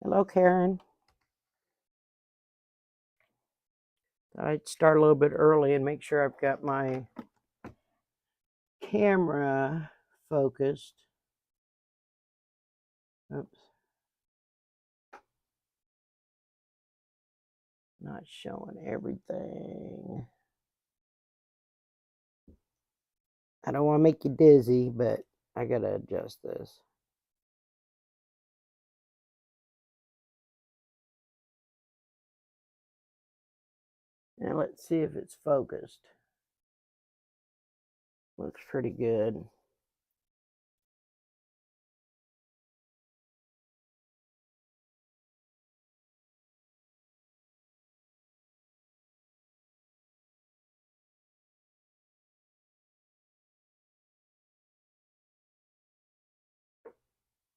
Hello, Karen. I'd start a little bit early and make sure I've got my camera focused. Oops. Not showing everything. I don't want to make you dizzy, but I gotta adjust this. Now let's see if it's focused. Looks pretty good.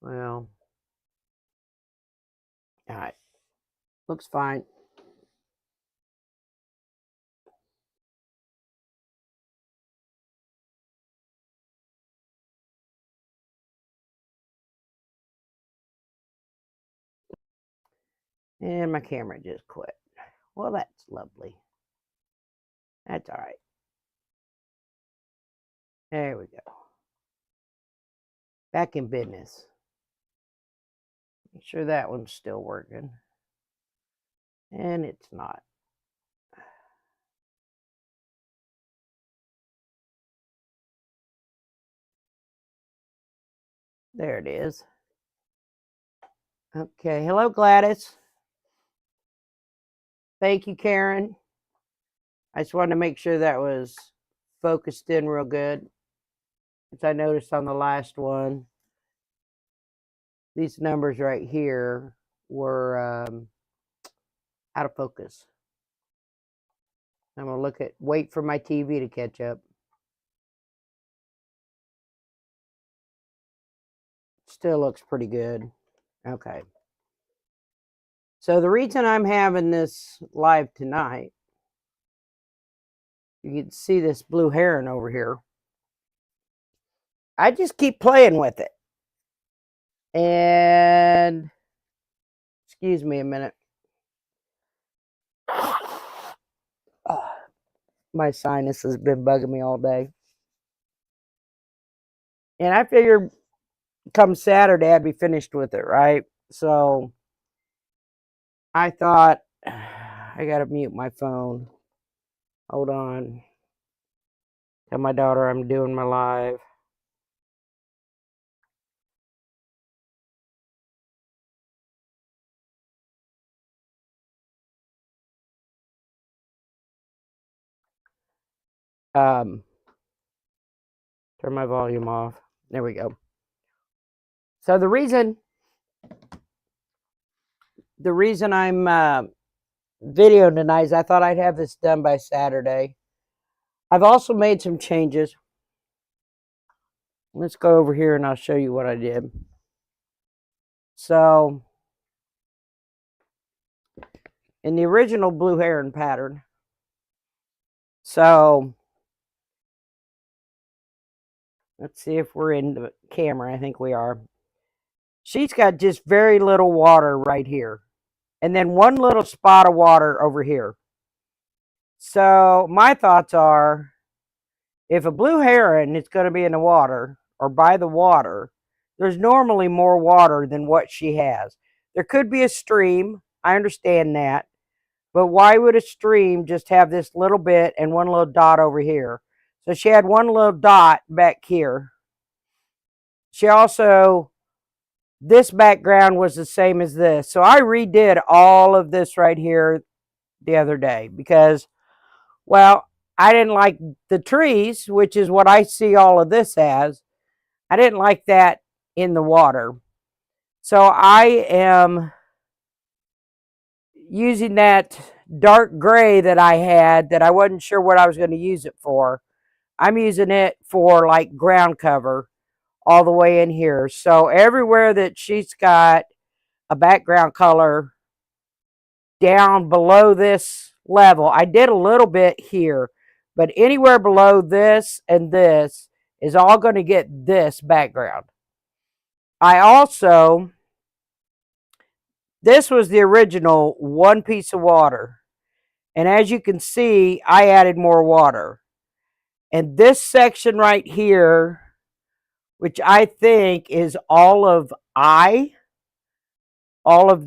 Well, all right. Looks fine. And my camera just quit. Well, that's lovely. That's all right. There we go. Back in business. Make sure that one's still working. And it's not. There it is. Okay. Hello, Gladys. Thank you, Karen. I just wanted to make sure that was focused in real good. As I noticed on the last one, these numbers right here were out of focus. I'm going to wait for my TV to catch up. Still looks pretty good. Okay. So the reason I'm having this live tonight, you can see this blue heron over here. I just keep playing with it. And excuse me a minute. My sinus has been bugging me all day. And I figured come Saturday I'd be finished with it, right? So I thought I gotta mute my phone. Hold on. Tell my daughter I'm doing my live. Turn my volume off. There we go. So the reason I'm videoing tonight is I thought I'd have this done by Saturday. I've also made some changes. Let's go over here and I'll show you what I did. So in the original blue heron pattern, so let's see if we're in the camera. I think we are. She's got just very little water right here. And then one little spot of water over here. So my thoughts are, if a blue heron is going to be in the water or by the water, there's normally more water than what she has. There could be a stream. I understand that. But why would a stream just have this little bit and one little dot over here? So she had one little dot back here. She also, this background was the same as this. So I redid all of this right here the other day because, well, I didn't like the trees, which is what I see all of this as. I didn't like that in the water. So I am using that dark gray that I had that I wasn't sure what I was going to use it for. I'm using it for like ground cover all the way in here. So everywhere that she's got a background color down below this level, I did a little bit here, but anywhere below this and this is all going to get this background. I also This was the original one piece of water. And as you can see, I added more water. And this section right here, which I think is all of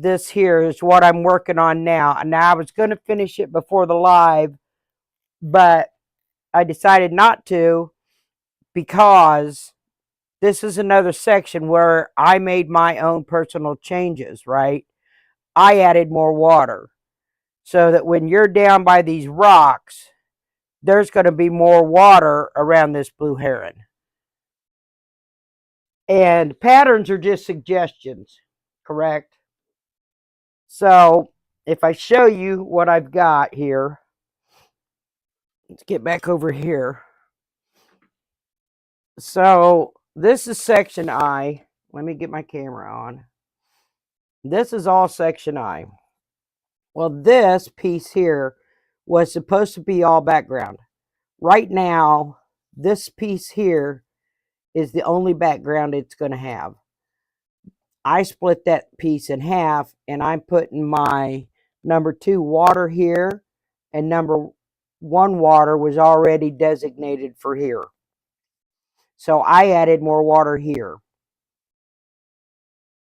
this here is what I'm working on now. Now, I was going to finish it before the live, but I decided not to because this is another section where I made my own personal changes, right? I added more water so that when you're down by these rocks, there's going to be more water around this blue heron. And patterns are just suggestions, correct? So if I show you what I've got here, let's get back over here. So this is section I. Let me get my camera on. This is all section I. Well, this piece here was supposed to be all background. Right now, this piece here is the only background it's going to have. I split that piece in half, and I'm putting my number 2 water here, and number 1 water was already designated for here. So I added more water here.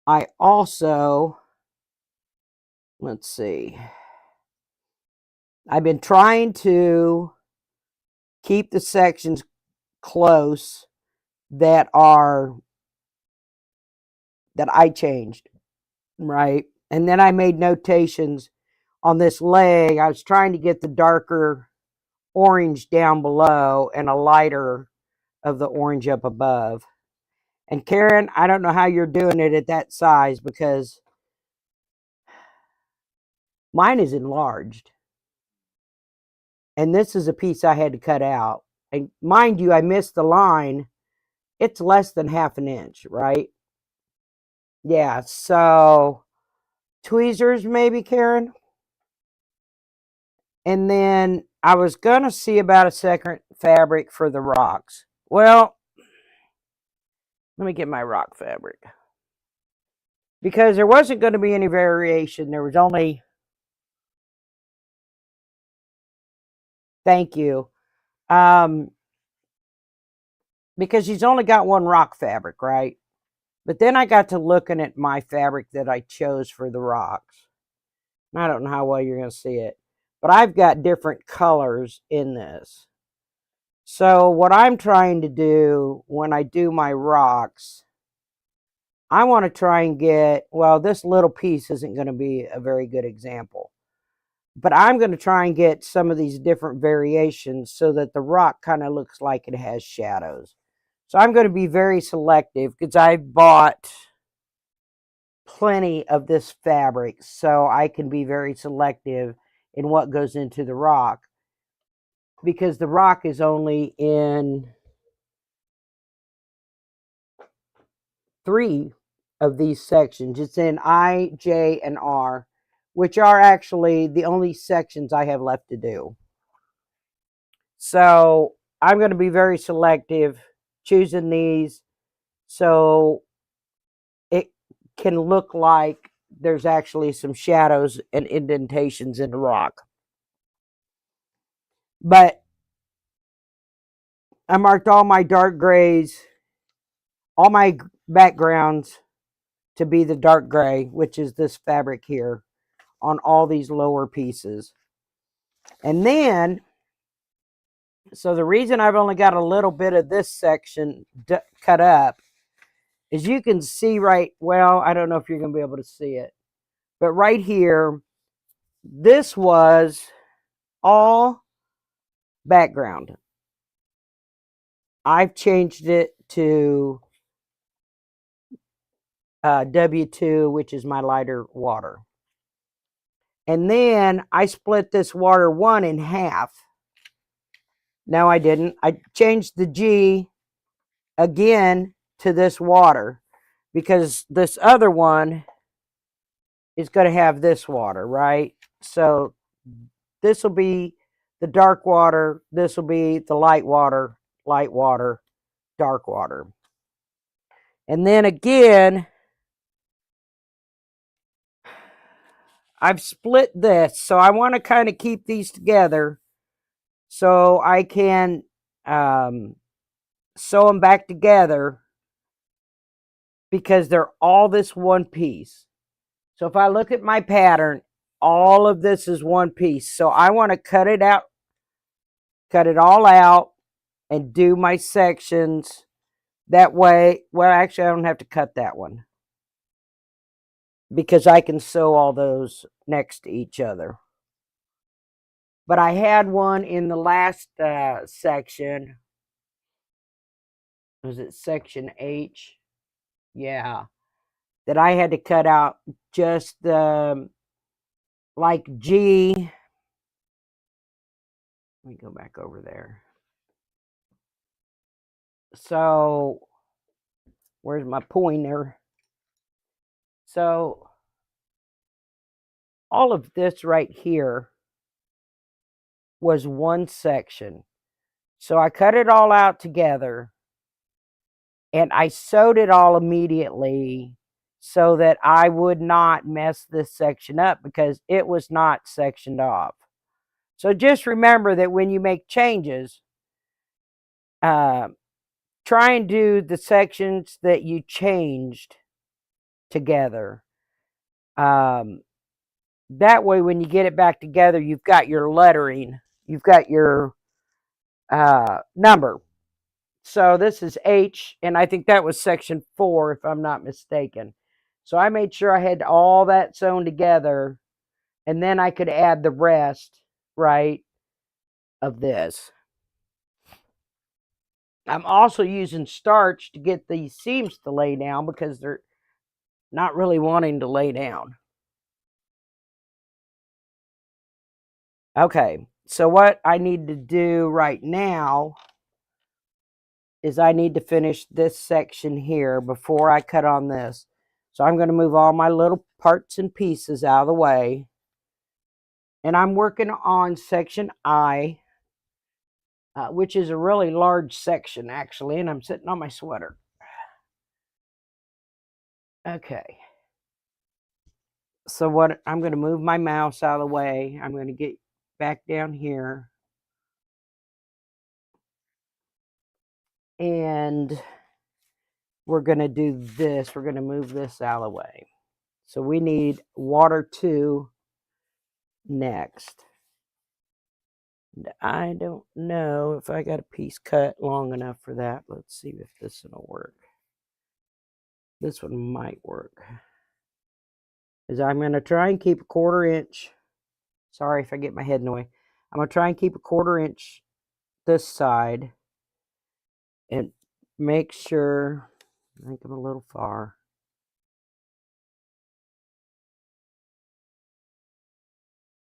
I also, let's see, I've been trying to keep the sections close that I changed, right? And then I made notations on this leg. I was trying to get the darker orange down below and a lighter of the orange up above. And Karen, I don't know how you're doing it at that size because mine is enlarged. And this is a piece I had to cut out. And mind you, I missed the line. It's less than ½ inch, right? Yeah, so tweezers maybe, Karen. And then I was going to see about a second fabric for the rocks. Well, let me get my rock fabric. Because there wasn't going to be any variation. There was only, thank you. Because she's only got one rock fabric, right? But then I got to looking at my fabric that I chose for the rocks. I don't know how well you're going to see it. But I've got different colors in this. So what I'm trying to do when I do my rocks, I want to try and get, well, this little piece isn't going to be a very good example. But I'm going to try and get some of these different variations so that the rock kind of looks like it has shadows. So I'm going to be very selective because I've bought plenty of this fabric, so I can be very selective in what goes into the rock, because the rock is only in 3 of these sections. It's in I, J, and R, which are actually the only sections I have left to do. So I'm going to be very selective choosing these so it can look like there's actually some shadows and indentations in the rock. But I marked all my dark grays, all my backgrounds to be the dark gray, which is this fabric here, on all these lower pieces. And then, so the reason I've only got a little bit of this section cut up is you can see right, well, I don't know if you're going to be able to see it, but right here, this was all background. I've changed it to W2, which is my lighter water. And then I split this water 1 in half. No, I didn't. I changed the G again to this water because this other one is going to have this water, right? So this will be the dark water. This will be the light water, dark water. And then again, I've split this, so I want to kind of keep these together so I can sew them back together because they're all this one piece. So if I look at my pattern, all of this is one piece. So I want to cut it out, cut it all out, and do my sections that way. Well, actually, I don't have to cut that one because I can sew all those next to each other. But I had one in the last section. Was it section H? Yeah. That I had to cut out just like G. Let me go back over there. So, where's my pointer? So, all of this right here was one section. So I cut it all out together and I sewed it all immediately so that I would not mess this section up because it was not sectioned off. So just remember that when you make changes, try and do the sections that you changed together. That way, when you get it back together, you've got your lettering, you've got your number. So this is H, and I think that was section 4, if I'm not mistaken. So I made sure I had all that sewn together, and then I could add the rest, right, of this. I'm also using starch to get these seams to lay down because they're not really wanting to lay down. Okay, so what I need to do right now is I need to finish this section here before I cut on this. So I'm going to move all my little parts and pieces out of the way. And I'm working on section I, which is a really large section actually, and I'm sitting on my sweater. Okay. So what I'm going to move my mouse out of the way. I'm going to get back down here. And we're going to do this. We're going to move this out of the way. So we need water 2 next. And I don't know if I got a piece cut long enough for that. Let's see if this will work. This one might work. Is I'm going to try and keep a 1/4 inch. Sorry if I get my head in the way. I'm going to try and keep a 1/4 inch this side and make sure, I think I'm a little far.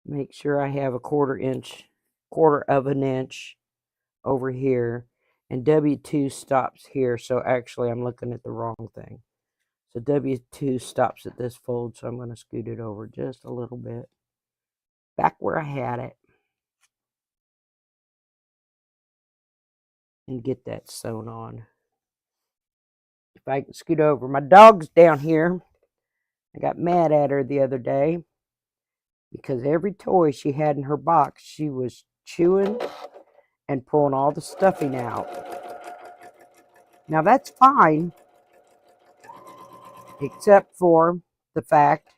Make sure I have a 1/4 inch, 1/4 of an inch over here, and W2 stops here. So actually I'm looking at the wrong thing. So W2 stops at this fold, so I'm going to scoot it over just a little bit back where I had it and get that sewn on. If I can scoot over. My dog's down here. I got mad at her the other day because every toy she had in her box, she was chewing and pulling all the stuffing out. Now that's fine, except for the fact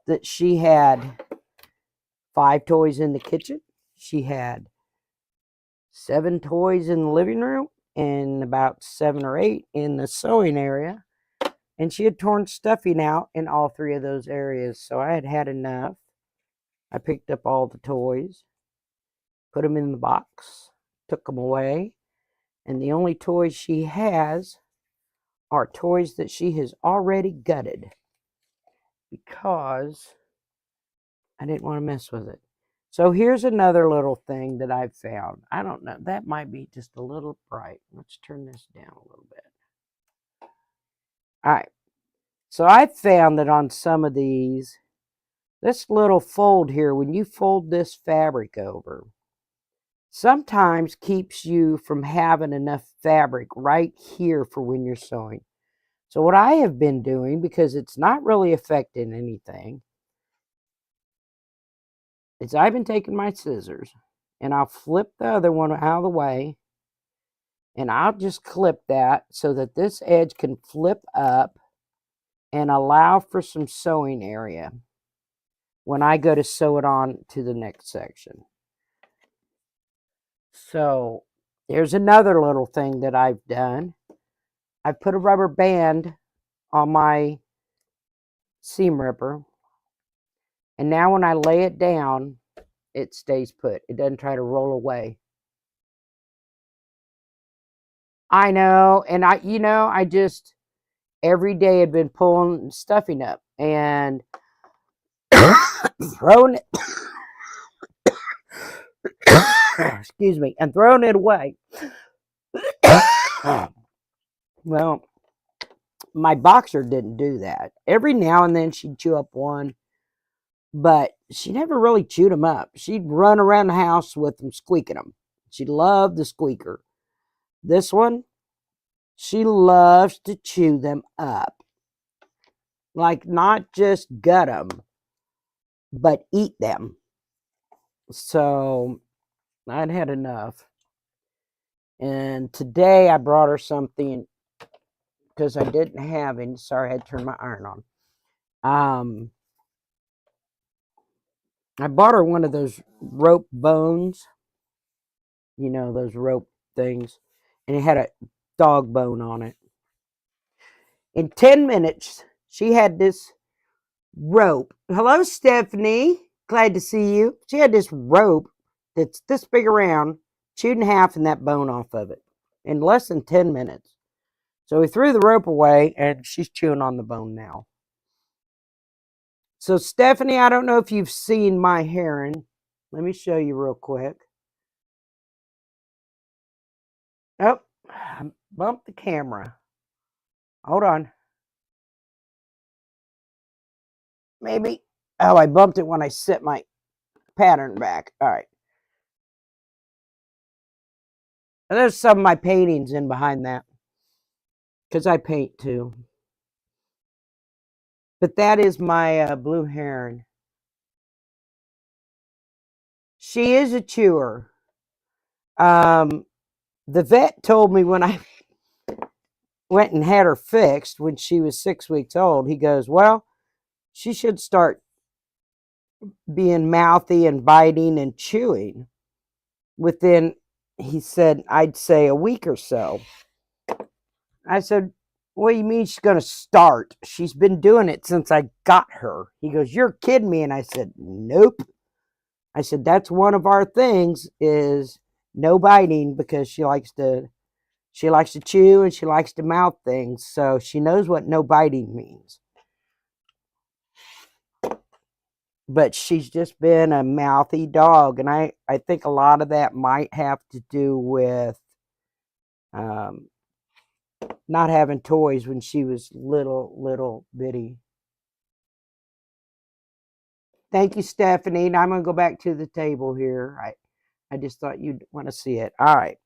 that she had 5 toys in the kitchen. She had 7 toys in the living room and about 7 or 8 in the sewing area. And she had torn stuffing out in all 3 of those areas. So I had had enough. I picked up all the toys, put them in the box, took them away. And the only toys she has are toys that she has already gutted because I didn't want to mess with it. So here's another little thing that I've found. I don't know. That might be just a little bright. Let's turn this down a little bit. All right. So I found that on some of these, this little fold here, when you fold this fabric over, sometimes keeps you from having enough fabric right here for when you're sewing. So what I have been doing, because it's not really affecting anything, is I've been taking my scissors and I'll flip the other one out of the way, and I'll just clip that so that this edge can flip up and allow for some sewing area when I go to sew it on to the next section. So here's another little thing that I've done. I've put a rubber band on my seam ripper, and now when I lay it down, it stays put. It doesn't try to roll away. I know, and I just every day had been pulling stuffing up and throwing it excuse me, and throwing it away. Well, my boxer didn't do that. Every now and then she'd chew up one, but she never really chewed them up. She'd run around the house with them, squeaking them. She loved the squeaker. This one, she loves to chew them up. Like, not just gut them, but eat them. So I'd had enough. And today I brought her something because I didn't have any. Sorry, I had to turn my iron on. I bought her one of those rope bones. You know, those rope things. And it had a dog bone on it. In 10 minutes, she had this rope. Hello, Stephanie. Glad to see you. She had this rope that's this big around, chewed in half, and that bone off of it in less than 10 minutes. So we threw the rope away, and she's chewing on the bone now. So, Stephanie, I don't know if you've seen my heron. Let me show you real quick. Oh, I bumped the camera. Hold on. Maybe. Oh, I bumped it when I set my pattern back. All right. And there's some of my paintings in behind that, because I paint too. But that is my blue heron. She is a chewer. The vet told me when I went and had her fixed when she was 6 weeks old, he goes, well, she should start being mouthy and biting and chewing within, he said, I'd say a week or so. I said, what do you mean she's going to start? She's been doing it since I got her. He goes, you're kidding me. And I said, nope. I said, that's one of our things is no biting, because she likes to chew and she likes to mouth things. So she knows what no biting means. But she's just been a mouthy dog. And I think a lot of that might have to do with not having toys when she was little bitty. Thank you, Stephanie. Now I'm going to go back to the table here. I just thought you'd want to see it. All right.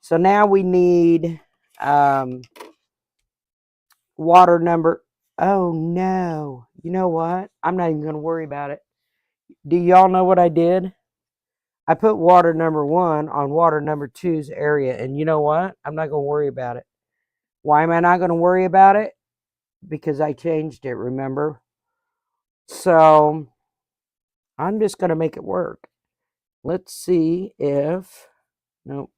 So now we need water number. Oh, no. You know what? I'm not even going to worry about it. Do y'all know what I did? I put water number 1 on water number 2's area. And you know what? I'm not going to worry about it. Why am I not going to worry about it? Because I changed it, remember? So I'm just going to make it work. Let's see if, nope.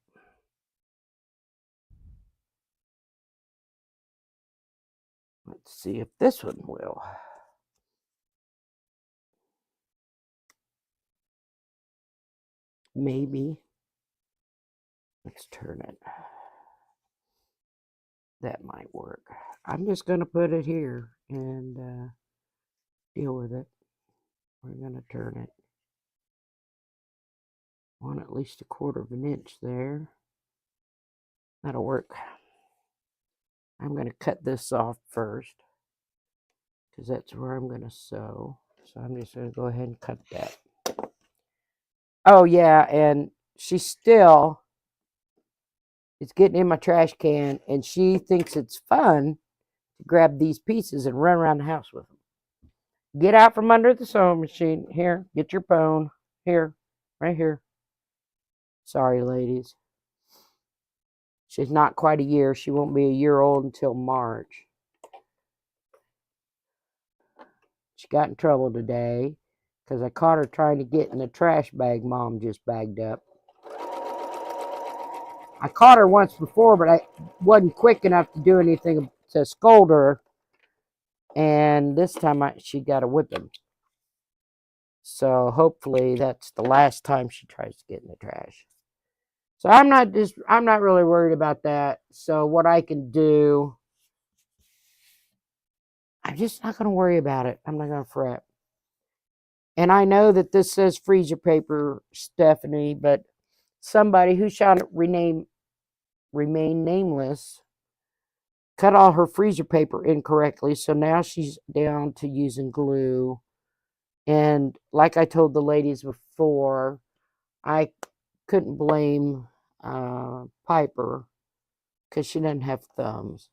Let's see if this one will. Maybe. Let's turn it. That might work. I'm just going to put it here and deal with it. We're going to turn it. Want at least 1/4 inch there. That'll work. I'm going to cut this off first, because that's where I'm going to sew. So I'm just going to go ahead and cut that. Oh, yeah, and she still is getting in my trash can, and she thinks it's fun to grab these pieces and run around the house with them. Get out from under the sewing machine. Here, get your bone. Here, right here. Sorry, ladies. She's not quite a year. She won't be a year old until March. She got in trouble today because I caught her trying to get in the trash bag Mom just bagged up. I caught her once before, but I wasn't quick enough to do anything to scold her. And this time she got a whipping. So hopefully that's the last time she tries to get in the trash. So I'm not really worried about that. So what I can do, I'm just not going to worry about it. I'm not going to fret. And I know that this says freezer paper, Stephanie, but somebody who shall remain nameless cut all her freezer paper incorrectly. So now she's down to using glue. And like I told the ladies before, I couldn't blame Piper because she doesn't have thumbs.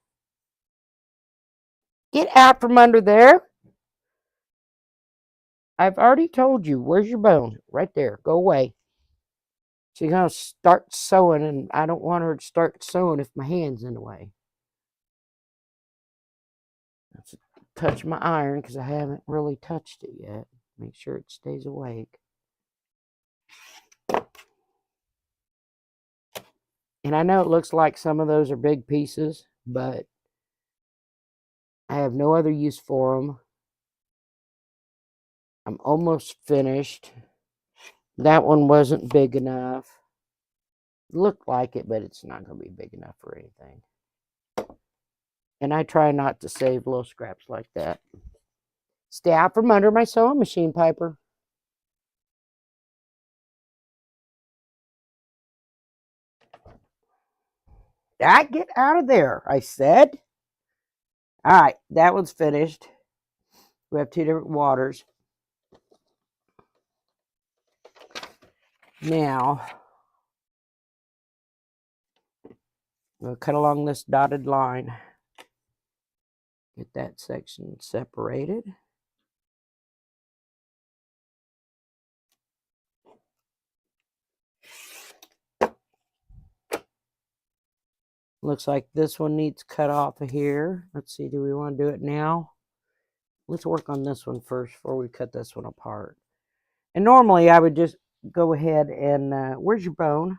Get out from under there. I've already told you. Where's your bone? Right there. Go away. She's going to start sewing, and I don't want her to start sewing if my hand's in the way. Let's touch my iron because I haven't really touched it yet. Make sure it stays awake. And I know it looks like some of those are big pieces, but I have no other use for them. I'm almost finished. That one wasn't big enough. Looked like it, but it's not going to be big enough for anything. And I try not to save little scraps like that. Stay out from under my sewing machine, Piper. Get out of there, I said. All right, that one's finished. We have two different waters. Now, we'll cut along this dotted line. Get that section separated. Looks like this one needs cut off of here. Let's see, do we want to do it now? Let's work on this one first before we cut this one apart. And normally I would just go ahead and, where's your bone?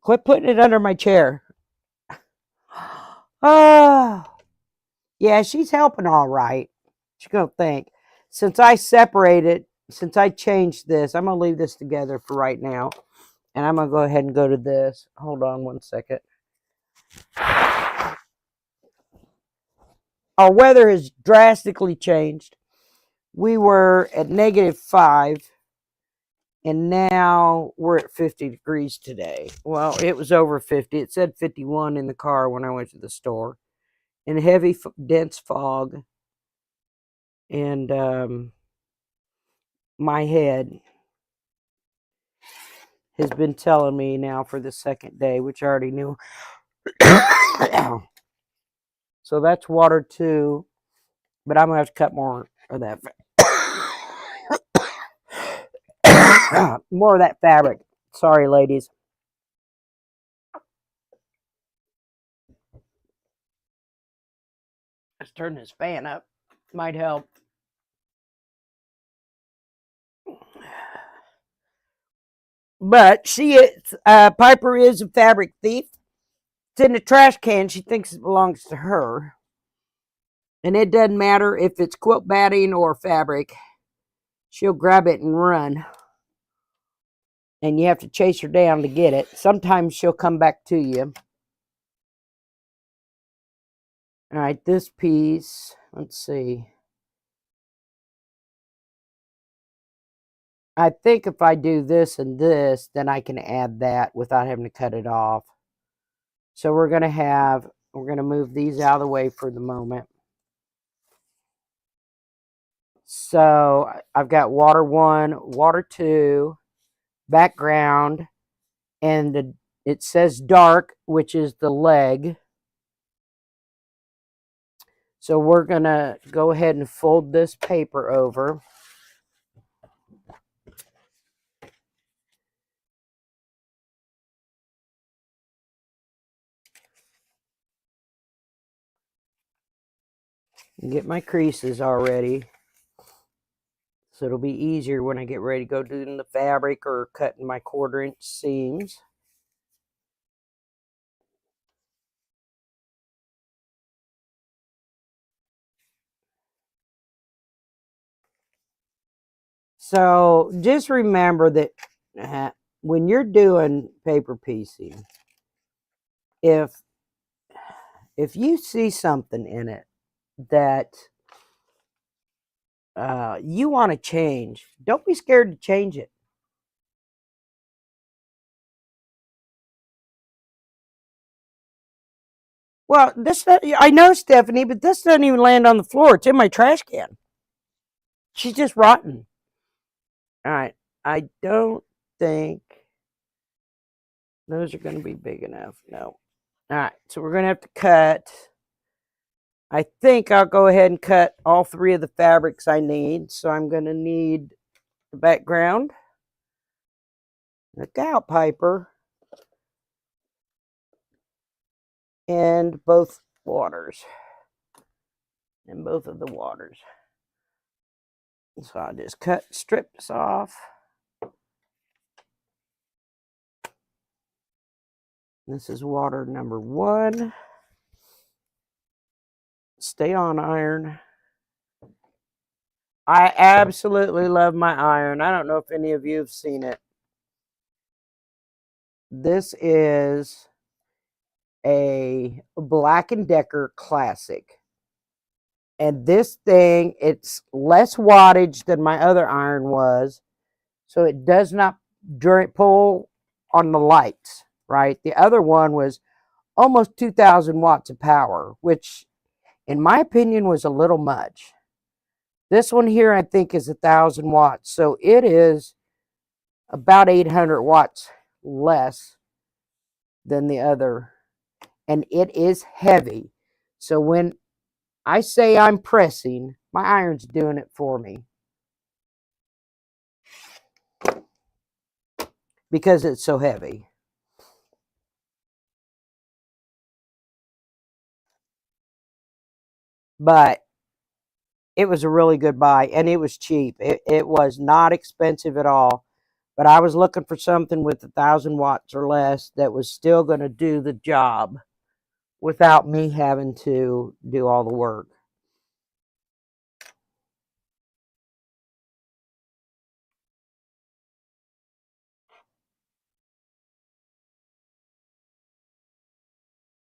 Quit putting it under my chair. Oh, yeah, she's helping all right. She's going to think. Since I separated, since I changed this, I'm going to leave this together for right now. And I'm going to go ahead and go to this. Hold on one second. Our weather has drastically changed. We were at -5, and now we're at 50 degrees today. Well, it was over 50. It said 51 in the car when I went to the store. And heavy, dense fog. And my head has been telling me now for the second day, which I already knew. So that's water too, but I'm going to have to cut more of that. More of that fabric. Sorry, ladies. Let's turn this fan up. Might help. But Piper is a fabric thief. It's in the trash can. She thinks it belongs to her. And it doesn't matter if it's quilt batting or fabric. She'll grab it and run. And you have to chase her down to get it. Sometimes she'll come back to you. All right, this piece, let's see. I think if I do this and this, then I can add that without having to cut it off. So we're going to move these out of the way for the moment. So I've got water 1, water 2, background, and it says dark, which is the leg. So we're going to go ahead and fold this paper over. Get my creases already, so it'll be easier when I get ready to go doing the fabric or cutting my 1/4 inch seams. So just remember that when you're doing paper piecing, if you see something in it that you want to change, don't be scared to change it. Well, I know, Stephanie, but this doesn't even land on the floor. It's in my trash can. She's just rotten. All right. I don't think those are going to be big enough. No. All right. So we're going to have to cut. I think I'll go ahead and cut all 3 of the fabrics I need. So I'm going to need the background, the gout piper, and both waters. And both of the waters. So I'll just strip this off. This is water number 1. Stay on iron. I absolutely love my iron. I don't know if any of you have seen it. This is a Black & Decker Classic. And this thing, it's less wattage than my other iron was. So it does not pull on the lights, right? The other one was almost 2,000 watts of power, which in my opinion was a little much. This one here, I think, is 1,000 watts. So it is about 800 watts less than the other. And it is heavy. So when I say I'm pressing, my iron's doing it for me. Because it's so heavy. But it was a really good buy, and it was cheap. It was not expensive at all. But I was looking for something with 1,000 watts or less that was still going to do the job without me having to do all the work.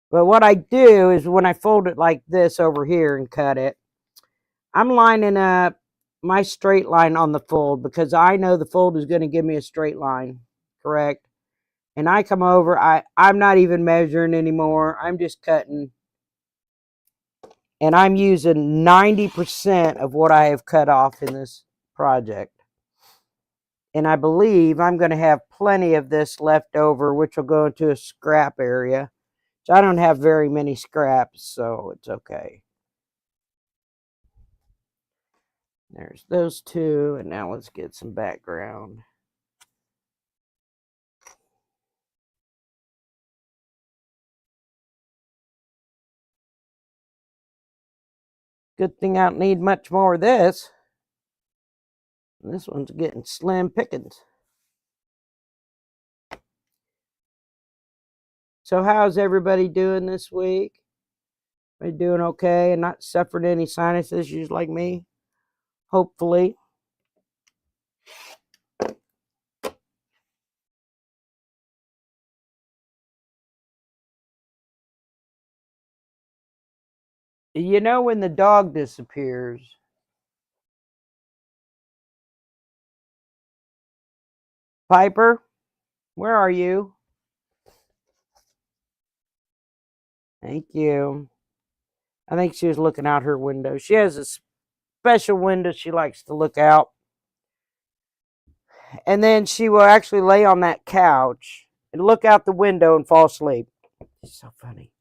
But what I do is when I fold it like this over here and cut it, I'm lining up my straight line on the fold because I know the fold is going to give me a straight line, correct? And I come over, I'm not even measuring anymore. I'm just cutting. And I'm using 90% of what I have cut off in this project. And I believe I'm going to have plenty of this left over, which will go into a scrap area. So I don't have very many scraps, so it's okay. There's those 2, and now let's get some background. Good thing I don't need much more of this. And this one's getting slim pickings. So how's everybody doing this week? Are you doing okay and not suffering any sinus issues like me? Hopefully. You know when the dog disappears, Piper, where are you? Thank you. I think she was looking out her window. She has a special window she likes to look out. And then she will actually lay on that couch and look out the window and fall asleep. It's so funny.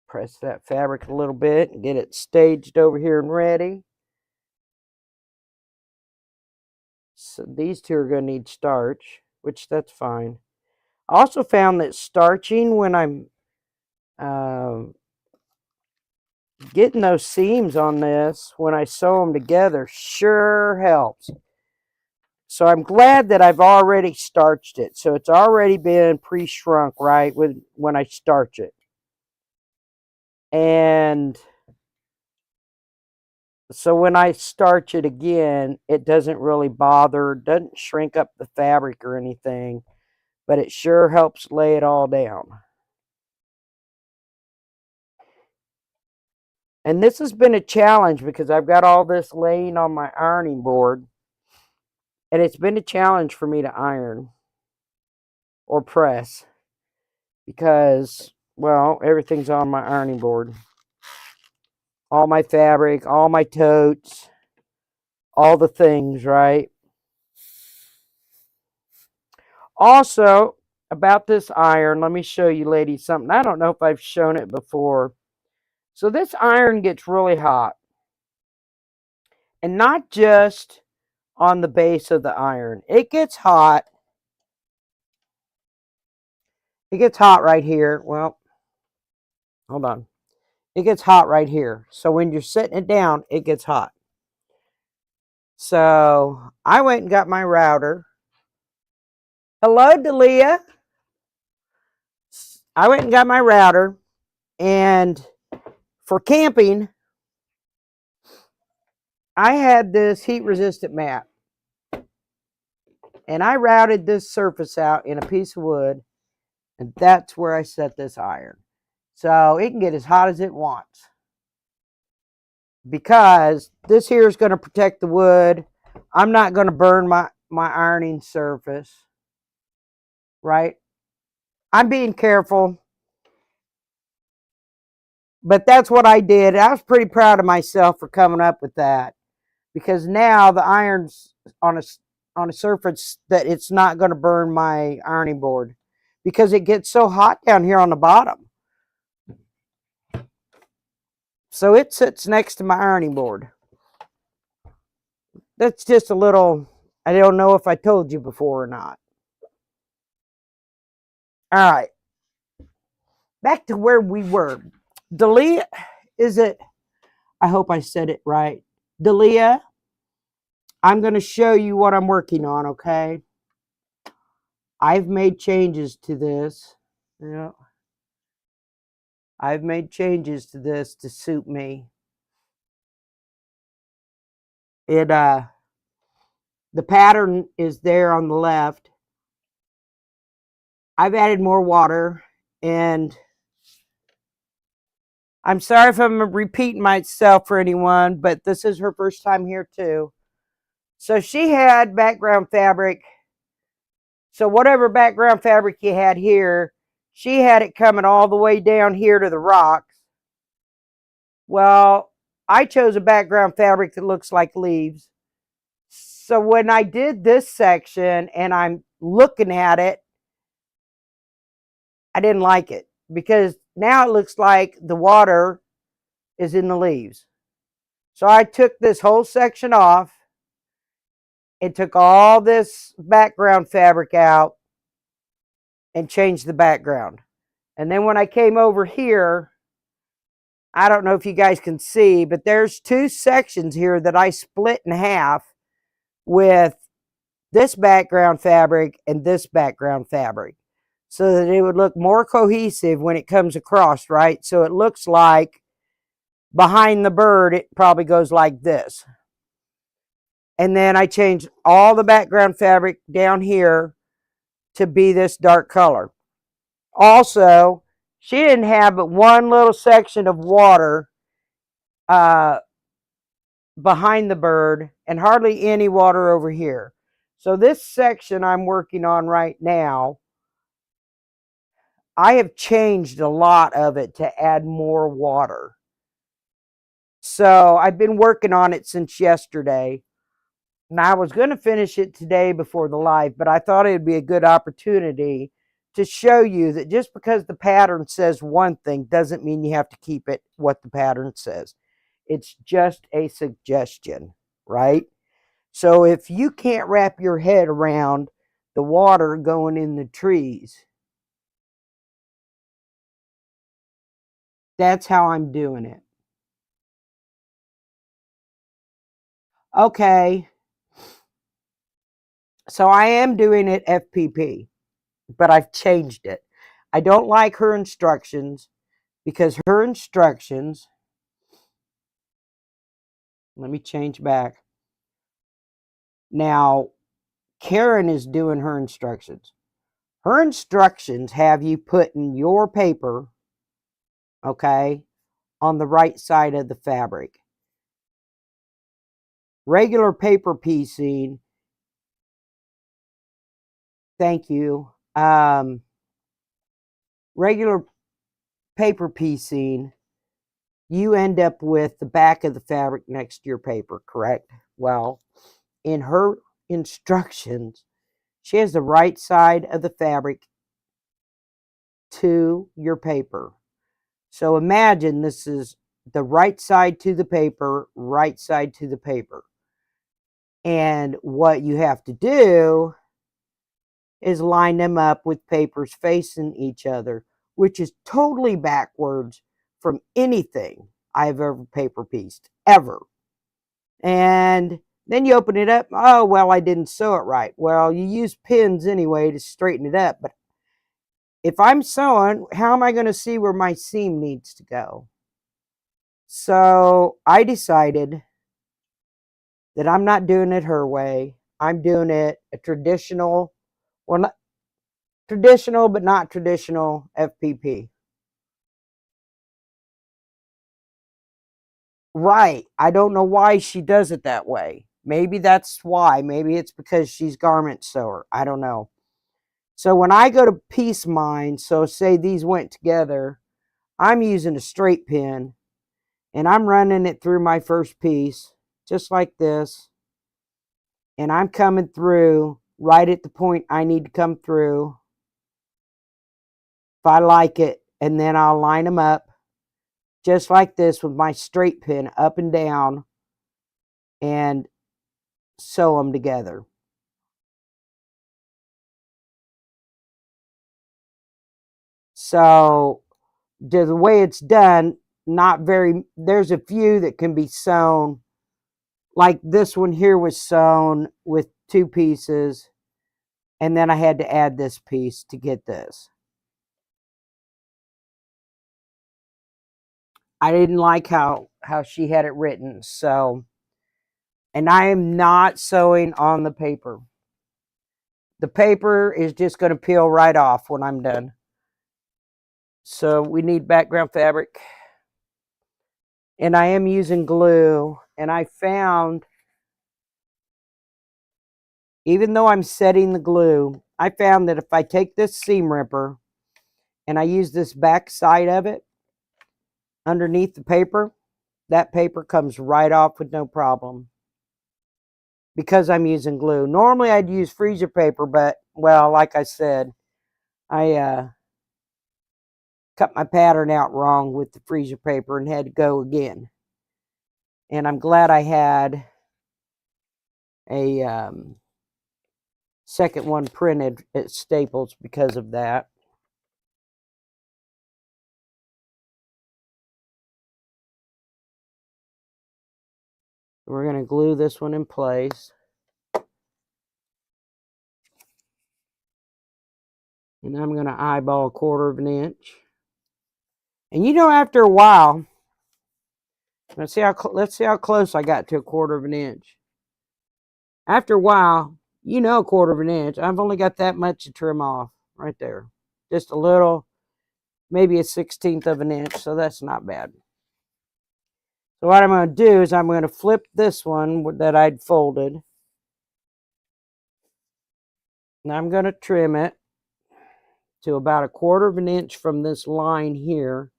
Press that fabric a little bit and get it staged over here and ready. So these 2 are going to need starch, which that's fine. I also found that starching when I'm getting those seams on this when I sew them together sure helps. So I'm glad that I've already starched it. So it's already been pre-shrunk, right, when I starch it. And so when I starch it again, it doesn't really bother, doesn't shrink up the fabric or anything, but it sure helps lay it all down. And this has been a challenge because I've got all this laying on my ironing board. And it's been a challenge for me to iron or press because, well, everything's on my ironing board. All my fabric, all my totes, all the things, right? Also, about this iron, let me show you ladies something. I don't know if I've shown it before. So this iron gets really hot. And not just on the base of the iron. It gets hot. It gets hot right here. Well, hold on. It gets hot right here. So when you're setting it down, it gets hot. So I went and got my router. Hello, Delia. I went and got my router. And for camping, I had this heat resistant mat. And I routed this surface out in a piece of wood. And that's where I set this iron. So it can get as hot as it wants. Because this here is going to protect the wood. I'm not going to burn my ironing surface. Right? I'm being careful. But that's what I did. I was pretty proud of myself for coming up with that. Because now the iron's on a surface that it's not going to burn my ironing board. Because it gets so hot down here on the bottom. So it sits next to my ironing board. That's just a little, I don't know if I told you before or not. All right. Back to where we were. Delia, is it? I hope I said it right. Delia, I'm going to show you what I'm working on, okay? I've made changes to this. Yeah. I've made changes to this to suit me. The pattern is there on the left. I've added more water, and I'm sorry if I'm repeating myself for anyone, but this is her first time here too. So she had background fabric. So whatever background fabric you had here, she had it coming all the way down here to the rocks. Well, I chose a background fabric that looks like leaves. So when I did this section and I'm looking at it, I didn't like it because now it looks like the water is in the leaves. So I took this whole section off and took all this background fabric out and changed the background. And then when I came over here, I don't know if you guys can see, but there's two sections here that I split in half with this background fabric and this background fabric so that it would look more cohesive when it comes across, right? So it looks like behind the bird, it probably goes like this. And then I changed all the background fabric down here to be this dark color. Also, she didn't have but one little section of water behind the bird and hardly any water over here. So this section I'm working on right now, I have changed a lot of it to add more water. So I've been working on it since yesterday. And I was going to finish it today before the live, but I thought it would be a good opportunity to show you that just because the pattern says one thing doesn't mean you have to keep it what the pattern says. It's just a suggestion, right? So if you can't wrap your head around the water going in the trees, that's how I'm doing it. Okay, so I am doing it FPP, but I've changed it. I don't like her instructions because her instructions, let me change back. Now, Karen is doing her instructions. Her instructions have you putting your paper, okay, on the right side of the fabric. Regular paper piecing, thank you. Regular paper piecing, you end up with the back of the fabric next to your paper, correct? Well, in her instructions, she has the right side of the fabric to your paper. So imagine this is the right side to the paper, right side to the paper. And what you have to do is line them up with papers facing each other, which is totally backwards from anything I've ever paper pieced, ever. And then you open it up. Oh, well, I didn't sew it right. Well, you use pins anyway to straighten it up. But if I'm sewing, how am I going to see where my seam needs to go? So I decided that I'm not doing it her way. I'm doing it a traditional, well, not traditional, but not traditional FPP. Right. I don't know why she does it that way. Maybe that's why. Maybe it's because she's garment sewer. I don't know. So when I go to piece mine, so say these went together, I'm using a straight pin and I'm running it through my first piece, just like this. And I'm coming through right at the point I need to come through. If I like it, and then I'll line them up just like this with my straight pin up and down and sew them together. So the way it's done, not very, there's a few that can be sewn. Like this one here was sewn with two pieces, and then I had to add this piece to get this. I didn't like how she had it written, so, and I am not sewing on the paper. The paper is just going to peel right off when I'm done. So we need background fabric. And I am using glue. And I found, even though I'm setting the glue, I found that if I take this seam ripper and I use this back side of it underneath the paper, that paper comes right off with no problem. Because I'm using glue. Normally I'd use freezer paper, but, well, like I said, I cut my pattern out wrong with the freezer paper and had to go again. And I'm glad I had a second one printed at Staples because of that. We're going to glue this one in place. And I'm going to eyeball 1/4 of an inch. And you know, after a while, let's see how close I got to 1/4 of an inch. After a while, you know, 1/4 of an inch. I've only got that much to trim off right there. Just a little, maybe a 1/16 of an inch, so that's not bad. So what I'm going to do is I'm going to flip this one that I'd folded. And I'm going to trim it to about 1/4 of an inch from this line here.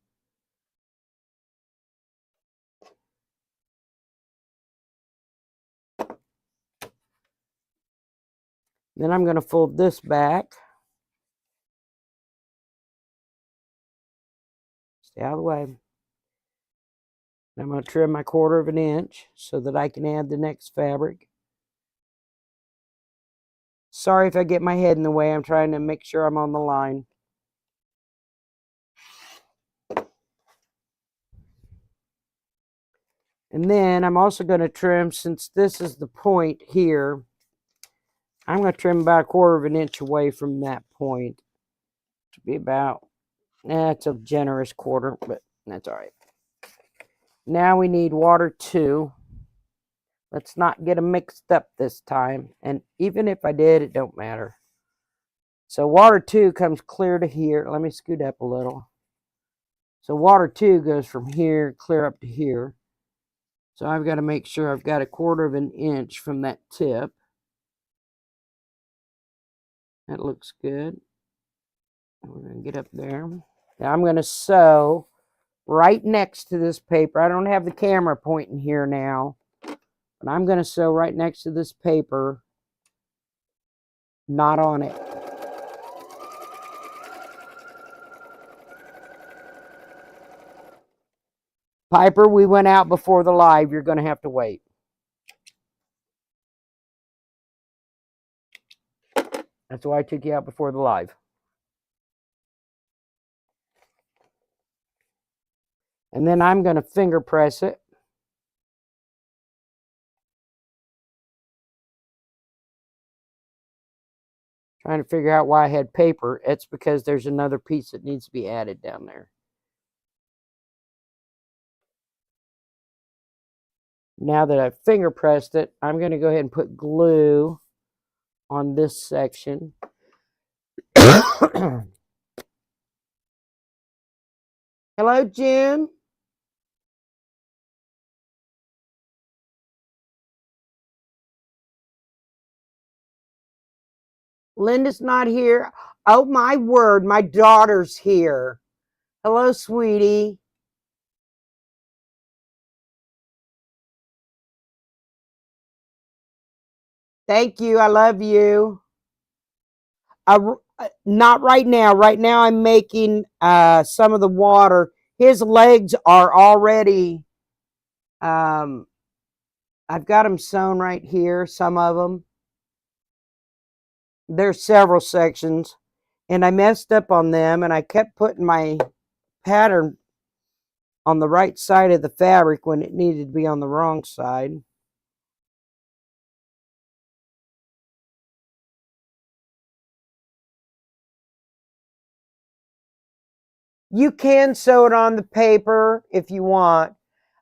Then I'm going to fold this back. Stay out of the way. I'm going to trim my 1/4 of an inch so that I can add the next fabric. Sorry if I get my head in the way. I'm trying to make sure I'm on the line. And then I'm also going to trim, since this is the point here, I'm going to trim about 1/4 inch away from that point. To be about, it's a generous 1/4, but that's all right. Now we need water 2. Let's not get them mixed up this time. And even if I did, it don't matter. So water 2 comes clear to here. Let me scoot up a little. So water 2 goes from here clear up to here. So I've got to make sure I've got 1/4 inch from that tip. That looks good. We're going to get up there. Now I'm going to sew right next to this paper. I don't have the camera pointing here now, but I'm going to sew right next to this paper, not on it. Piper, we went out before the live. You're going to have to wait. That's why I took you out before the live. And then I'm going to finger press it. Trying to figure out why I had paper. It's because there's another piece that needs to be added down there. Now that I've finger pressed it, I'm going to go ahead and put glue on this section. Hello, Jim. Linda's not here. Oh, my word. My daughter's here. Hello, sweetie. Thank you. I love you. Not right now. Right now I'm making some of the water. His legs are already, I've got them sewn right here, some of them. There's several sections, and I messed up on them, and I kept putting my pattern on the right side of the fabric when it needed to be on the wrong side. You can sew it on the paper if you want.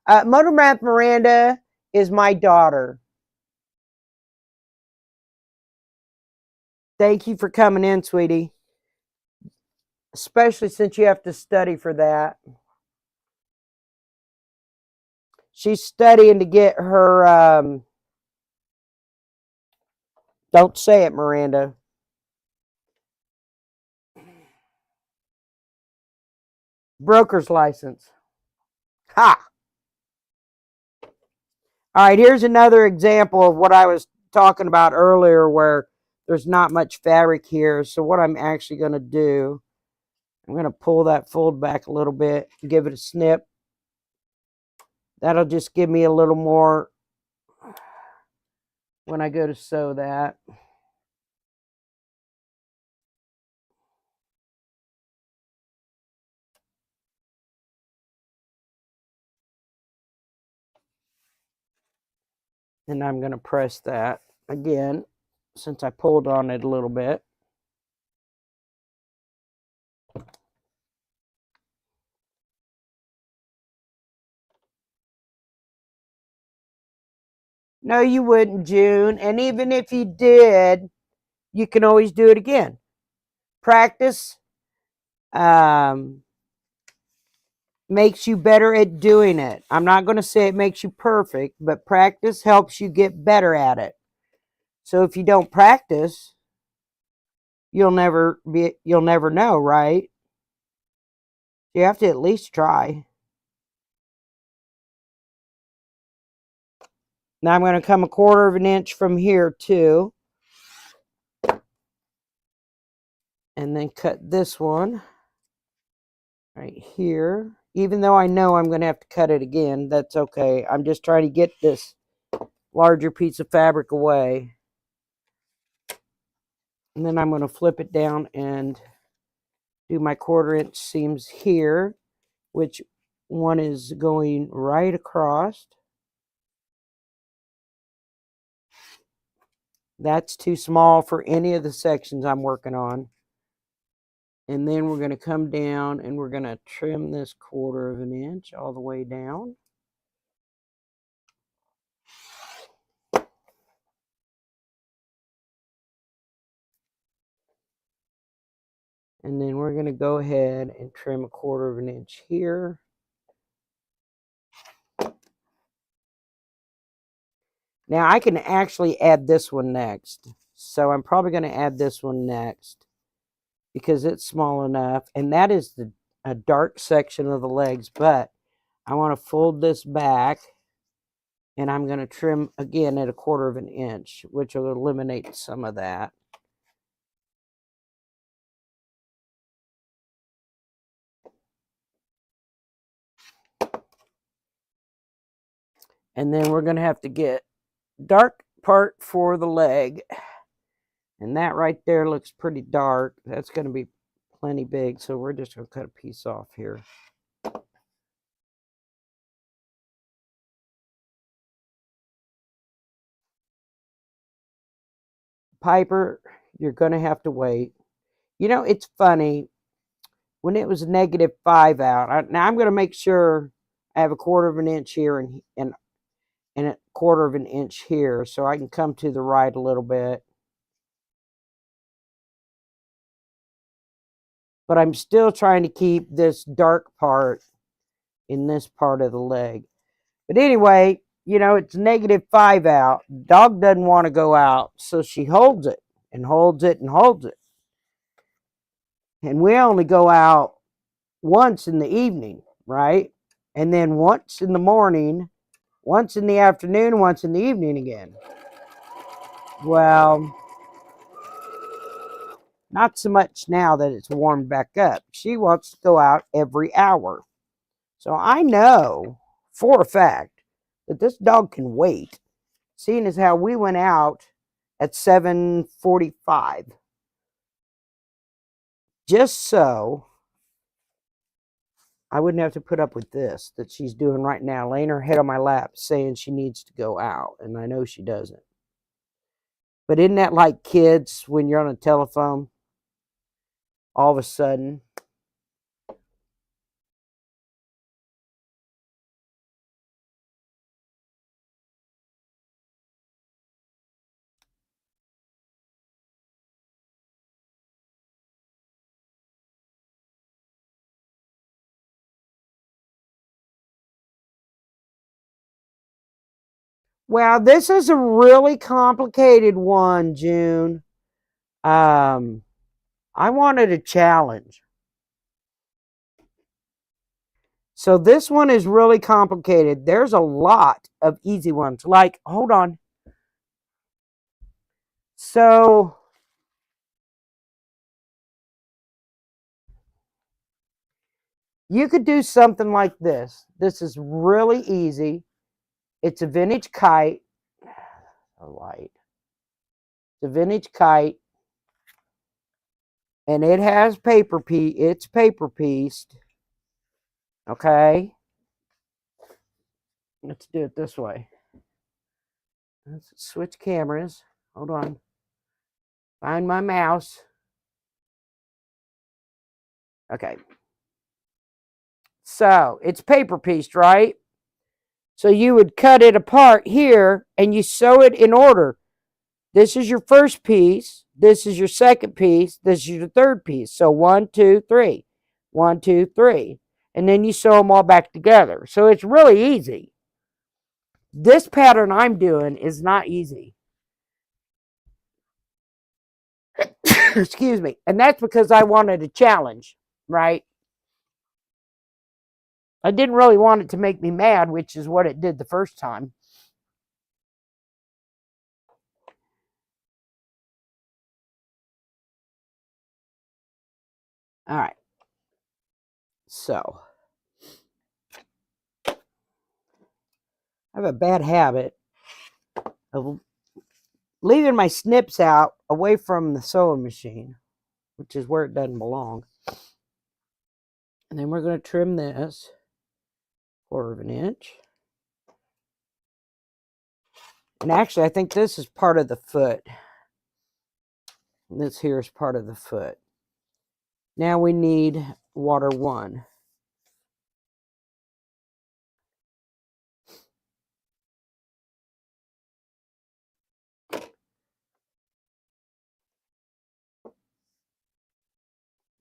Motormath Miranda is my daughter. Thank you for coming in, sweetie. Especially since you have to study for that. She's studying to get her, don't say it, Miranda. Broker's license. Ha! All right, here's another example of what I was talking about earlier where there's not much fabric here. So what I'm actually going to do, I'm going to pull that fold back a little bit, give it a snip. That'll just give me a little more when I go to sew that. And I'm going to press that again since I pulled on it a little bit. No, you wouldn't, June. And even if you did, you can always do it again. Practice makes you better at doing it. I'm not going to say it makes you perfect, but practice helps you get better at it. So if you don't practice, you'll never know, right? You have to at least try. Now I'm going to come 1/4 inch from here too. And then cut this one right here. Even though I know I'm going to have to cut it again, that's okay. I'm just trying to get this larger piece of fabric away. And then I'm going to flip it down and do my 1/4 inch seams here, which one is going right across. That's too small for any of the sections I'm working on. And then we're going to come down and we're going to trim this 1/4 of an inch all the way down. And then we're going to go ahead and trim 1/4 of an inch here. Now I can actually add this one next. So I'm probably going to add this one next because it's small enough. And that is a dark section of the legs. But I want to fold this back. And I'm going to trim again at 1/4 of an inch, which will eliminate some of that. And then we're going to have to get dark part for the leg. And that right there looks pretty dark. That's going to be plenty big. So we're just going to cut a piece off here. Piper, you're going to have to wait. You know, it's funny. When it was -5 out, now I'm going to make sure I have 1/4 of an inch here and 1/4 of an inch here, so I can come to the right a little bit. But I'm still trying to keep this dark part in this part of the leg. But anyway, you know, it's -5 out. Dog doesn't want to go out, so she holds it and holds it and holds it. And we only go out once in the evening, right? And then once in the morning, once in the afternoon, once in the evening again. Well, not so much now that it's warmed back up. She wants to go out every hour. So I know for a fact that this dog can wait, seeing as how we went out at 7:45. Just so I wouldn't have to put up with this that she's doing right now, laying her head on my lap saying she needs to go out, and I know she doesn't. But isn't that like kids when you're on a telephone? All of a sudden, well, this is a really complicated one, June. I wanted a challenge. So this one is really complicated. There's a lot of easy ones. Like, hold on. So you could do something like this. This is really easy. It's a vintage kite. A light. It's a vintage kite. And it has it's paper pieced. Okay. Let's do it this way. Let's switch cameras. Hold on. Find my mouse. Okay. So it's paper pieced, right? So you would cut it apart here and you sew it in order. This is your first piece. This is your second piece. This is your third piece. So 1, 2, 3. 1, 2, 3. And then you sew them all back together. So it's really easy. This pattern I'm doing is not easy. Excuse me. And that's because I wanted a challenge, right? I didn't really want it to make me mad, which is what it did the first time. All right. So I have a bad habit of leaving my snips out away from the sewing machine, which is where it doesn't belong. And then we're going to trim this 1/4 of an inch. And actually, I think this is part of the foot. This here is part of the foot. Now we need water 1.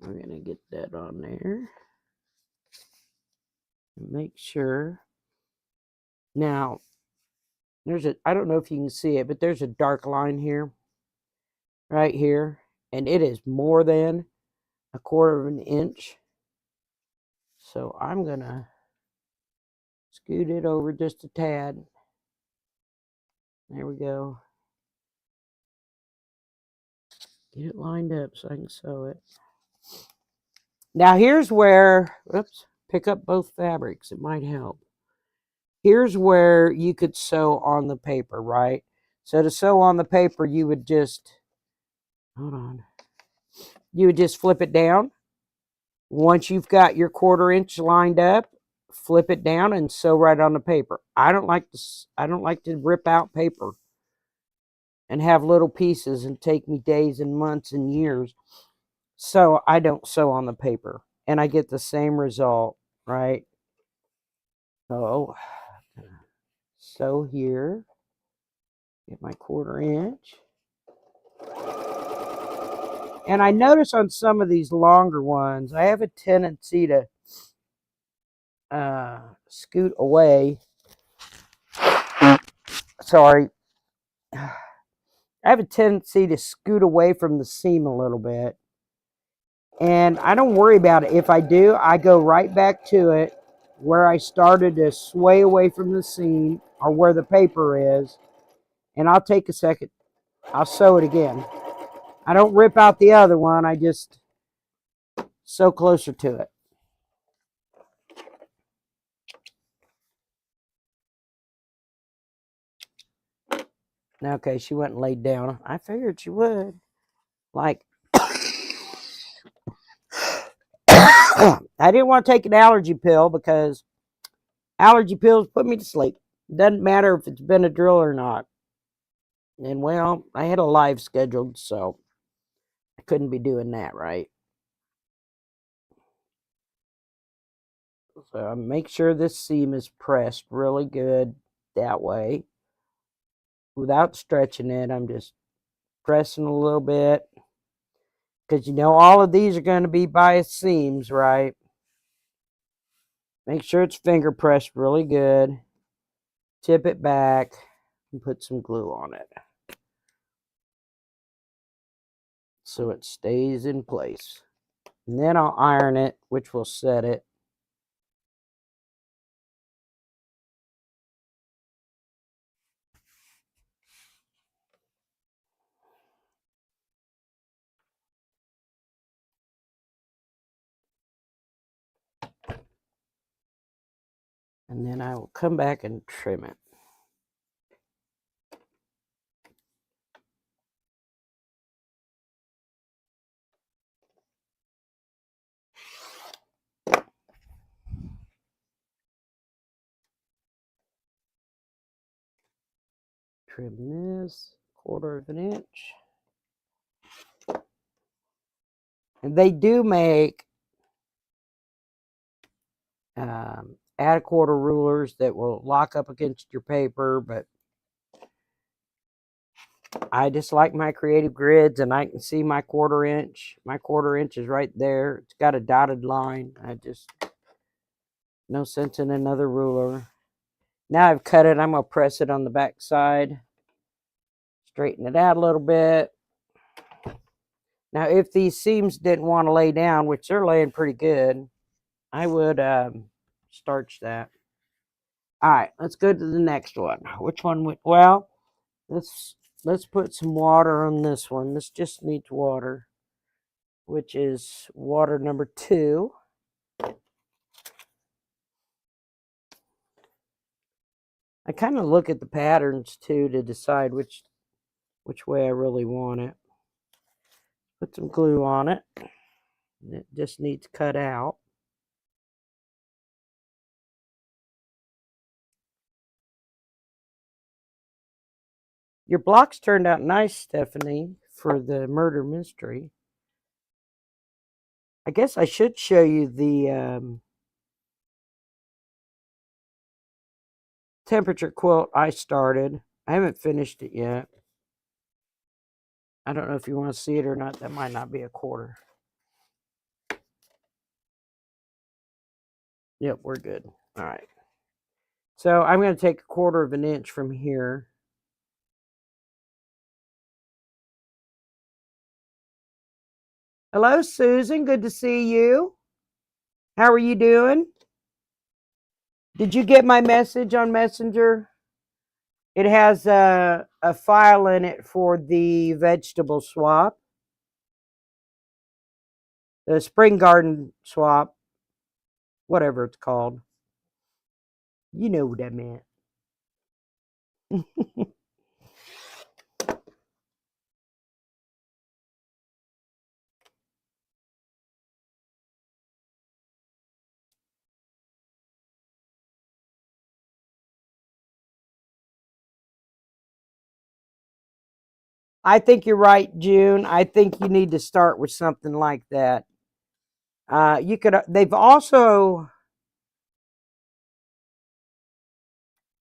We're going to get that on there. Make sure. Now, I don't know if you can see it, but there's a dark line here, right here, and it is more than 1/4 of an inch. So I'm going to scoot it over just a tad. There we go. Get it lined up so I can sew it. Now here's where, oops, pick up both fabrics. It might help. Here's where you could sew on the paper, right? So to sew on the paper, you would just, hold on. You would just flip it down. Once you've got your 1/4 inch lined up, flip it down and sew right on the paper. I don't like to rip out paper and have little pieces and take me days and months and years. So I don't sew on the paper, and I get the same result, right? So sew here, get my 1/4 inch. And I notice on some of these longer ones, I have a tendency to scoot away. Sorry. I have a tendency to scoot away from the seam a little bit. And I don't worry about it. If I do, I go right back to it where I started to sway away from the seam or where the paper is. And I'll take a second. I'll sew it again. I don't rip out the other one. I just sew closer to it. Okay, she went and laid down. I figured she would. Like, I didn't want to take an allergy pill because allergy pills put me to sleep. Doesn't matter if it's Benadryl or not. And well, I had a live scheduled, so I couldn't be doing that, right? So make sure this seam is pressed really good that way. Without stretching it, I'm just pressing a little bit. Because you know all of these are going to be biased seams, right? Make sure it's finger pressed really good. Tip it back and put some glue on it so it stays in place. And then I'll iron it, which will set it. And then I will come back and trim it. Trim this 1/4 of an inch. And they do make add a 1/4 rulers that will lock up against your paper, but I just like my creative grids, and I can see my 1/4 inch. My 1/4 inch is right there. It's got a dotted line. No sense in another ruler. Now I've cut it, I'm going to press it on the back side. Straighten it out a little bit. Now, if these seams didn't want to lay down, which they're laying pretty good, I would starch that. All right, let's go to the next one. Which one? Well, let's put some water on this one. This just needs water, which is water number 2. I kind of look at the patterns too to decide which way I really want it. Put some glue on it. It just needs cut out. Your blocks turned out nice, Stephanie, for the murder mystery. I guess I should show you the temperature quilt I started. I haven't finished it yet. I don't know if you want to see it or not. That might not be a quarter. Yep, we're good. All right. So I'm going to take 1/4 of an inch from here. Hello, Susan. Good to see you. How are you doing? Did you get my message on Messenger? It has a file in it for the vegetable swap, the spring garden swap, whatever it's called. You know what that meant. I think you're right, June. I think you need to start with something like that. You could. They've also,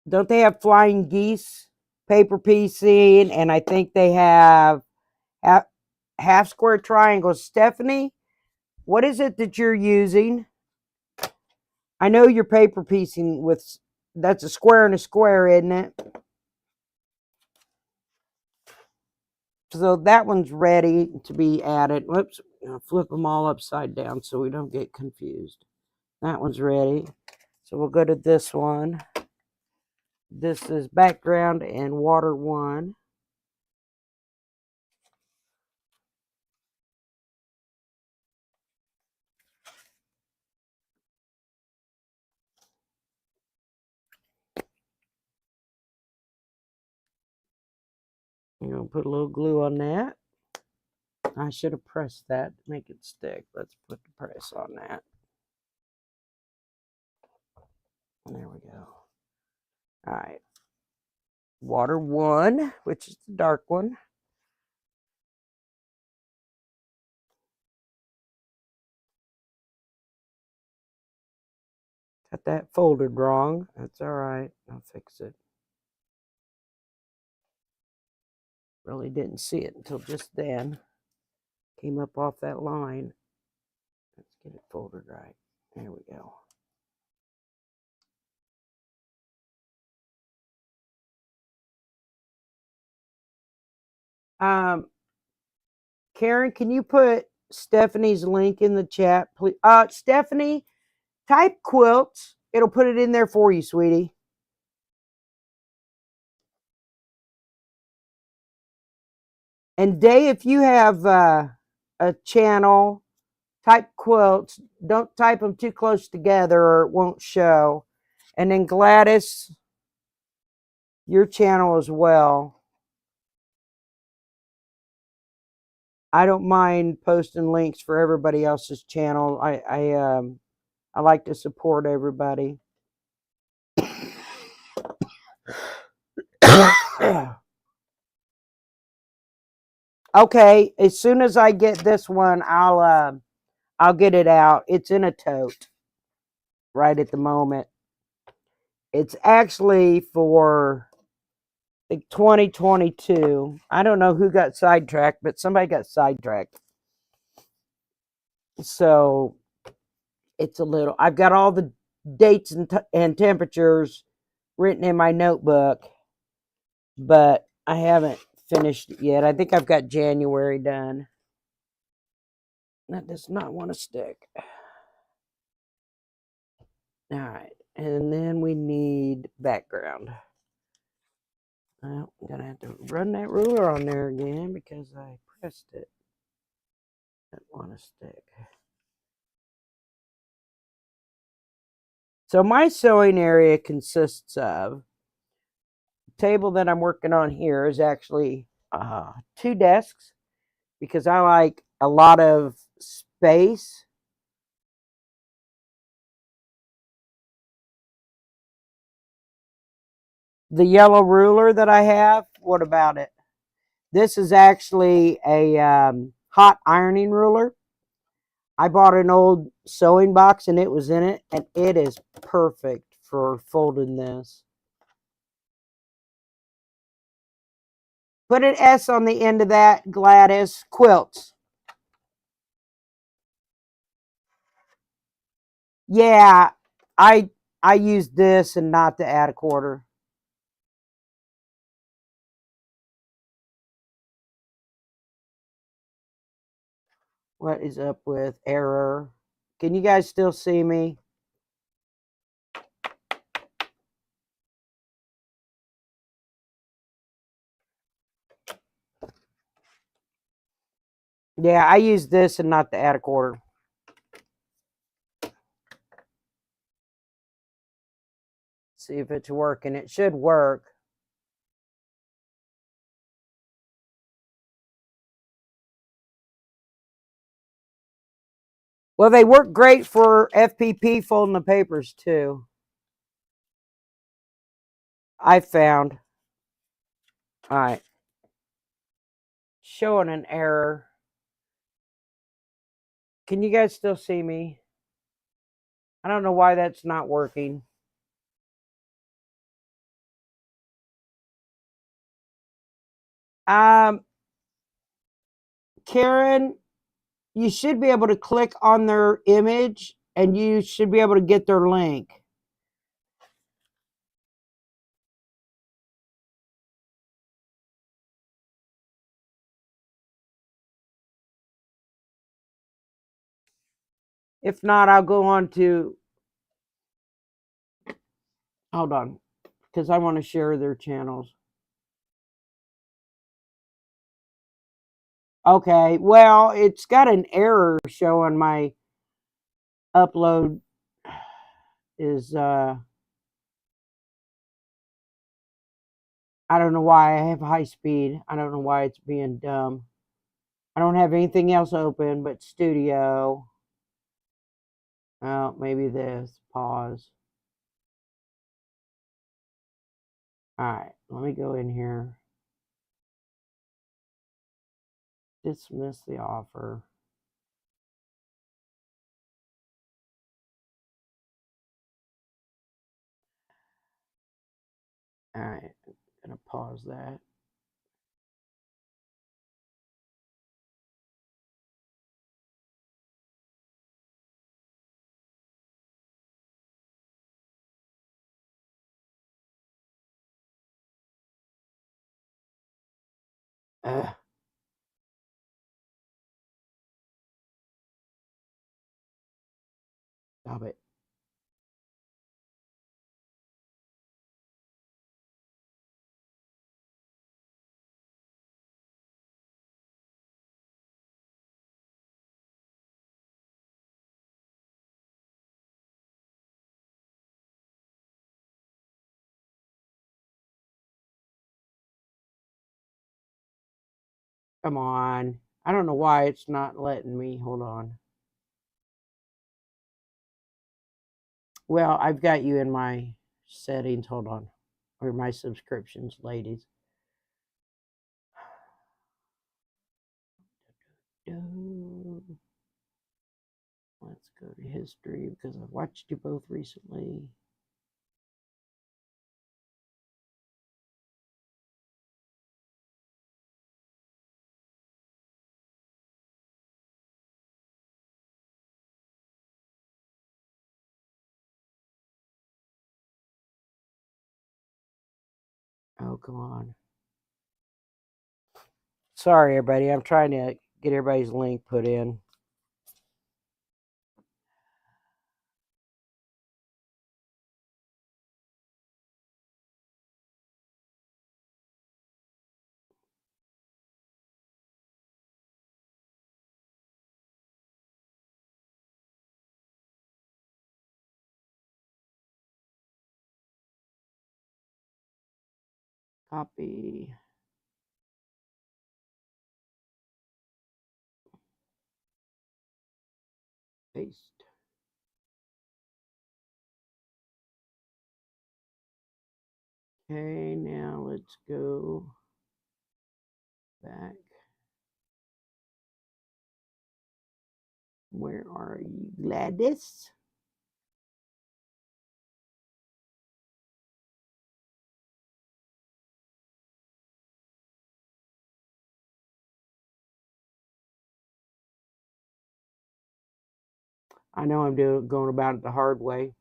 don't they have flying geese paper piecing, and I think they have half square triangles. Stephanie, what is it that you're using? I know you're paper piecing with, that's a square and a square, isn't it? So that one's ready to be added. Whoops, I'll flip them all upside down so we don't get confused. That one's ready. So we'll go to this one. This is background and water 1. I'm going to put a little glue on that. I should have pressed that to make it stick. Let's put the press on that. There we go. All right. Water 1, which is the dark one. Got that folded wrong. That's all right. I'll fix it. Really didn't see it until just then. Came up off that line. Let's get it folded right. There we go. Karen, can you put Stephanie's link in the chat, please? Stephanie, type quilts. It'll put it in there for you, sweetie. And Day, if you have a channel, type quilts. Don't type them too close together or it won't show. And then Gladys, your channel as well. I don't mind posting links for everybody else's channel. I like to support everybody. Okay, as soon as I get this one, I'll get it out. It's in a tote right at the moment. It's actually for like 2022. I don't know who got sidetracked, but somebody got sidetracked. So it's a little, I've got all the dates and temperatures written in my notebook, but I haven't finished it yet. I think I've got January done. That does not want to stick. All right, and then we need background. Well, I'm going to have to run that ruler on there again because I pressed it. Doesn't want to stick. So my sewing area consists of, the table that I'm working on here is actually 2 desks because I like a lot of space. The yellow ruler that I have, what about it? This is actually a hot ironing ruler. I bought an old sewing box and it was in it, and it is perfect for folding this. Put an S on the end of that, Gladys. Quilts. Yeah, I used this and not to add a quarter. What is up with error? Can you guys still see me? Yeah, I used this and not to add a quarter. See if it's working. It should work. Well, they work great for FPP folding the papers too. I found. All right. Showing an error. Can you guys still see me? I don't know why that's not working. Karen, you should be able to click on their image and you should be able to get their link. If not, I'll go on to, hold on, because I want to share their channels. Okay, well, it's got an error showing my upload is, I don't know why I have high speed. I don't know why it's being dumb. I don't have anything else open but Studio. Oh, maybe this. Pause. All right, let me go in here. Dismiss the offer. All right, I'm gonna pause that. Stop it. Come on. I don't know why it's not letting me. Hold on. Well, I've got you in my settings. Hold on. Or my subscriptions, ladies. Let's go to history because I've watched you both recently. Oh, come on. Sorry, everybody. I'm trying to get everybody's link put in. Copy. Paste. Okay, now let's go. Back. Where are you, Gladys? I know I'm going about it the hard way.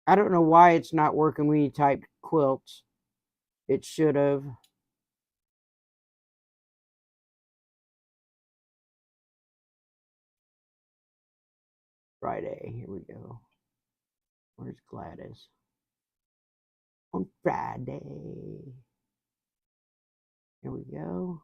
I don't know why it's not working when you type quilts. It should have. Friday. Here we go. Where's Gladys? On Friday. Here we go.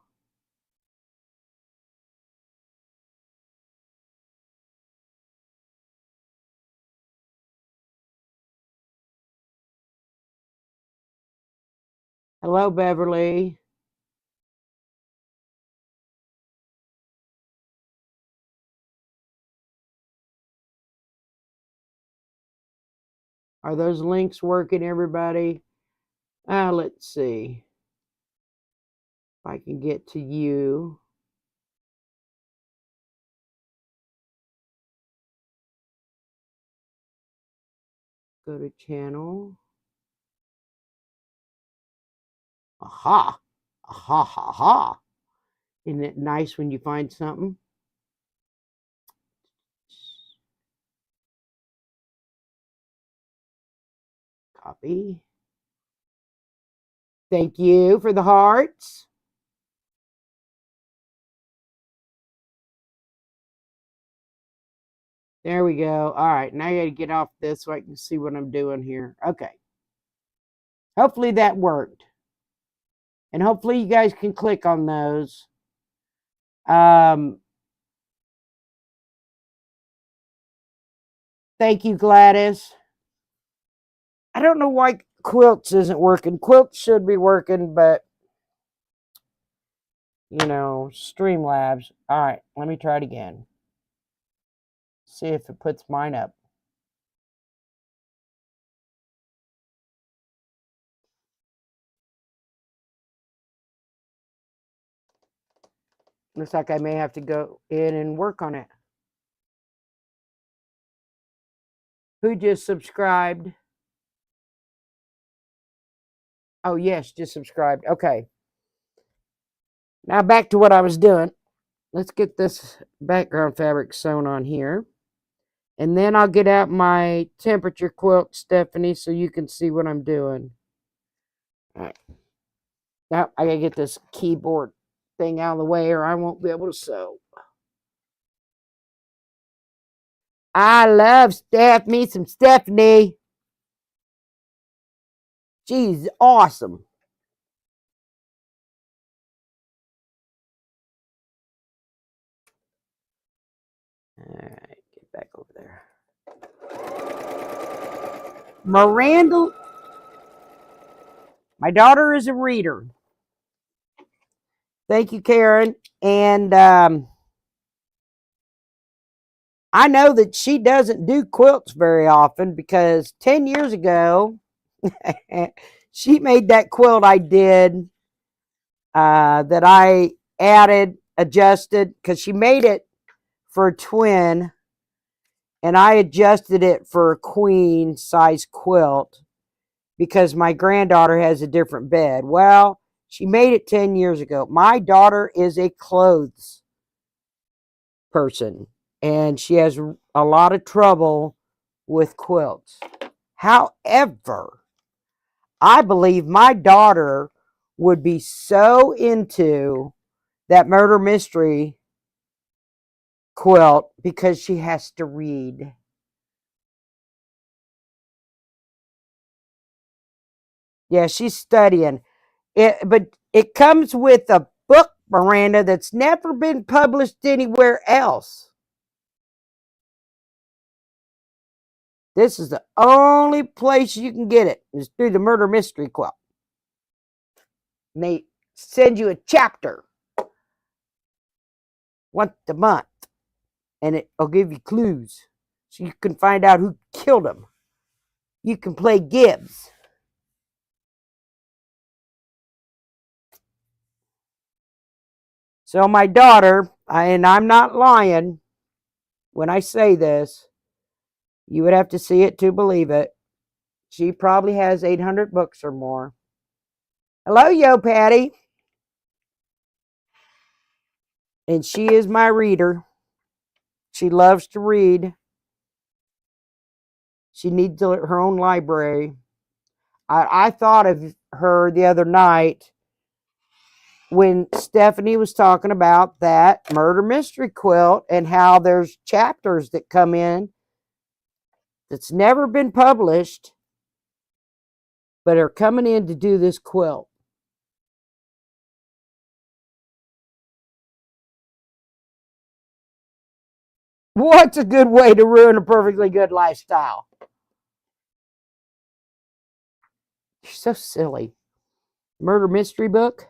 Hello, Beverly. Are those links working, everybody? Let's see if I can get to you. Go to channel. Aha. Aha, ha, ha. Isn't it nice when you find something? Copy. Thank you for the hearts. There we go. All right, now I got to get off this so I can see what I'm doing here. Okay. Hopefully that worked. And hopefully you guys can click on those. Thank you, Gladys. I don't know why Quilts isn't working. Quilts should be working, but, you know, Streamlabs. All right, let me try it again. See if it puts mine up. Looks like I may have to go in and work on it. Who just subscribed? Oh, yes, just subscribed. Okay. Now back to what I was doing. Let's get this background fabric sewn on here. And then I'll get out my temperature quilt, Stephanie, so you can see what I'm doing. All right. Now I gotta get this keyboard thing out of the way or I won't be able to sew. I love me some Stephanie. She's awesome. All right, get back over there. Miranda, my daughter is a reader. Thank you, Karen. And I know that she doesn't do quilts very often because 10 years ago, she made that quilt I did that I added, adjusted, because she made it for a twin, and I adjusted it for a queen size quilt because my granddaughter has a different bed. Well, she made it 10 years ago. My daughter is a clothes person, and she has a lot of trouble with quilts. However, I believe my daughter would be so into that murder mystery quilt because she has to read. Yeah, she's studying it, but it comes with a book, Miranda, that's never been published anywhere else. This is the only place you can get it is through the murder mystery quilt. And they send you a chapter once a month. and it'll give you clues so you can find out who killed him. You can play Gibbs. So my daughter, and I'm not lying when I say this, you would have to see it to believe it. She probably has 800 books or more. Hello, Yo Patty. And she is my reader. She loves to read. She needs her own library. I thought of her the other night when Stephanie was talking about that murder mystery quilt and how there's chapters that come in that's never been published, but are coming in to do this quilt. What's a good way to ruin a perfectly good lifestyle? You're so silly. Murder mystery book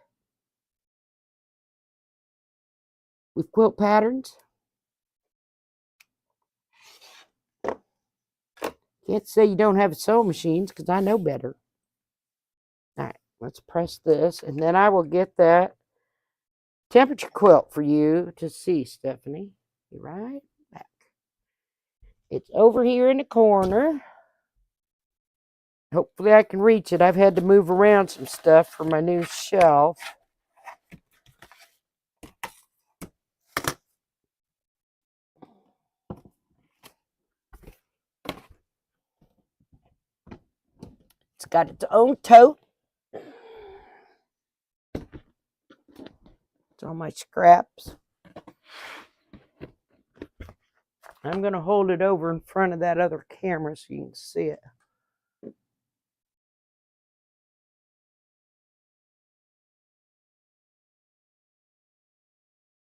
with quilt patterns. Can't say you don't have sewing machines because I know better. All right, let's press this, and then I will get that temperature quilt for you to see, Stephanie. Be right back. It's over here in the corner. Hopefully I can reach it. I've had to move around some stuff for my new shelf. It's got its own tote. It's all my scraps. I'm going to hold it over in front of that other camera so you can see it.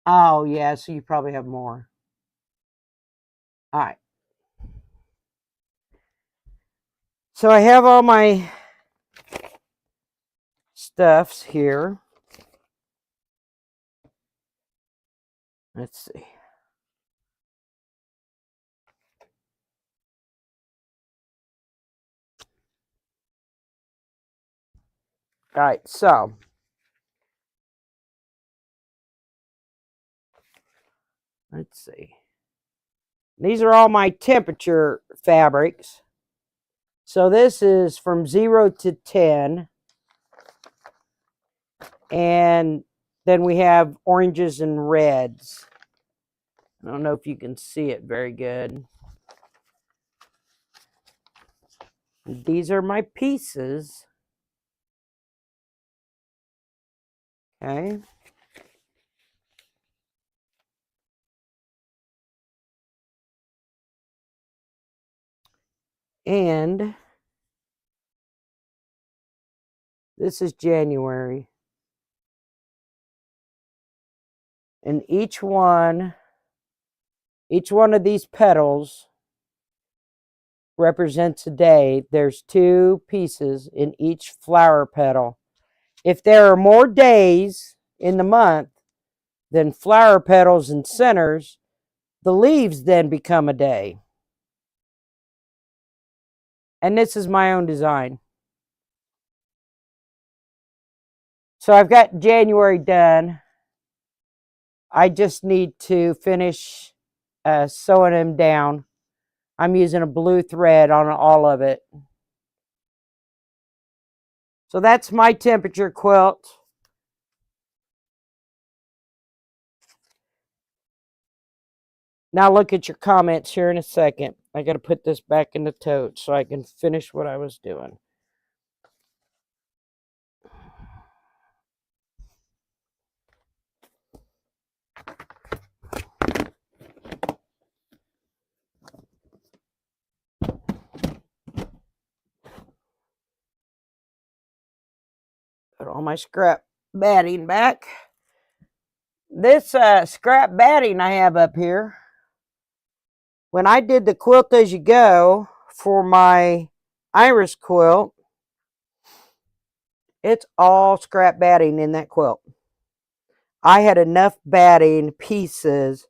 Oh, yeah, so you probably have more. All right. So I have all my stuffs here. Let's see. All right, so let's see. These are all my temperature fabrics. So this is from 0 to 10. And then we have oranges and reds. I don't know if you can see it very good. These are my pieces. Okay. And this is January. And each one of these petals represents a day. There's 2 pieces in each flower petal. If there are more days in the month than flower petals and centers, the leaves then become a day. And this is my own design. So I've got January done. I just need to finish sewing them down. I'm using a blue thread on all of it. So that's my temperature quilt. Now look at your comments here in a second. I got to put this back in the tote so I can finish what I was doing. Put all my scrap batting back. This scrap batting I have up here, when I did the quilt as you go for my iris quilt, it's all scrap batting in that quilt. I had enough batting pieces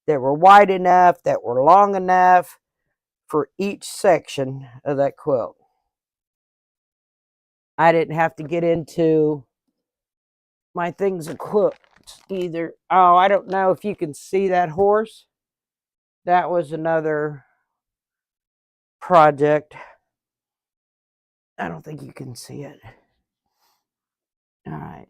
that were wide enough, that were long enough for each section of that quilt. I didn't have to get into my things of quilts either. Oh, I don't know if you can see that horse. That was another project. I don't think you can see it. All right.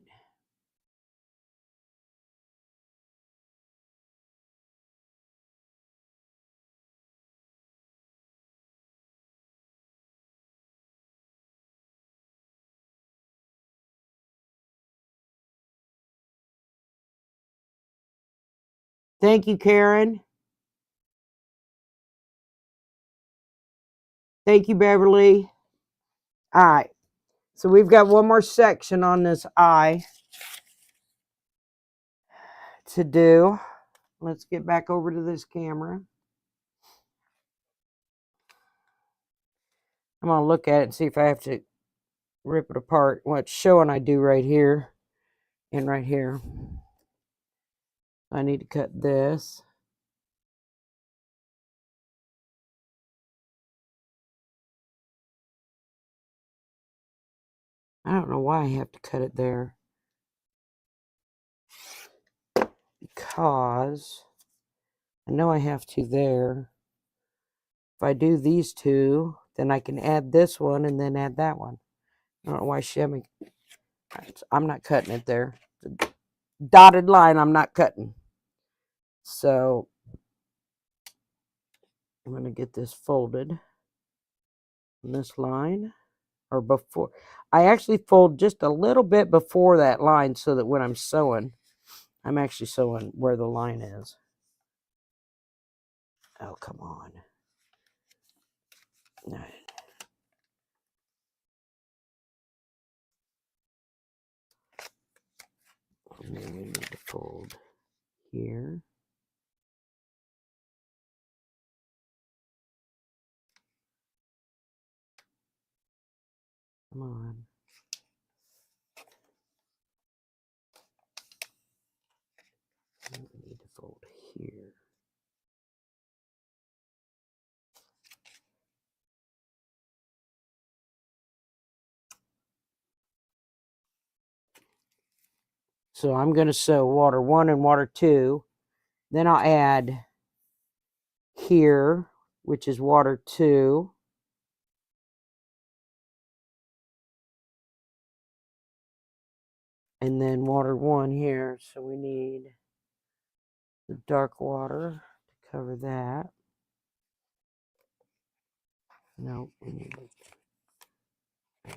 Thank you, Karen. Thank you, Beverly. All right. So we've got one more section on this eye to do. Let's get back over to this camera. I'm going to look at it and see if I have to rip it apart. What's showing I do right here and right here. I need to cut this. I don't know why I have to cut it there. Because I know I have to there. If I do these two, then I can add this one and then add that one. I don't know why she had me. I'm not cutting it there. The dotted line I'm not cutting. So I'm going to get this folded on this line. Or before. I actually fold just a little bit before that line so that when I'm sewing, I'm actually sewing where the line is. Oh, come on. All right. And then we need to fold here. Come on. We need to fold here. So I'm going to sew water 1 and water 2. Then I'll add here, which is water 2. And then water 1 here. So we need the dark water to cover that. Nope, we need to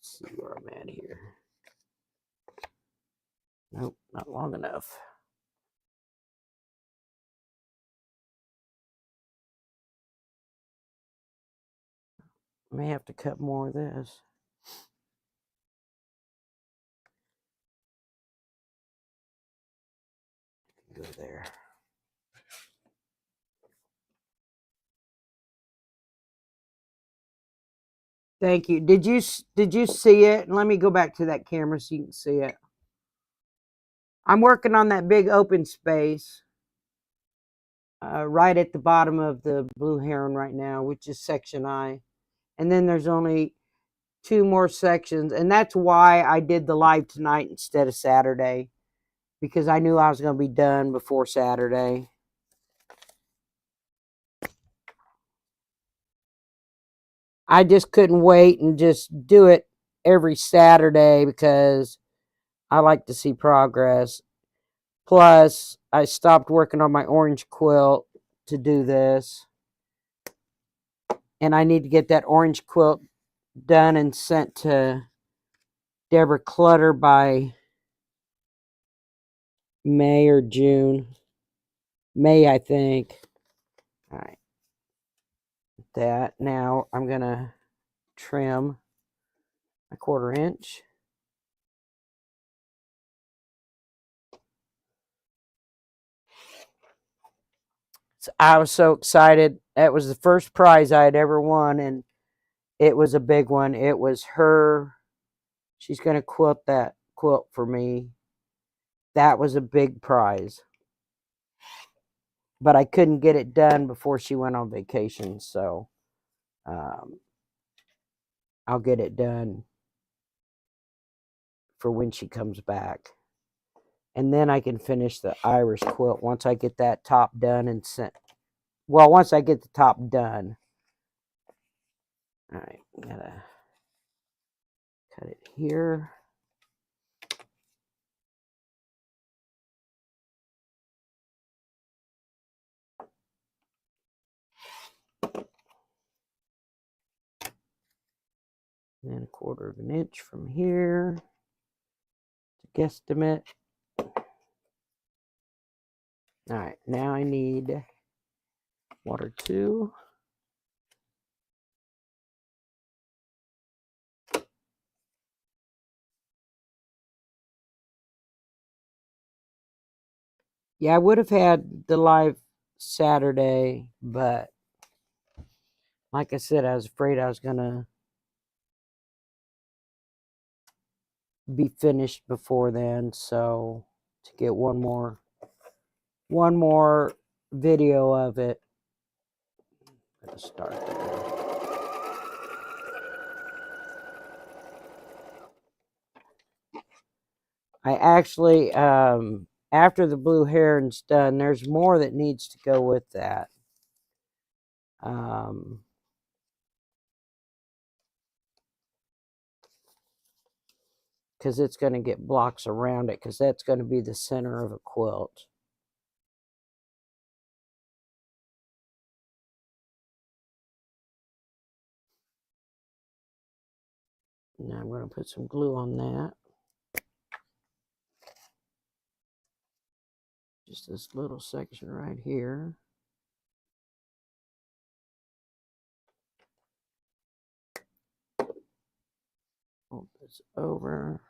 see where I'm at here. Nope, not long enough. I may have to cut more of this. Go there. Thank you. Did you see it? Let me go back to that camera so you can see it. I'm working on that big open space right at the bottom of the Blue Heron right now, which is section I. And then there's only 2 more sections. And that's why I did the live tonight instead of Saturday, because I knew I was going to be done before Saturday. I just couldn't wait and just do it every Saturday because I like to see progress. Plus, I stopped working on my orange quilt to do this. And I need to get that orange quilt done and sent to Deborah Clutter by May or June. May, I think. All right. That. Now I'm going to trim a 1/4 inch. So I was so excited. That was the first prize I had ever won, and it was a big one. It was her. She's going to quilt that quilt for me. That was a big prize. but I couldn't get it done before she went on vacation, so I'll get it done for when she comes back. And then I can finish the Irish quilt once I get that top done and sent. Well, once I get the top done. All right, I'm gonna cut it here. And then 1/4 of an inch from here. Guesstimate. All right, now I need water 2. Yeah, I would have had the live Saturday, but like I said, I was afraid I was gonna be finished before then, so to get one more video of it. Let's start there. I actually, after the blue heron's done, there's more that needs to go with that. Because it's going to get blocks around it, because that's going to be the center of a quilt. Now I'm going to put some glue on that. Just this little section right here. Fold this over.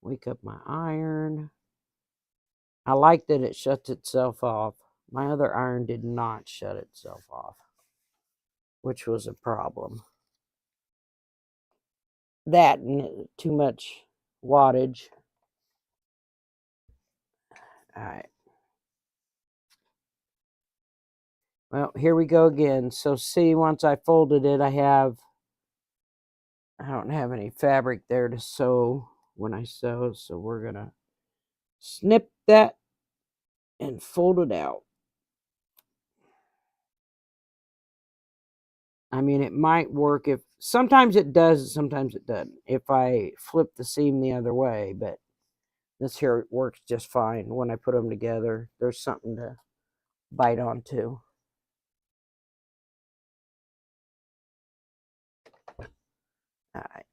Wake up my iron. I like that it shuts itself off. My other iron did not shut itself off, which was a problem. That and too much wattage. All right. Well, here we go again. So see, once I folded it, I don't have any fabric there to sew when I sew, so we're gonna snip that and fold it out. I mean, it might work if sometimes it does, sometimes it doesn't. If I flip the seam the other way, but this here works just fine when I put them together. There's something to bite onto. All right.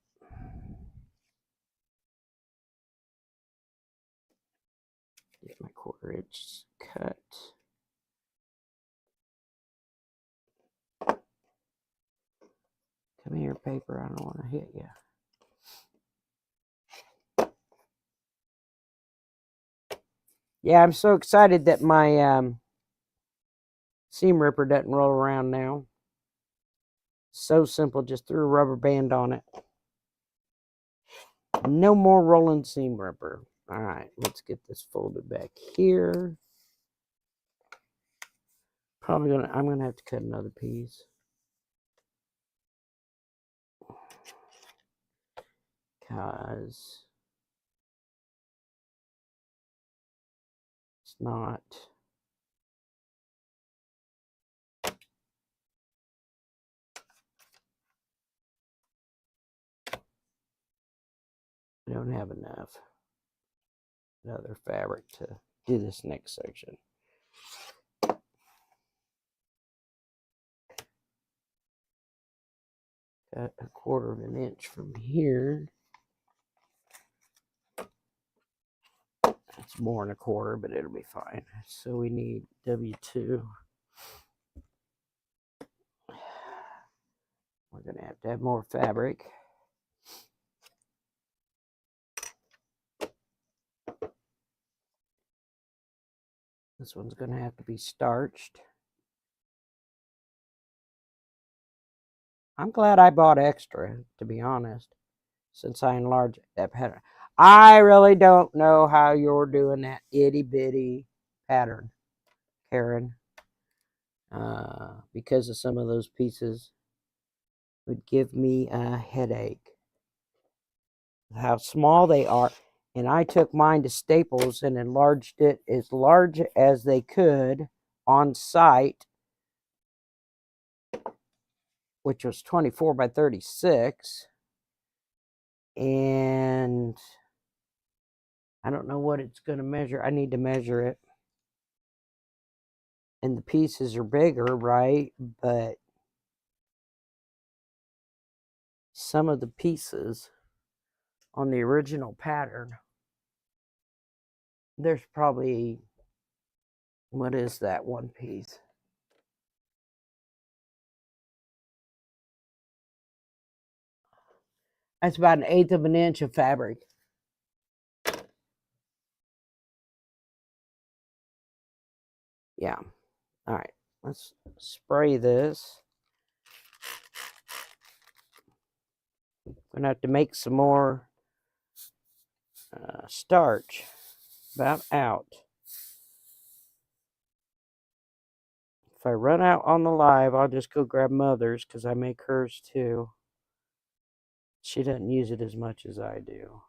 Get my 1/4 inch cut. Come here, paper. I don't want to hit you. Yeah, I'm so excited that my seam ripper doesn't roll around now. So simple, just threw a rubber band on it. No more rolling seam ripper. All right, let's get this folded back here. I'm gonna have to cut another piece. Because it's not. I don't have enough other fabric to do this next section. Cut 1/4 of an inch from here. It's more than 1/4, but it'll be fine. So we need W2. We're going to have more fabric. This one's going to have to be starched. I'm glad I bought extra, to be honest, since I enlarged that pattern. I really don't know how you're doing that itty bitty pattern, Karen, because of some of those pieces would give me a headache. How small they are. And I took mine to Staples and enlarged it as large as they could on site, which was 24 by 36. And I don't know what it's going to measure. I need to measure it. And the pieces are bigger, right? But some of the pieces on the original pattern, there's probably, what is that one piece? That's about 1/8 of an inch of fabric. Yeah. All right. Let's spray this. I'm going to have to make some more starch. About out. If I run out on the live, I'll just go grab Mother's because I make hers too. She doesn't use it as much as I do.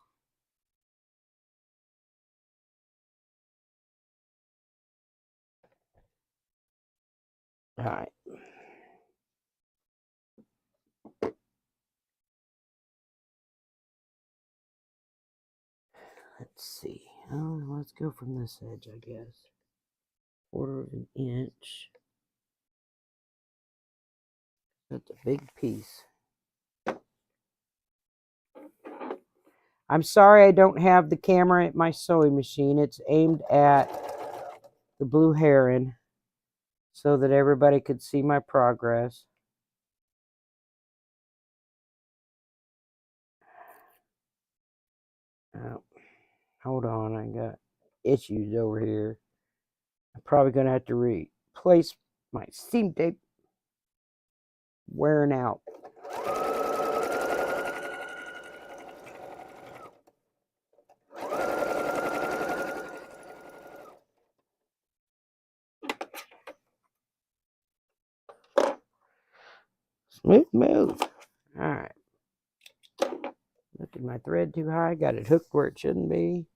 All right. Let's see. Oh, let's go from this edge, I guess. 1/4 of an inch. That's a big piece. I'm sorry I don't have the camera at my sewing machine. It's aimed at the blue heron so that everybody could see my progress. Oh, hold on, I got issues over here. I'm probably going to have to replace my seam tape. Wearing out. Smooth move. All right. Lifted my thread too high. Got it hooked where it shouldn't be.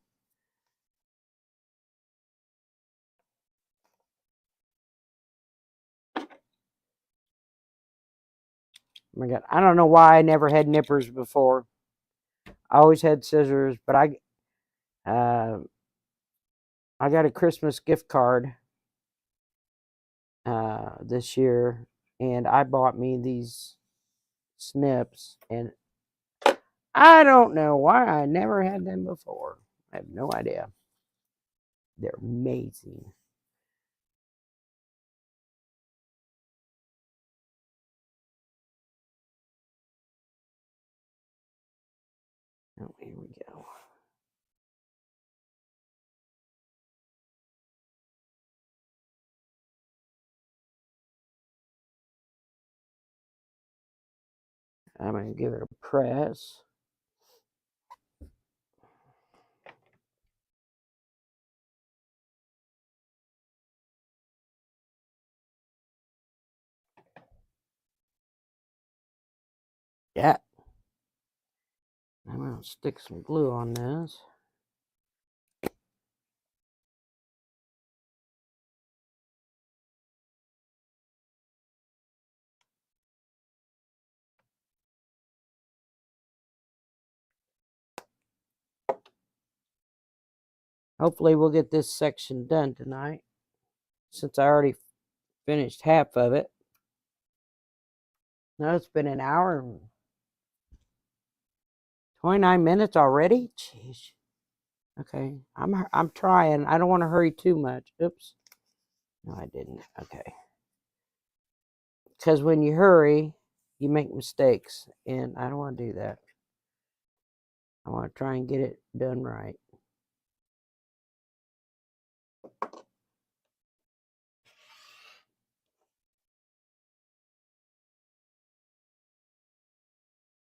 Oh my God, I don't know why I never had nippers before. I always had scissors, but I got a Christmas gift card this year, and I bought me these snips, and I don't know why I never had them before. I have no idea. They're amazing. Oh, here we go. I'm going to give it a press. Yeah. I'm going to stick some glue on this. Hopefully we'll get this section done tonight, since I already finished half of it. Now it's been an hour and 29 minutes already. Jeez. Okay, I'm trying. I don't want to hurry too much. Oops. No, I didn't. Okay. Because when you hurry, you make mistakes, and I don't want to do that. I want to try and get it done right.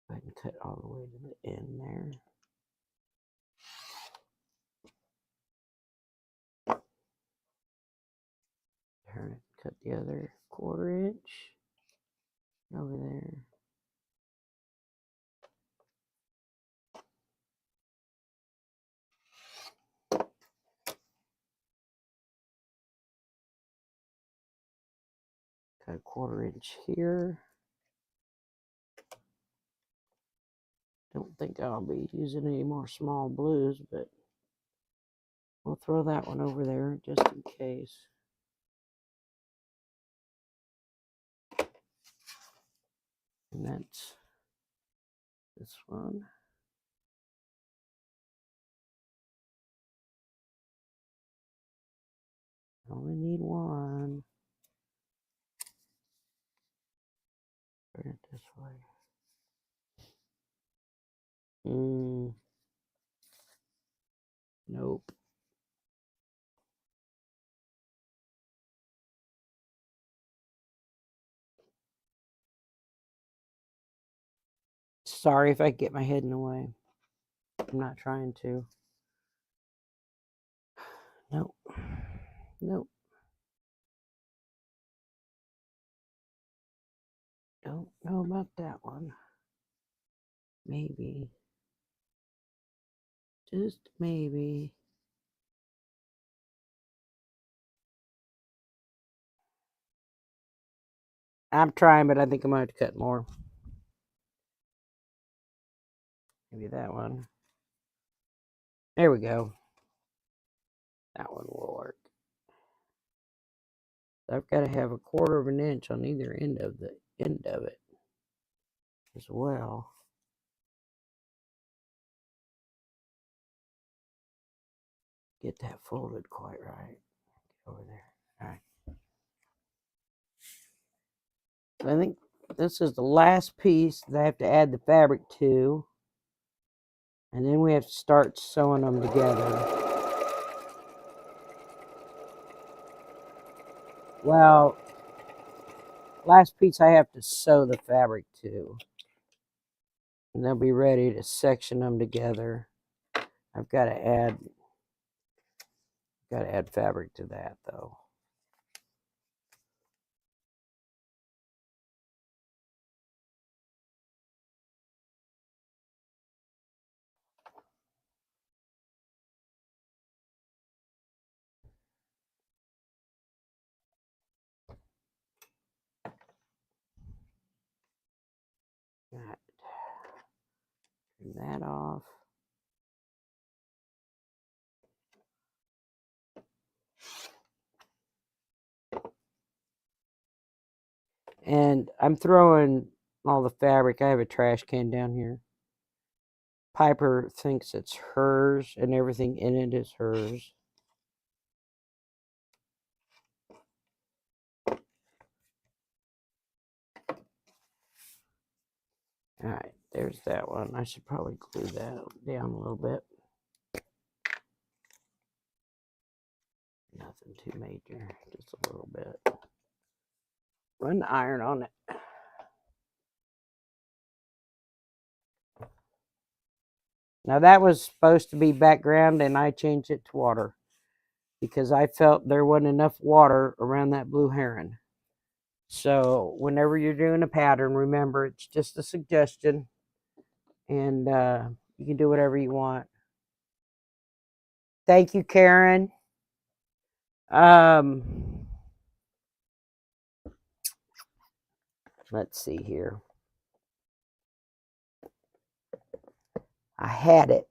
Go ahead and cut all the way to the end there. Cut the other 1/4 inch over there. Cut 1/4 inch here. Don't think I'll be using any more small blues, but we'll throw that one over there just in case. And that's this one. Only need one. Turn it this way. Nope. Sorry if I get my head in the way. I'm not trying to. Nope. Nope. Don't know about that one. Maybe. Just maybe. I'm trying, but I think I'm going to have to cut more. Maybe that one. There we go. That one will work. I've got to have 1/4 of an inch on either end of it as well. Get that folded quite right. Get over there. All right. So I think this is the last piece that I have to add the fabric to. And then we have to start sewing them together. Well, last piece I have to sew the fabric to. And they'll be ready to section them together. I've got to add fabric to that though. Right. Turn that off. And I'm throwing all the fabric. I have a trash can down here. Piper thinks it's hers and everything in it is hers. All right, there's that one. I should probably glue that down a little bit. Nothing too major, just a little bit. Run the iron on it. Now that was supposed to be background and I changed it to water because I felt there wasn't enough water around that blue heron. So whenever you're doing a pattern, remember it's just a suggestion and you can do whatever you want. Thank you, Karen. Let's see here. I had it.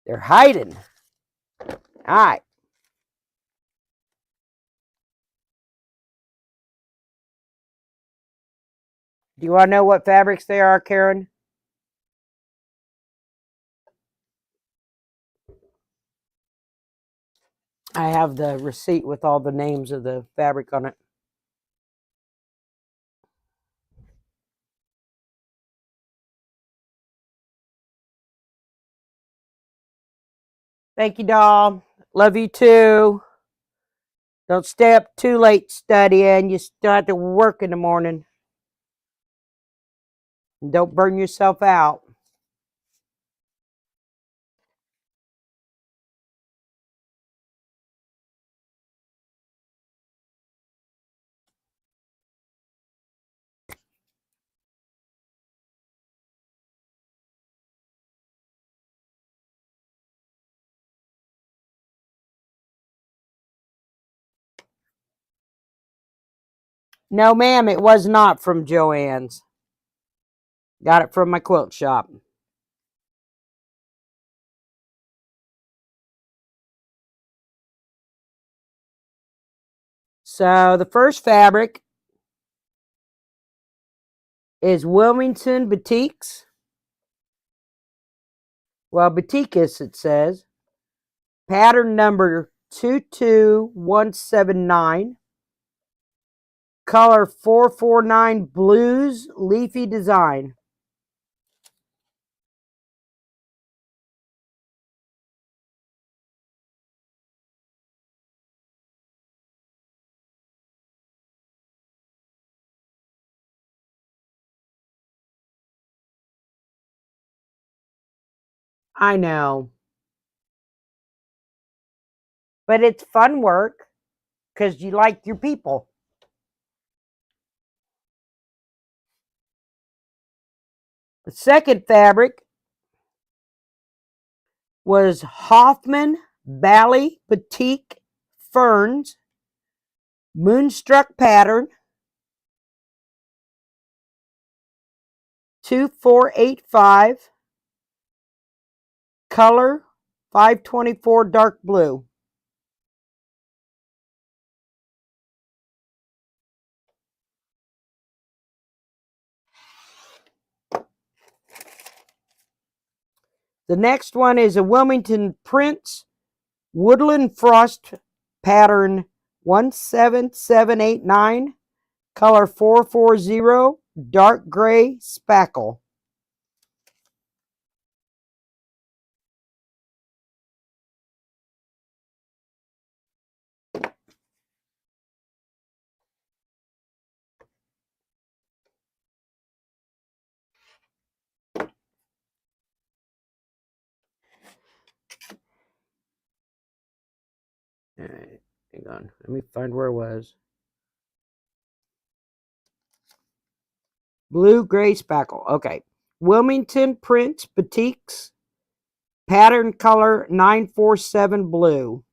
They're hiding. All right. Do you want to know what fabrics they are, Karen? I have the receipt with all the names of the fabric on it. Thank you, doll. Love you too. Don't stay up too late studying. You still have to work in the morning. And don't burn yourself out. No, ma'am, it was not from Joann's. Got it from my quilt shop. So the first fabric is Wilmington Batiks. Well, Batikus it says. Pattern number 22179. Color 449 blues leafy design. I know. But it's fun work because you like your people. The second fabric was Hoffman Bally Batik Ferns Moonstruck pattern 2485. Color 524 dark blue. The next one is a Wilmington Prince Woodland Frost pattern 17789. Color 440 dark gray spackle. All right, hang on. Let me find where it was. Blue gray spackle. Okay. Wilmington Prince Batiks. Pattern color 947 blue.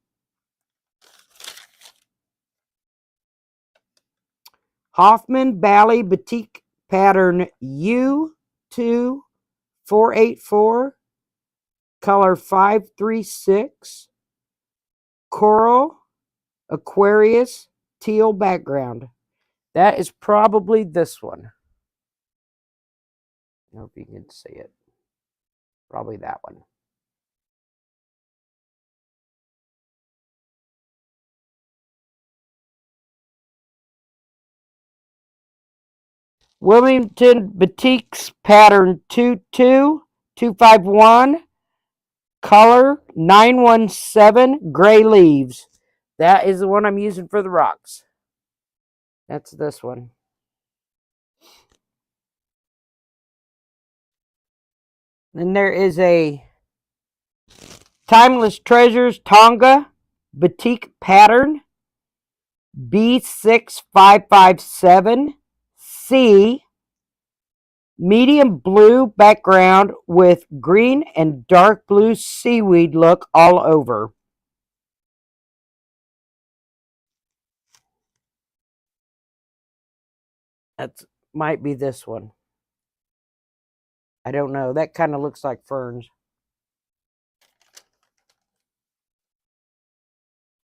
Hoffman Bally Batik pattern U2484. Color 536. Coral Aquarius teal background. That is probably this one. I hope you can see it. Probably that one. Wilmington Batiks pattern 22251. Color 917 gray leaves. That is the one I'm using for the rocks. That's this one. Then there is a Timeless Treasures Tonga Batik pattern B6557C. Medium blue background with green and dark blue seaweed look all over. That might be this one. I don't know. That kind of looks like ferns.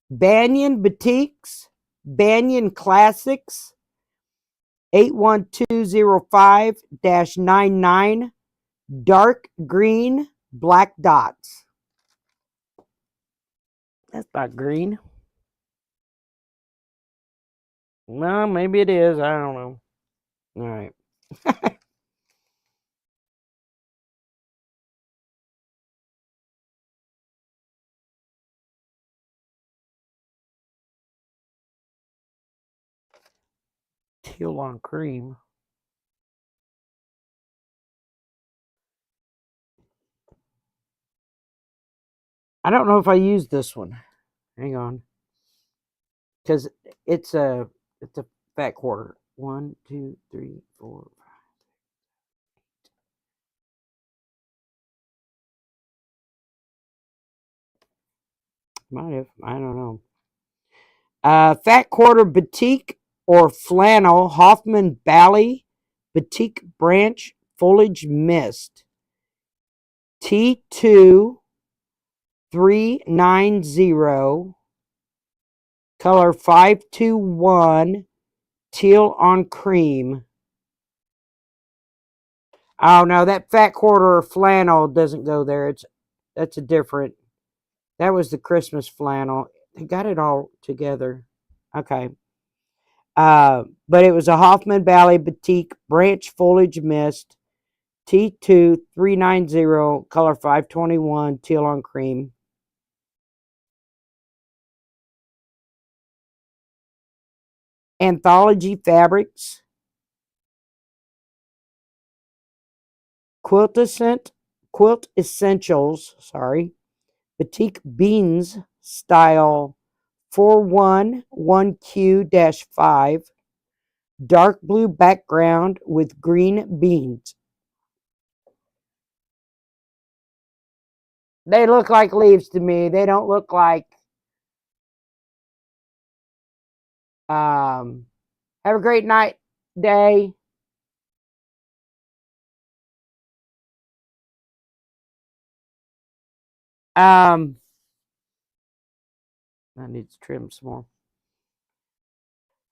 Banyan Batiks, Banyan Classics, 81205-99, dark green, black dots. That's not green. Well, maybe it is. I don't know. All right. Teal on cream. I don't know if I used this one. Hang on. Because it's a fat quarter. 1, 2, 3, 4, 5. Might have. I don't know. Fat quarter Batik or flannel Hoffman Bally Batik Branch Foliage Mist. T2 390, color 521, teal on cream. Oh no, that fat quarter flannel doesn't go there. That's a different. That was the Christmas flannel. They got it all together. Okay. But it was a Hoffman Valley Batik Branch Foliage Mist. T2 390, color 521, teal on cream. Anthology Fabrics. Quilt Essentials, Batik Beans Style 411Q-5, dark blue background with green beans. They look like leaves to me. They don't look like have a great night, day. I need to trim some more.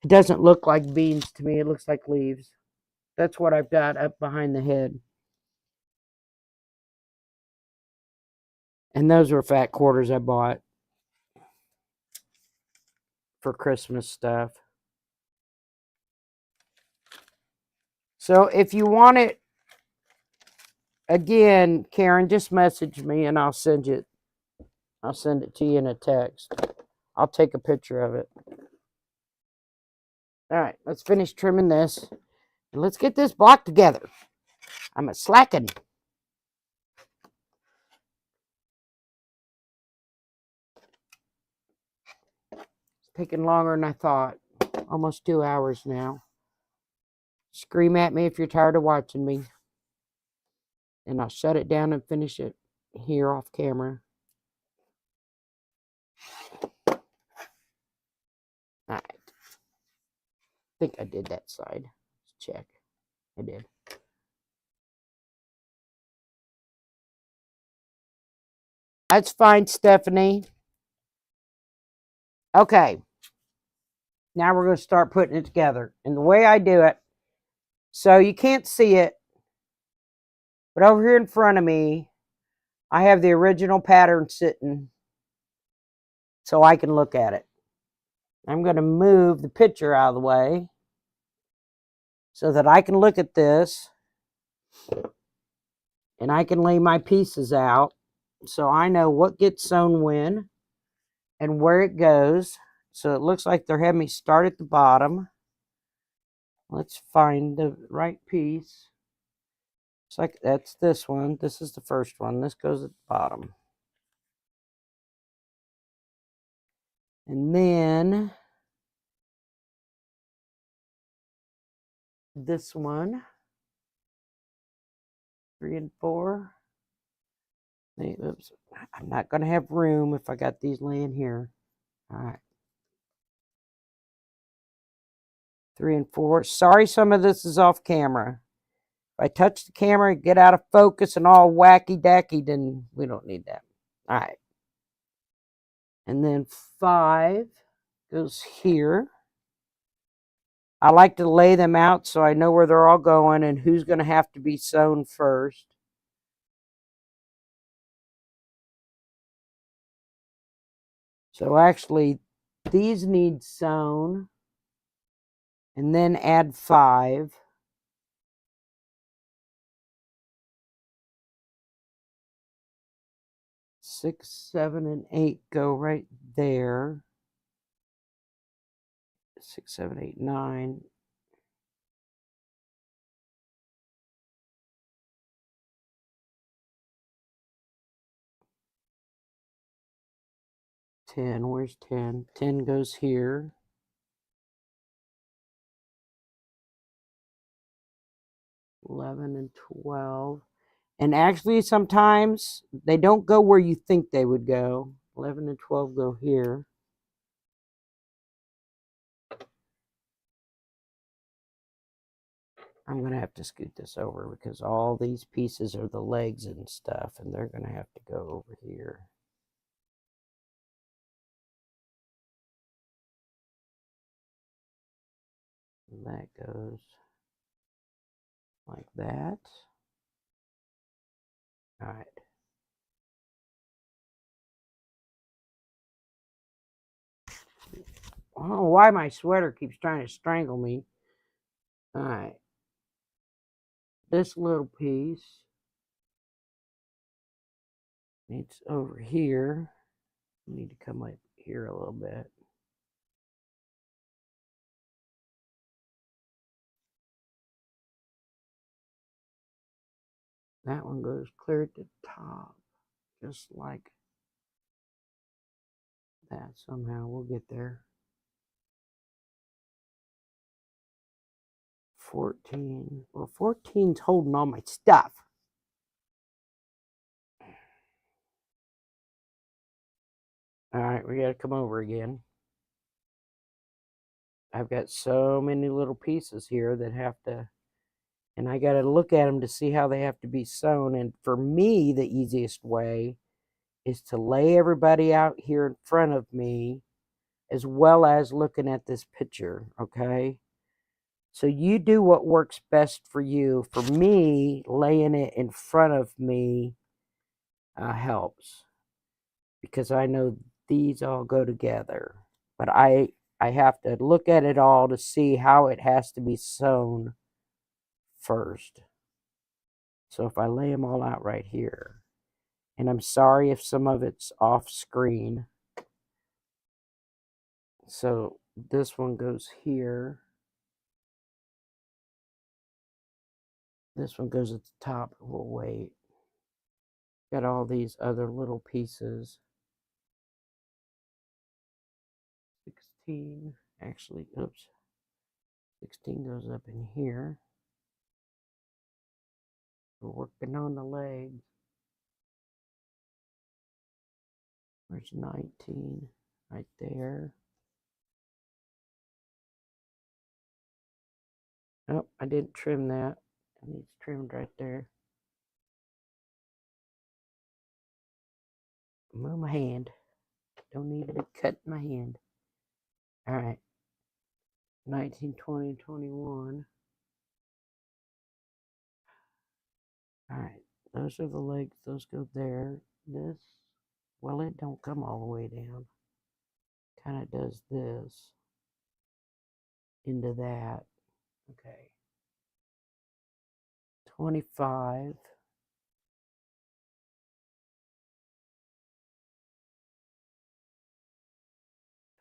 It doesn't look like beans to me. It looks like leaves. That's what I've got up behind the head. And those were fat quarters I bought for Christmas stuff. So if you want it, again, Karen, just message me and I'll send it. I'll send it to you in a text. I'll take a picture of it. All right, let's finish trimming this. And let's get this block together. I'm a slacking. It's taking longer than I thought. Almost 2 hours now. Scream at me if you're tired of watching me. And I'll shut it down and finish it here off camera. All right. I think I did that side. Let's check. I did. That's fine, Stephanie. Okay. Now we're going to start putting it together. And the way I do it, so you can't see it, but over here in front of me, I have the original pattern sitting so I can look at it. I'm going to move the picture out of the way so that I can look at this and I can lay my pieces out so I know what gets sewn when and where it goes. So it looks like they're having me start at the bottom. Let's find the right piece. It's like that's this one. This is the first one. This goes at the bottom. And then this one, 3 and 4. Oops, I'm not going to have room if I got these laying here. All right. 3 and 4. Sorry, some of this is off camera. If I touch the camera, get out of focus and all wacky-dacky, then we don't need that. All right. And then 5 goes here. I like to lay them out so I know where they're all going and who's going to have to be sewn first. So actually, these need sewn, and then add 5. Six, 7, and 8 go right there. 6, 7, 8, 9. Where's 10? 10 goes here. 11 and 12. And actually, sometimes they don't go where you think they would go. 11 and 12 go here. I'm going to have to scoot this over because all these pieces are the legs and stuff, and they're going to have to go over here. And that goes like that. All right. I don't know why my sweater keeps trying to strangle me. All right. This little piece needs over here. I need to come up here a little bit. That one goes clear at the top, just like that. Somehow we'll get there. 14. Well, 14's holding all my stuff. All right, we got to come over again. I've got so many little pieces here that have to, and I got to look at them to see how they have to be sewn. And for me, the easiest way is to lay everybody out here in front of me, as well as looking at this picture, okay? So you do what works best for you. For me, laying it in front of me helps, because I know these all go together. But I have to look at it all to see how it has to be sewn first. So if I lay them all out right here, and I'm sorry if some of it's off screen. So this one goes here. This one goes at the top. We'll wait. Got all these other little pieces. 16, actually, oops. 16 goes up in here. We're working on the legs. Where's 19? Right there. Oh, I didn't trim that. It needs trimmed right there. Move my hand. Don't need to be cutting my hand. All right. 19, 20, 21. All right. Those are the legs. Those go there. This, well, it don't come all the way down. Kind of does this into that. Okay. 25.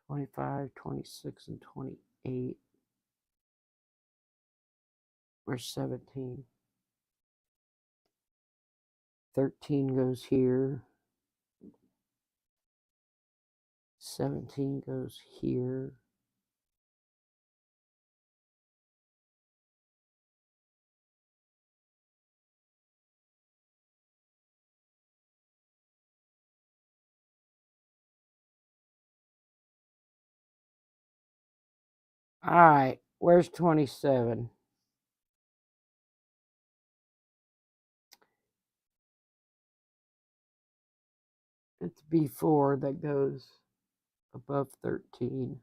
25, 26, and 28. Where's 17? 13 goes here. 17 goes here. All right, where's 27? It's B4 that goes above 13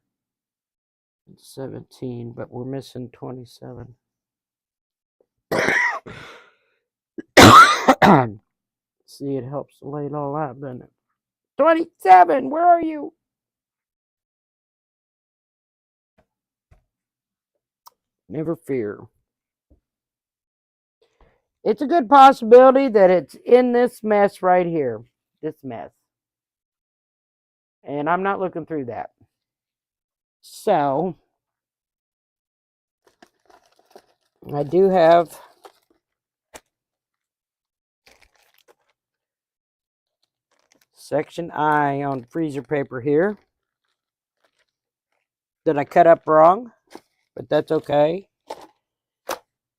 and 17, but we're missing 27. See, it helps to lay it all out, doesn't it? 27, where are you? Never fear. It's a good possibility that it's in this mess right here. This mess. And I'm not looking through that. So, I do have section I on freezer paper here that I cut up wrong, but that's okay.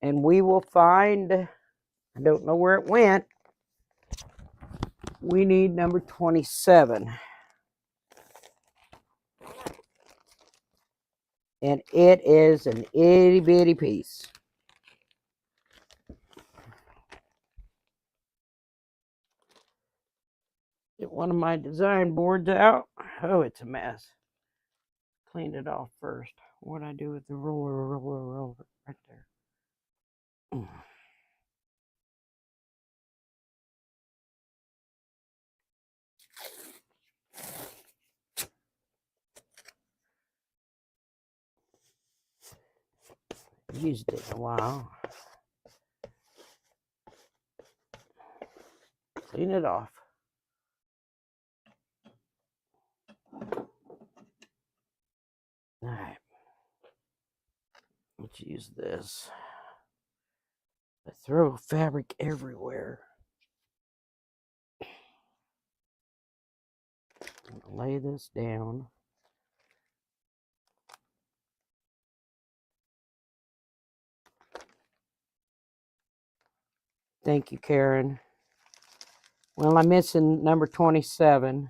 And we will find, I don't know where it went. We need number 27. And it is an itty bitty piece. Get one of my design boards out. Oh, it's a mess. Clean it off first. What I do with the roller right there. Used it in a while. Clean it off. All right. Let's use this. I throw fabric everywhere. I'm gonna lay this down. Thank you, Karen. Well, I'm missing number 27.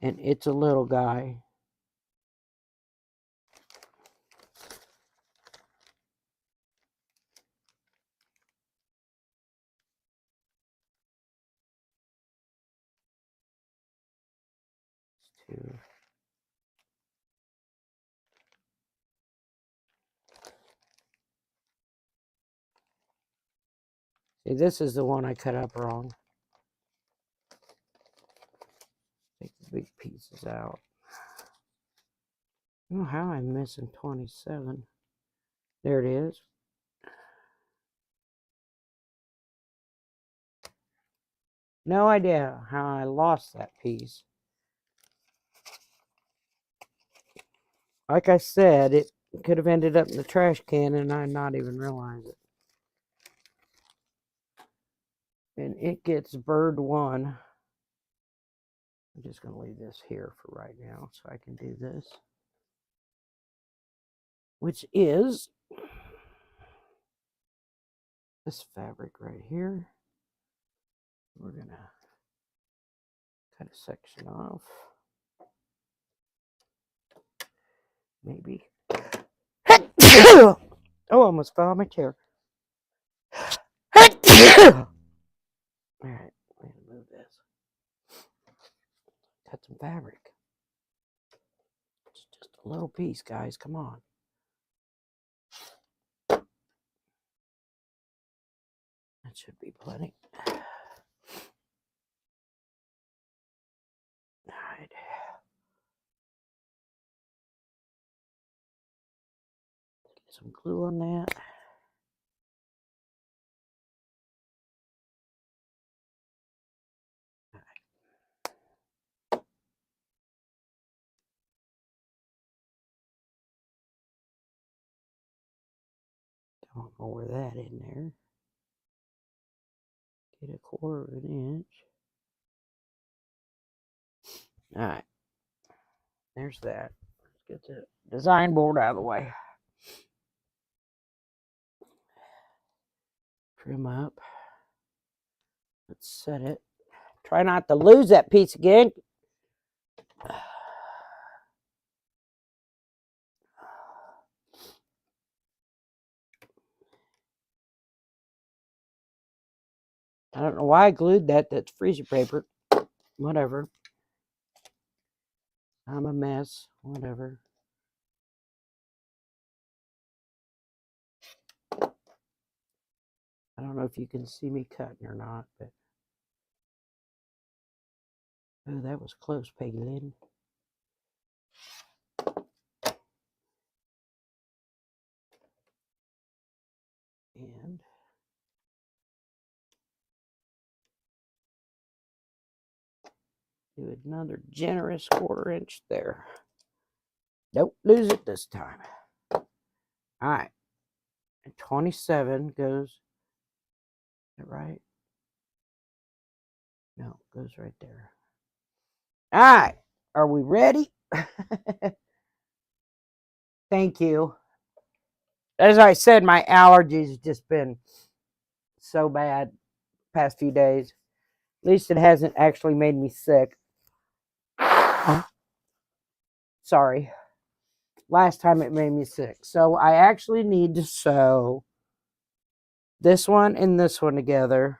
And it's a little guy. Two. See, this is the one I cut up wrong. Take the big pieces out. I don't know how I'm missing 27. There it is. No idea how I lost that piece. Like I said, it could have ended up in the trash can and I not even realize it. And it gets bird one. I'm just going to leave this here for right now so I can do this. Which is this fabric right here. We're going to cut a section off. Maybe. Oh, I almost fell on my chair. All right, let me move this. Cut some fabric. It's just a little piece, guys. Come on. That should be plenty. All right. Get some glue on that. Don't over that in there. Get a 1/4 inch. All right. There's that. Let's get the design board out of the way. Trim up. Let's set it. Try not to lose that piece again. I don't know why I glued that. That's freezer paper. Whatever. I'm a mess. Whatever. I don't know if you can see me cutting or not, but oh, that was close, Peggy Lynn. And do another generous 1/4 inch there. Don't lose it this time. All right. And 27 goes, is that right? No, it goes right there. All right. Are we ready? Thank you. As I said, my allergies have just been so bad past few days. At least it hasn't actually made me sick. Sorry. Last time it made me sick. So I actually need to sew this one and this one together.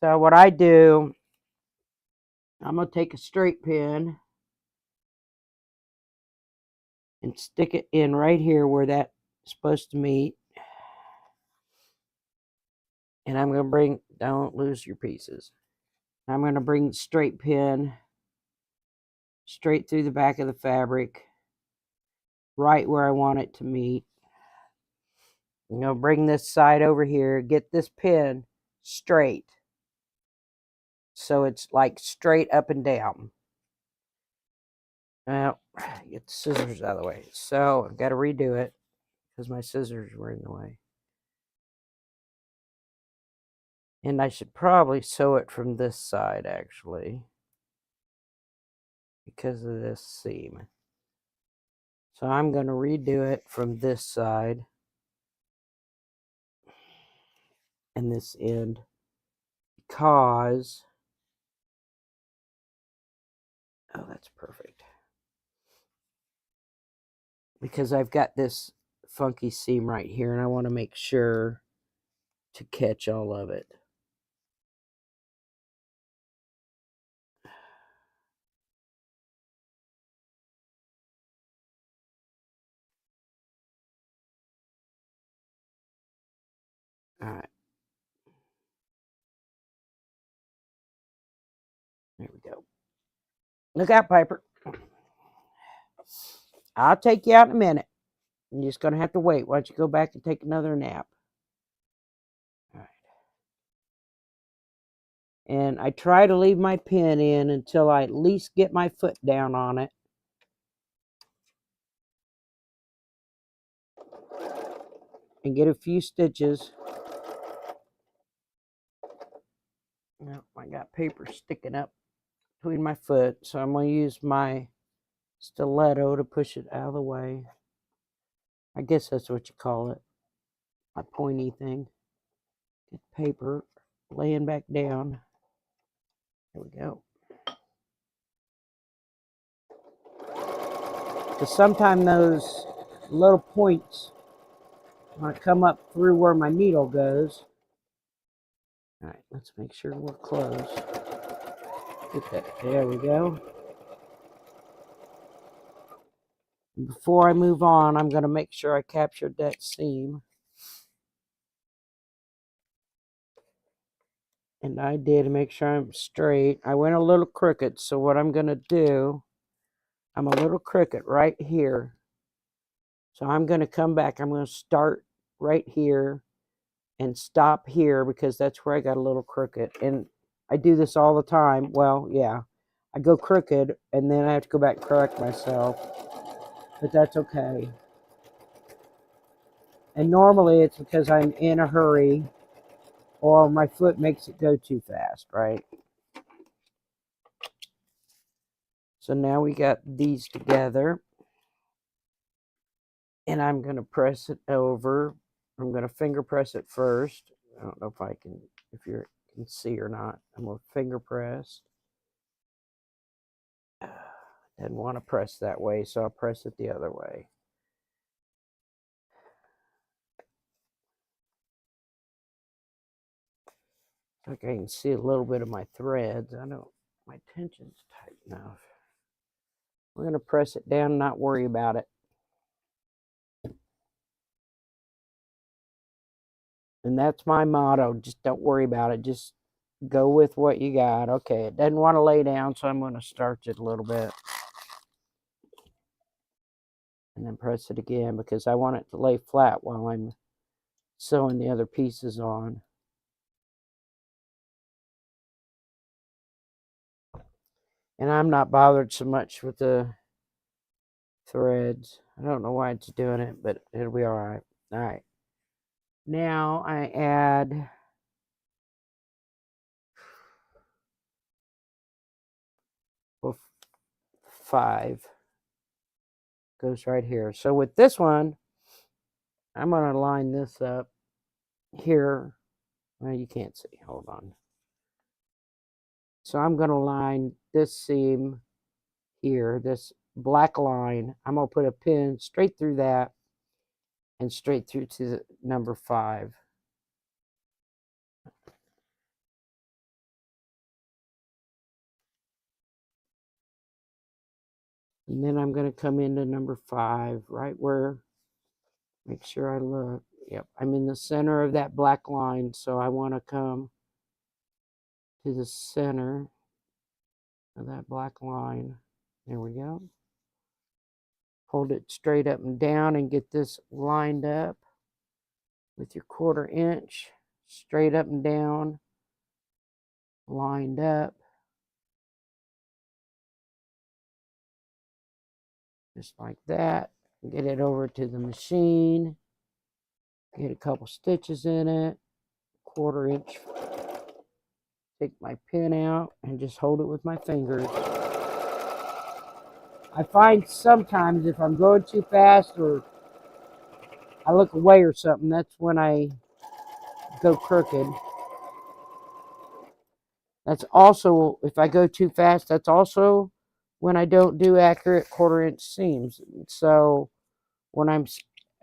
So what I do, I'm going to take a straight pin and stick it in right here where that's supposed to meet. And I'm going to bring, don't lose your pieces. I'm going to bring the straight pin straight through the back of the fabric, right where I want it to meet. I'm going to bring this side over here, get this pin straight. So it's like straight up and down. Now, get the scissors out of the way. So I've got to redo it because my scissors were in the way. And I should probably sew it from this side, actually, because of this seam. So I'm going to redo it from this side and this end because, oh, that's perfect. Because I've got this funky seam right here and I want to make sure to catch all of it. All right. There we go. Look out, Piper. I'll take you out in a minute. You're just going to have to wait. Why don't you go back and take another nap? All right. And I try to leave my pin in until I at least get my foot down on it. And get a few stitches. Well, I got paper sticking up between my foot, so I'm going to use my stiletto to push it out of the way. I guess that's what you call it. My pointy thing. Get paper laying back down. There we go. Because sometimes those little points want to come up through where my needle goes. All right, let's make sure we're close. Get that. There we go. Before I move on, I'm going to make sure I captured that seam. And I did, make sure I'm straight. I went a little crooked, so what I'm going to do, I'm a little crooked right here. So I'm going to come back. I'm going to start right here and stop here because that's where I got a little crooked. And I do this all the time. Well, yeah. I go crooked, and then I have to go back and correct myself. But that's okay. And normally it's because I'm in a hurry or my foot makes it go too fast, right? So now we got these together. And I'm going to press it over. I'm going to finger press it first. I don't know if I can, if you can see or not. I'm going to finger press. Didn't want to press that way, so I'll press it the other way. Like I can see a little bit of my threads. I know my tension's tight enough. We're going to press it down and not worry about it. And that's my motto. Just don't worry about it. Just go with what you got. Okay, it doesn't want to lay down, so I'm going to starch it a little bit. And then press it again because I want it to lay flat while I'm sewing the other pieces on. And I'm not bothered so much with the threads. I don't know why it's doing it, but it'll be all right. All right. Now I add well, 5. Goes right here. So with this one, I'm going to line this up here. Well, you can't see. Hold on. So I'm going to line this seam here, this black line. I'm going to put a pin straight through that and straight through to the number 5. And then I'm going to come into number 5, right where, make sure I look. Yep, I'm in the center of that black line, so I want to come to the center of that black line. There we go. Hold it straight up and down and get this lined up with your 1/4 inch, straight up and down, lined up. Just like that. Get it over to the machine. Get a couple stitches in it. 1/4 inch. Take my pin out and just hold it with my fingers. I find sometimes if I'm going too fast or I look away or something, that's when I go crooked. That's also, if I go too fast, that's also when I don't do accurate 1/4 inch seams. So when I'm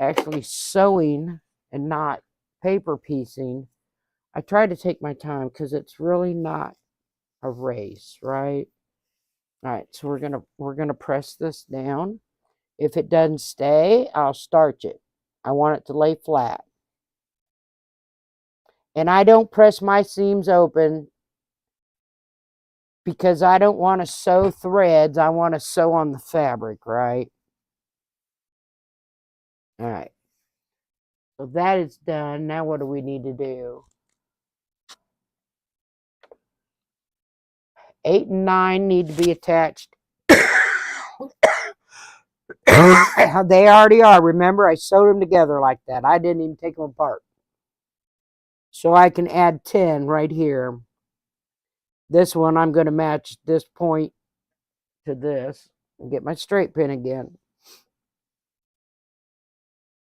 actually sewing and not paper piecing, I try to take my time because it's really not a race, right? All right, so we're gonna press this down. If it doesn't stay, I'll starch it. I want it to lay flat. And I don't press my seams open because I don't want to sew threads. I want to sew on the fabric, right? All right. So that is done. Now what do we need to do? 8 and 9 need to be attached. They already are. Remember, I sewed them together like that. I didn't even take them apart. So I can add 10 right here. This one, I'm going to match this point to this. And get my straight pin again.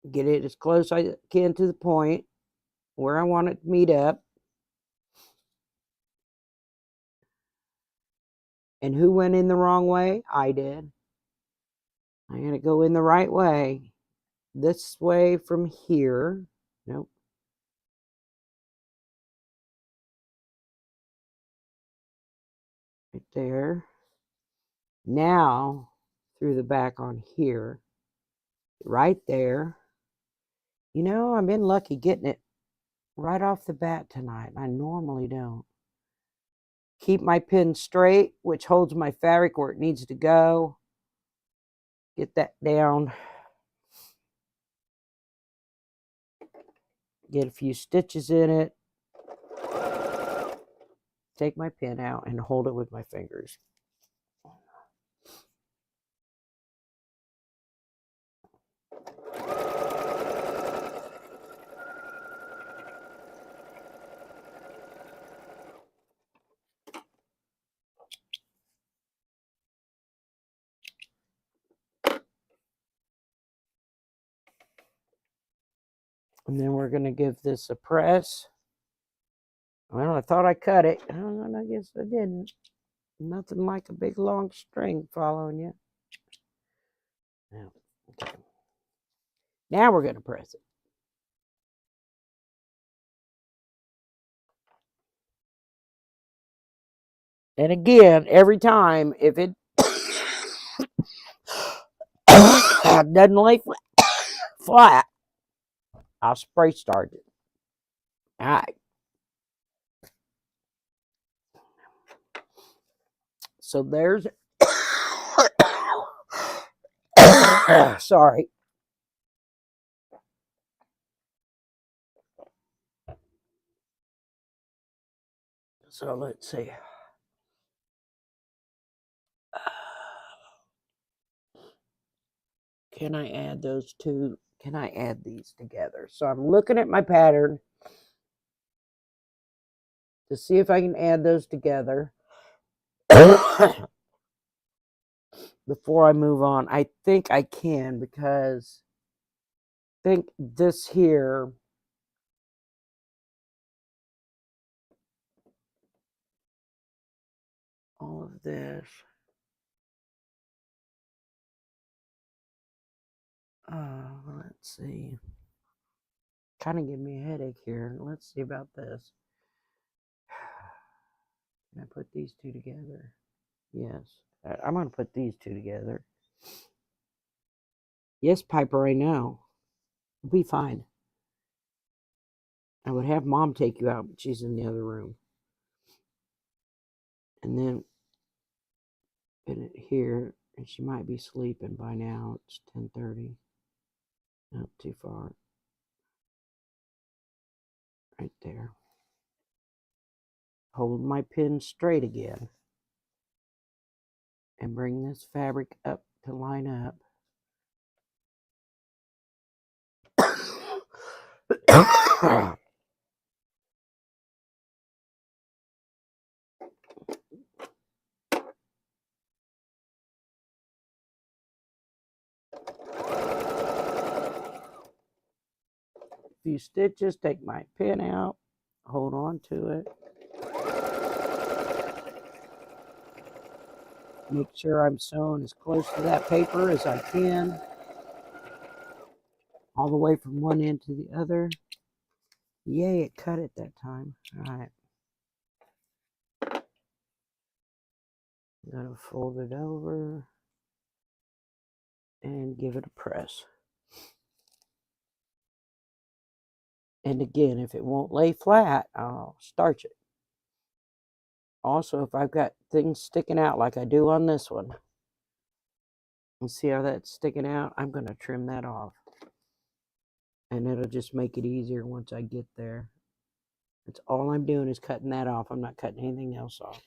Get it as close as I can to the point where I want it to meet up. And who went in the wrong way? I did. I'm going to go in the right way. This way from here. Nope. Right there. Now, through the back on here. Right there. You know, I've been lucky getting it right off the bat tonight. I normally don't. Keep my pin straight, which holds my fabric where it needs to go. Get that down. Get a few stitches in it. Take my pin out and hold it with my fingers. And then we're going to give this a press. Well, I thought I cut it. Oh, I guess I didn't. Nothing like a big long string following you. Now, okay. Now we're going to press it. And again, every time, if it doesn't lay flat, I'll spray start it. All right. So there's, sorry. So let's see. Can I add those two? Can I add these together? So I'm looking at my pattern to see if I can add those together before I move on. I think I can because I think this here all of this. Let's see. Kind of give me a headache here. Let's see about this. Can I put these two together? Yes. I'm going to put these two together. Yes, Piper, I know. You'll be fine. I would have Mom take you out, but she's in the other room. And then put it here, and she might be sleeping by now. It's 10:30. Not too far. Right there. Hold my pin straight again. And bring this fabric up to line up. Few stitches, take my pin out, hold on to it. Make sure I'm sewing as close to that paper as I can. All the way from one end to the other. Yay, it cut it that time. All right. I'm going to fold it over and give it a press. And again, if it won't lay flat, I'll starch it. Also, if I've got things sticking out like I do on this one, and see how that's sticking out, I'm going to trim that off. And it'll just make it easier once I get there. That's all I'm doing is cutting that off. I'm not cutting anything else off.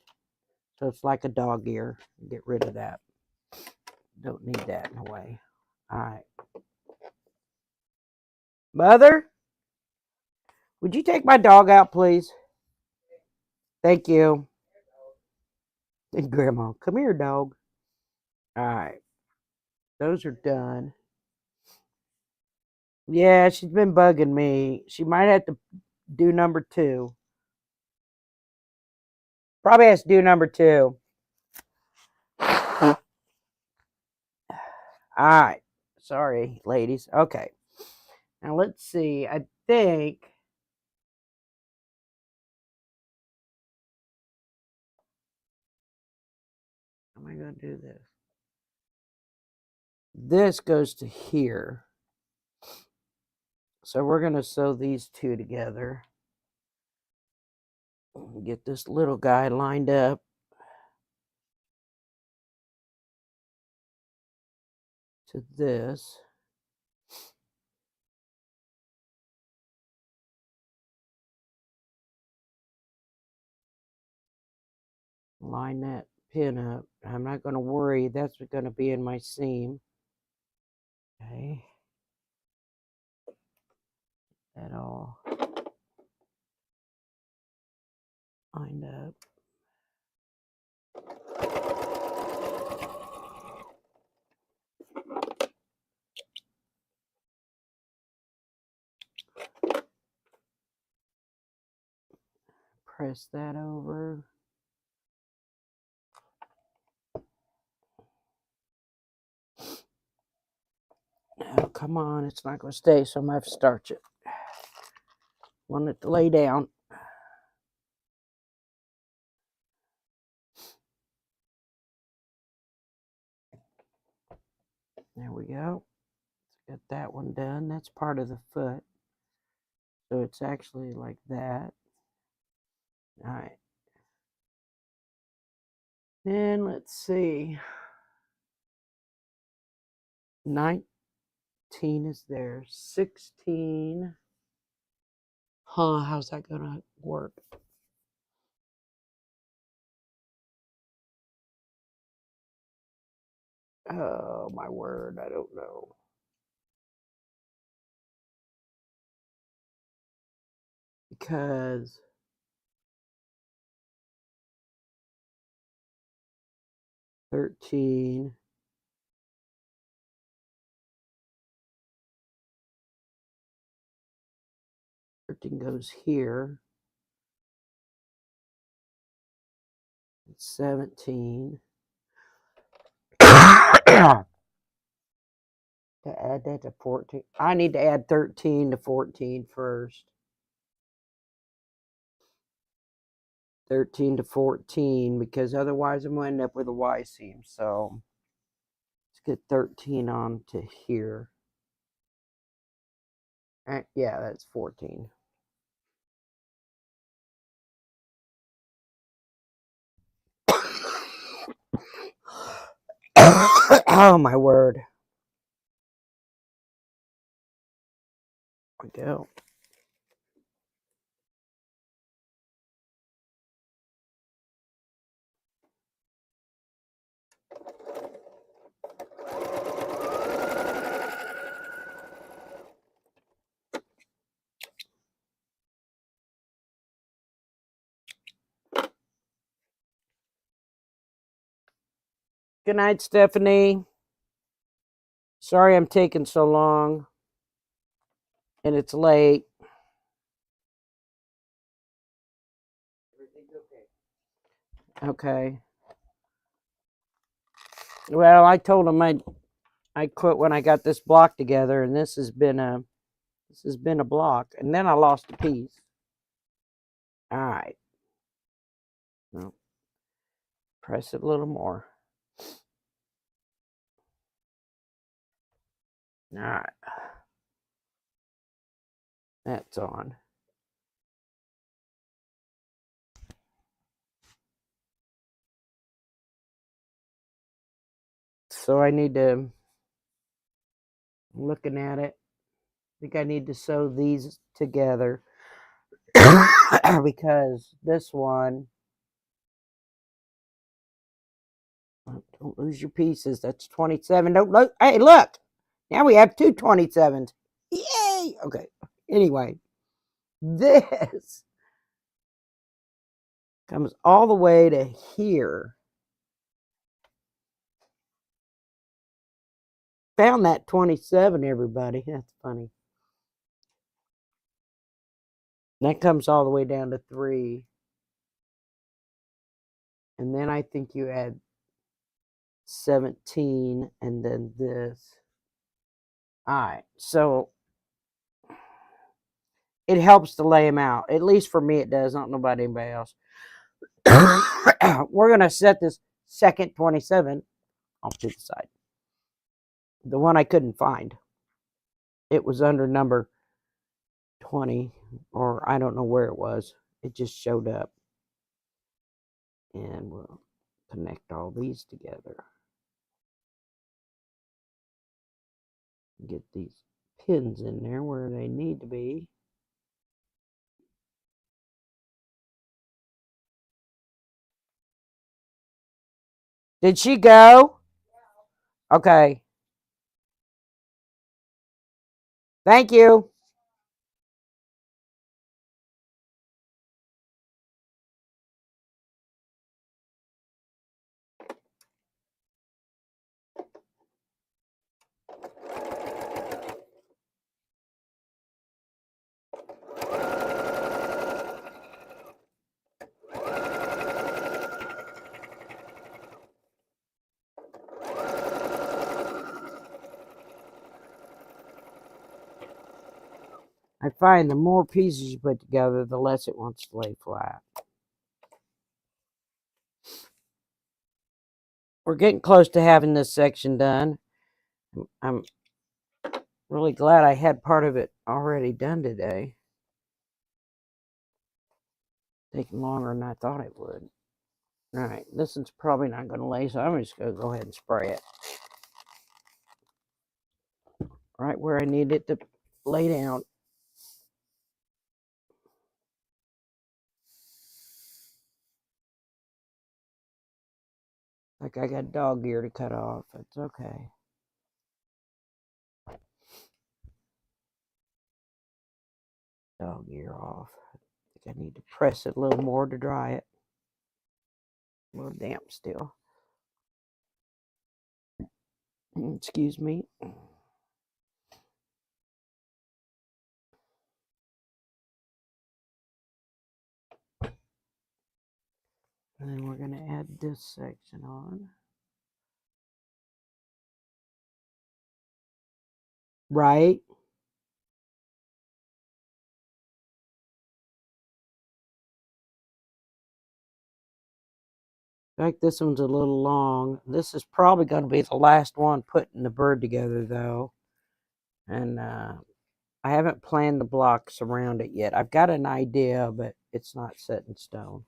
So it's like a dog ear. Get rid of that. Don't need that in a way. All right. Mother, would you take my dog out, please? Thank you. And Grandma, come here, dog. All right. Those are done. Yeah, she's been bugging me. She might have to do number 2. Probably has to do number 2. All right. Sorry, ladies. Okay. Now let's see. I think how am I going to do this? This goes to here. So we're going to sew these two together. Get this little guy lined up. To this. Line that pin up. I'm not going to worry. That's going to be in my seam. Okay. That all lined up. Press that over. Oh, come on. It's not going to stay, so I'm going to have to starch it. Want it to lay down. There we go. Let's get that one done. That's part of the foot. So it's actually like that. All right. Then let's see. 19 is there. 16. Huh, how's that going to work? Oh, my word. I don't know. Because 13. 13 goes here. 17. To add that to 14. I need to add 13 to 14 first. 13 to 14 because otherwise I'm going to end up with a Y seam. So let's get 13 on to here. Yeah, that's 14. Oh my word. There we go. Good night, Stephanie. Sorry I'm taking so long. And it's late. Okay. Well, I told him I quit when I got this block together, and this has been a block, and then I lost a piece. All right. Well, press it a little more. All right. That's on. So I need to, looking at it, I think I need to sew these together because this one, don't lose your pieces. That's 27. Don't look. Hey, look. Now we have two 27s. Yay. Okay. Anyway, this comes all the way to here. Found that 27, everybody. That's funny. That comes all the way down to 3. And then I think you add 17 and then this. All right. So it helps to lay them out. At least for me, it does. I don't know about anybody else. We're going to set this second 27 off to the side. The one I couldn't find. It was under number 20, or I don't know where it was. It just showed up. And we'll connect all these together. Get these pins in there where they need to be. Did she go? Okay. Thank you. I find the more pieces you put together, the less it wants to lay flat. We're getting close to having this section done. I'm really glad I had part of it already done today. Taking longer than I thought it would. All right, this one's probably not going to lay, so I'm just going to go ahead and spray it. Right where I need it to lay down. Like I got dog ear to cut off. It's okay. Dog ear off. I think I need to press it a little more to dry it. A little damp still. Excuse me. And then we're going to add this section on. Right. I like this one's a little long. This is probably going to be the last one putting the bird together, though. And I haven't planned the blocks around it yet. I've got an idea, but it's not set in stone.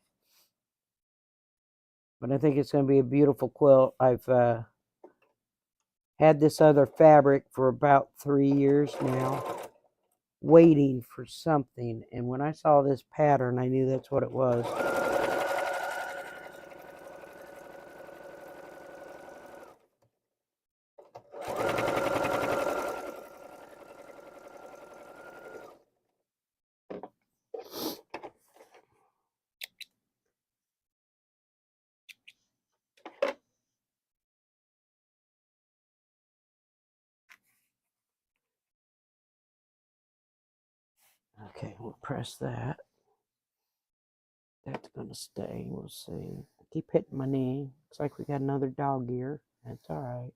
But I think it's going to be a beautiful quilt. I've had this other fabric for about 3 years now, waiting for something. And when I saw this pattern, I knew that's what it was. Okay, we'll press that. That's going to stay. We'll see. I keep hitting my knee. Looks like we got another dog ear. That's all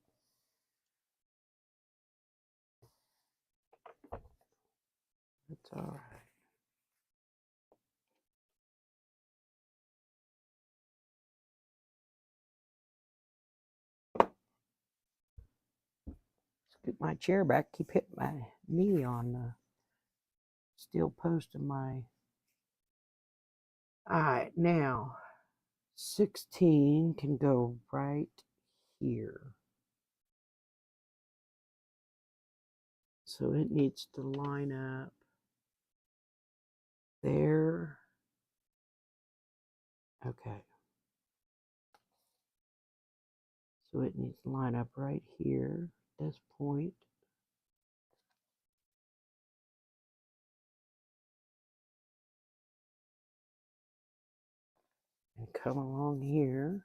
right. That's all right. Scoot my chair back. Keep hitting my knee on the steel post of my... All right, now 16 can go right here. So it needs to line up there. Okay. So it needs to line up right here, this point. And come along here.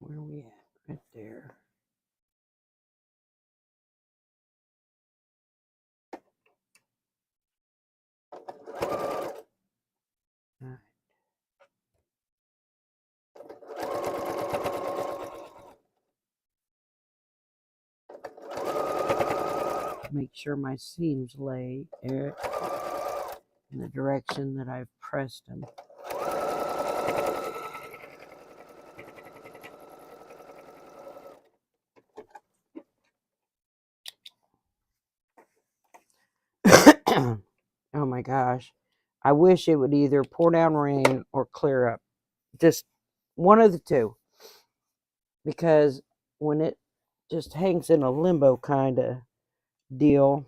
Where are we at? Right there. All right. Make sure my seams lay in the direction that I've pressed them. Oh my gosh. I wish it would either pour down rain or clear up. Just one of the two. Because when it just hangs in a limbo kind of deal,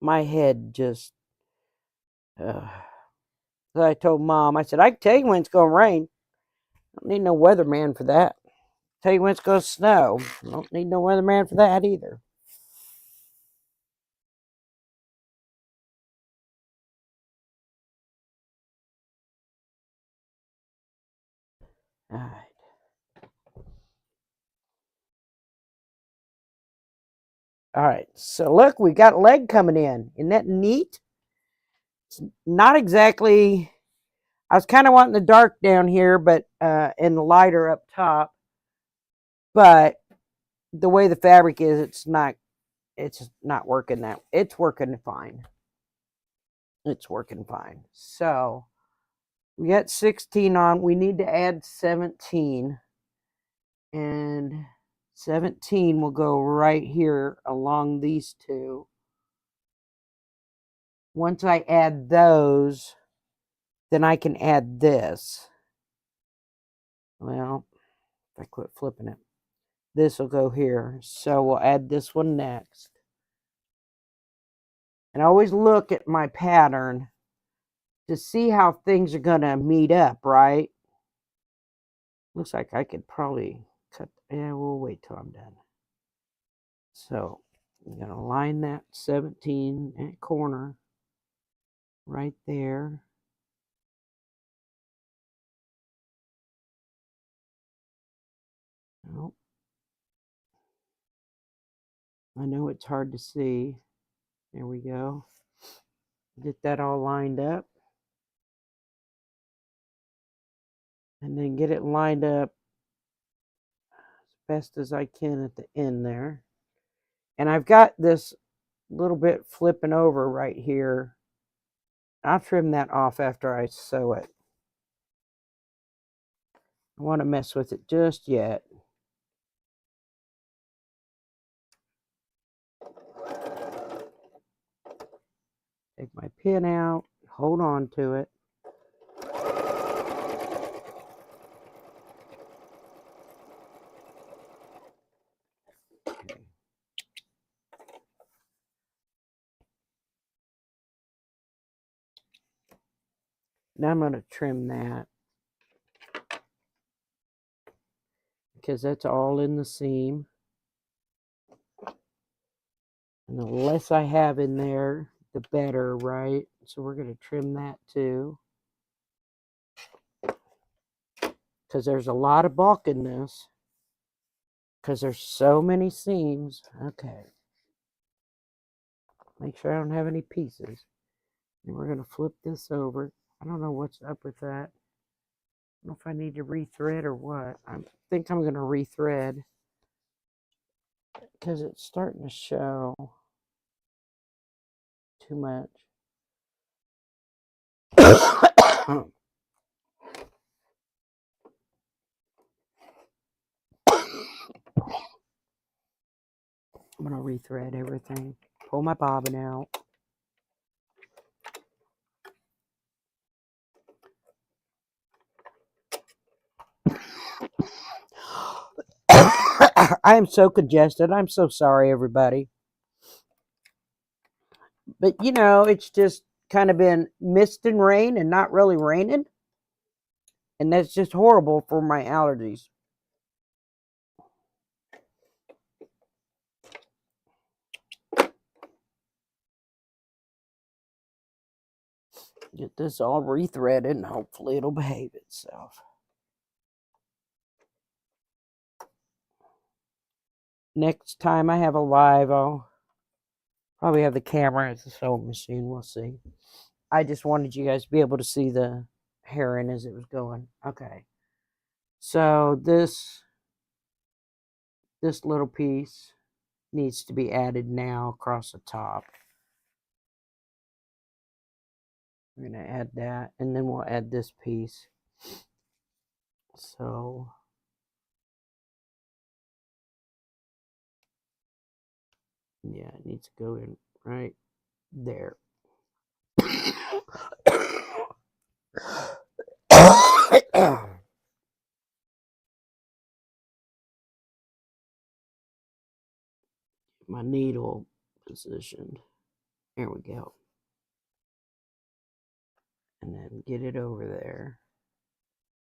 my head just... So I told Mom, I said, I can tell you when it's going to rain. I don't need no weatherman for that. Tell you when it's going to snow. I don't need no weatherman for that either. All right. All right. So look, we got a leg coming in. Isn't that neat? It's not exactly... I was kind of wanting the dark down here, but and the lighter up top. But the way the fabric is, it's not working that. It's working fine. It's working fine. So we got 16 on. We need to add 17. And 17 will go right here along these two. Once I add those, then I can add this. Well, if I quit flipping it, this will go here. So we'll add this one next. And I always look at my pattern to see how things are going to meet up, right? Looks like I could probably cut... Yeah, we'll wait till I'm done. So I'm going to line that 17 at corner right there. Oh, I know it's hard to see. There we go. Get that all lined up. And then get it lined up as best as I can at the end there. And I've got this little bit flipping over right here. I'll trim that off after I sew it. I want to mess with it just yet. Take my pin out, hold on to it. Okay. Now I'm going to trim that because that's all in the seam. And the less I have in there, the better, right? So we're going to trim that too. Because there's a lot of bulk in this. Because there's so many seams. Okay. Make sure I don't have any pieces. And we're going to flip this over. I don't know what's up with that. I don't know if I need to rethread or what. I think I'm going to rethread. Because it's starting to show too much. I'm going to rethread everything. Pull my bobbin out. I am so congested. I'm so sorry, everybody. But, you know, it's just kind of been mist and rain and not really raining. And that's just horrible for my allergies. Get this all rethreaded and hopefully it'll behave itself. Next time I have a live, I'll probably have the camera at the sewing machine. We'll see. I just wanted you guys to be able to see the Heron as it was going. Okay. So this little piece needs to be added now across the top. We're going to add that, and then we'll add this piece. So yeah, it needs to go in right there. My needle positioned. There we go. And then get it over there.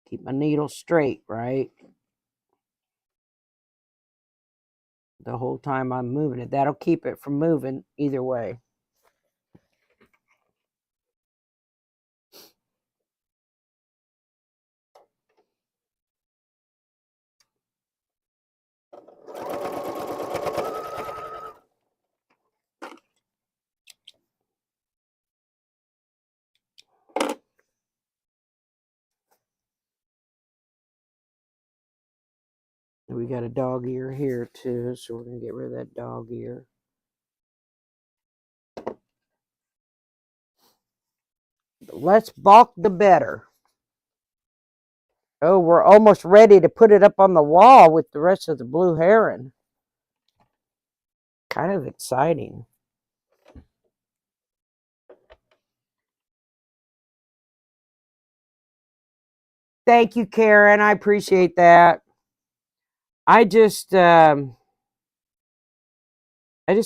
Keep my needle straight, right? The whole time I'm moving it. That'll keep it from moving either way. And we got a dog ear here too, so we're going to get rid of that dog ear. The less bulk, the better. Oh, we're almost ready to put it up on the wall with the rest of the blue heron. Kind of exciting. Thank you, Karen. I appreciate that. I just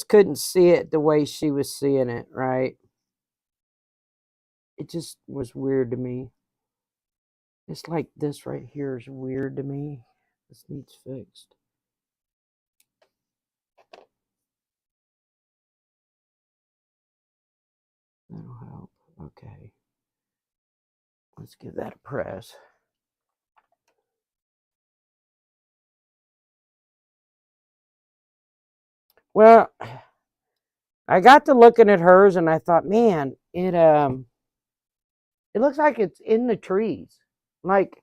couldn't see it the way she was seeing it, right? It just was weird to me. It's like this right here is weird to me. This needs fixed. That'll help. Okay. Let's give that a press. Well, I got to looking at hers and I thought, man, it looks like it's in the trees. Like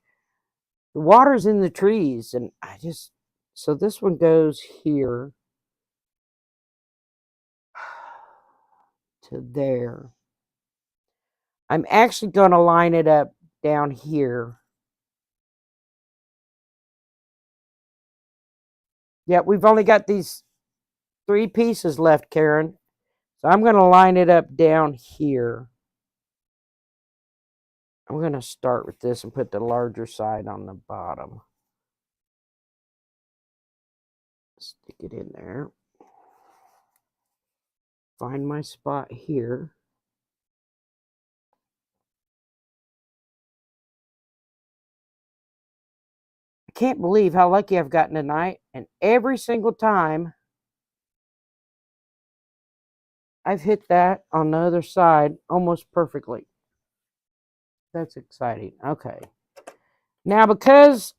the water's in the trees, and so this one goes here. to there. I'm actually going to line it up down here. Yeah, we've only got these 3 pieces left, Karen. So I'm going to line it up down here. I'm going to start with this and put the larger side on the bottom. Stick it in there. Find my spot here. I can't believe how lucky I've gotten tonight. And every single time I've hit that on the other side almost perfectly. That's exciting. Okay. Now because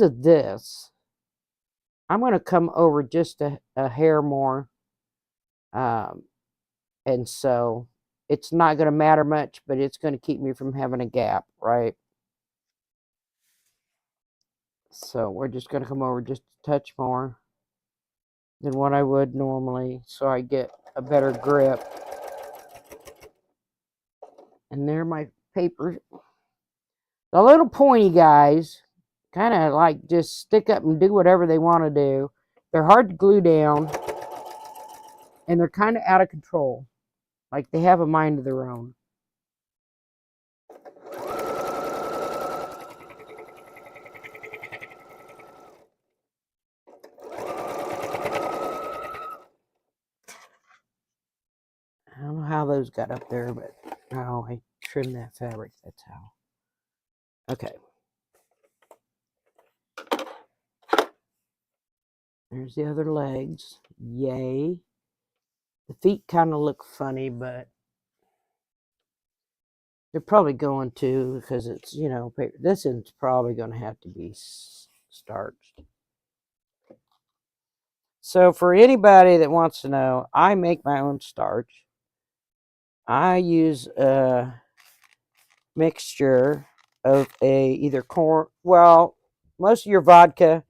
of this, I'm going to come over just a hair more. And so it's not going to matter much, but it's going to keep me from having a gap, right? So we're just going to come over just a touch more than what I would normally, so I get a better grip. And there my paper. The little pointy guys kind of like just stick up and do whatever they want to do. They're hard to glue down, and they're kind of out of control. Like they have a mind of their own. I don't know how those got up there, but oh, I trimmed that fabric. That's how. Okay. There's the other legs. Yay. The feet kind of look funny, but they're probably going to, because it's, you know, paper. This is probably going to have to be starched. So for anybody that wants to know, I make my own starch. I use a mixture of either corn. Well, most of your vodka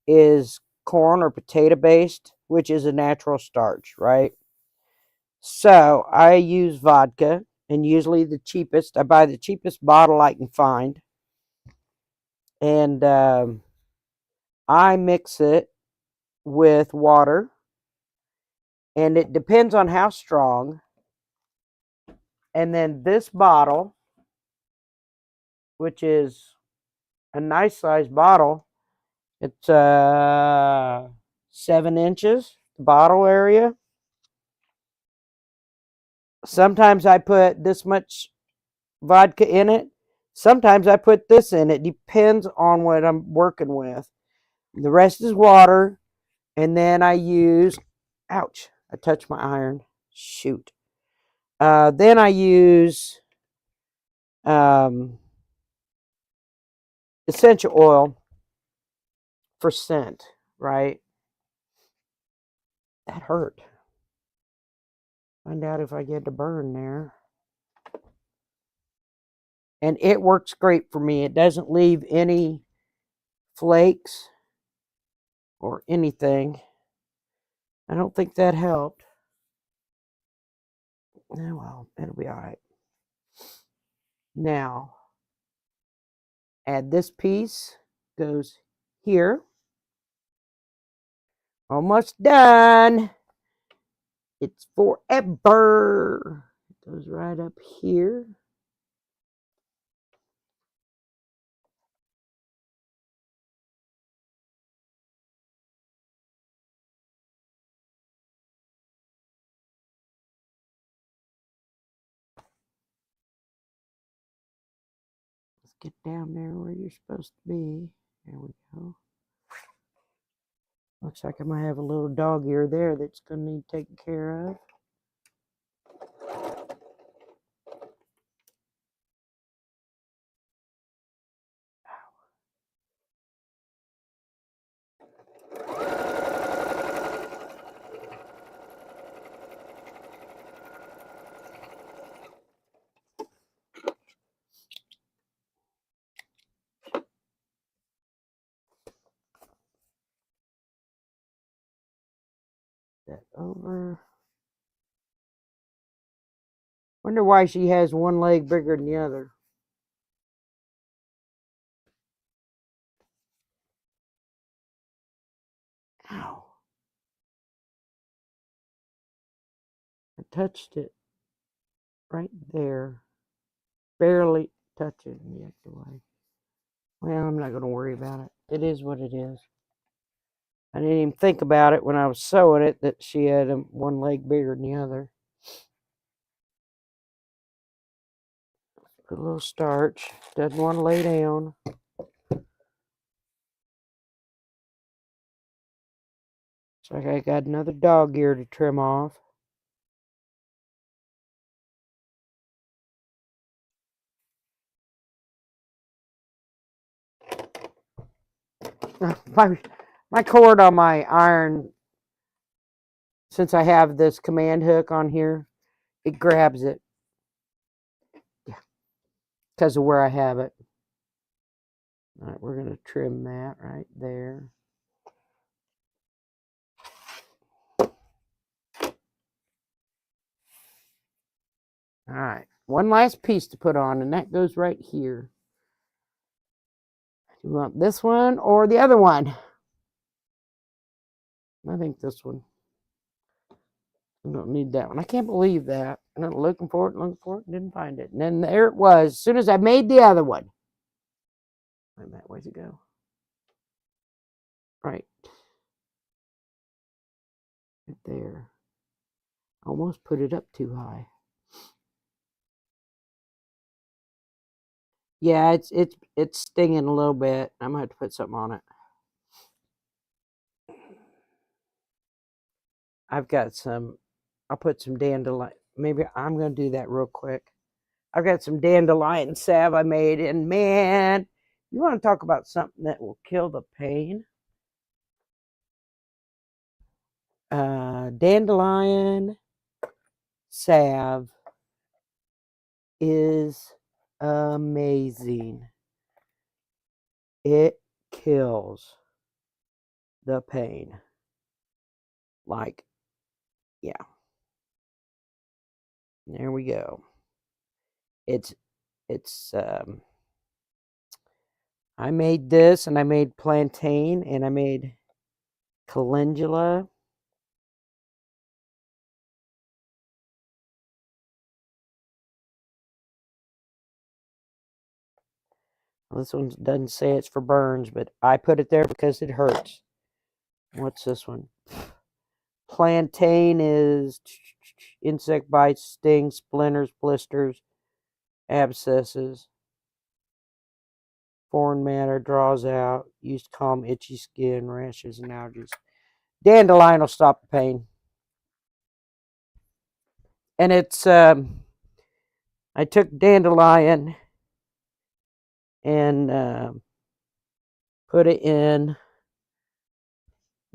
is corn or potato based, which is a natural starch, right? So I use vodka, and usually the cheapest. I buy the cheapest bottle I can find, and I mix it with water, and it depends on how strong. And then this bottle, which is a nice sized bottle, it's 7 inches, the bottle area. Sometimes I put this much vodka in it. Sometimes I put this in. It depends on what I'm working with. The rest is water. And then I use, ouch, I touched my iron. Shoot. Then I use essential oil for scent, right? That hurt. Find out if I get a burn there. And it works great for me. It doesn't leave any flakes or anything. I don't think that helped. Oh, well, it'll be all right. Now, add this piece, goes here. Almost done. It's forever. It goes right up here. Let's get down there where you're supposed to be. There we go. Looks like I might have a little dog ear there that's going to need taken care of. that over. Wonder why she has one leg bigger than the other. Ow. I touched it right there. Barely touching the other way. Well, I'm not going to worry about it. It is what it is. I didn't even think about it when I was sewing it that she had one leg bigger than the other. Put a little starch. Doesn't want to lay down. So I got another dog ear to trim off. My cord on my iron, since I have this command hook on here, it grabs it. Yeah, because of where I have it. All right, we're going to trim that right there. All right, one last piece to put on, and that goes right here. You want this one or the other one? I think this one. I don't need that one. I can't believe that. I'm looking for it, and didn't find it. And then there it was. As soon as I made the other one. Wait a minute, where'd it go? Right there. Almost put it up too high. Yeah, it's stinging a little bit. I'm gonna have to put something on it. I've got some. I'll put some dandelion. Maybe I'm gonna do that real quick. I've got some dandelion salve I made, and man, you want to talk about something that will kill the pain? Dandelion salve is amazing. It kills the pain. Like, yeah. There we go. It's I made this, and I made plantain, and I made calendula. This one doesn't say it's for burns, but I put it there because it hurts. What's this one? Plantain is insect bites, stings, splinters, blisters, abscesses. Foreign matter draws out. Used to calm itchy skin, rashes, and allergies. Dandelion will stop the pain. And it's, I took dandelion and put it in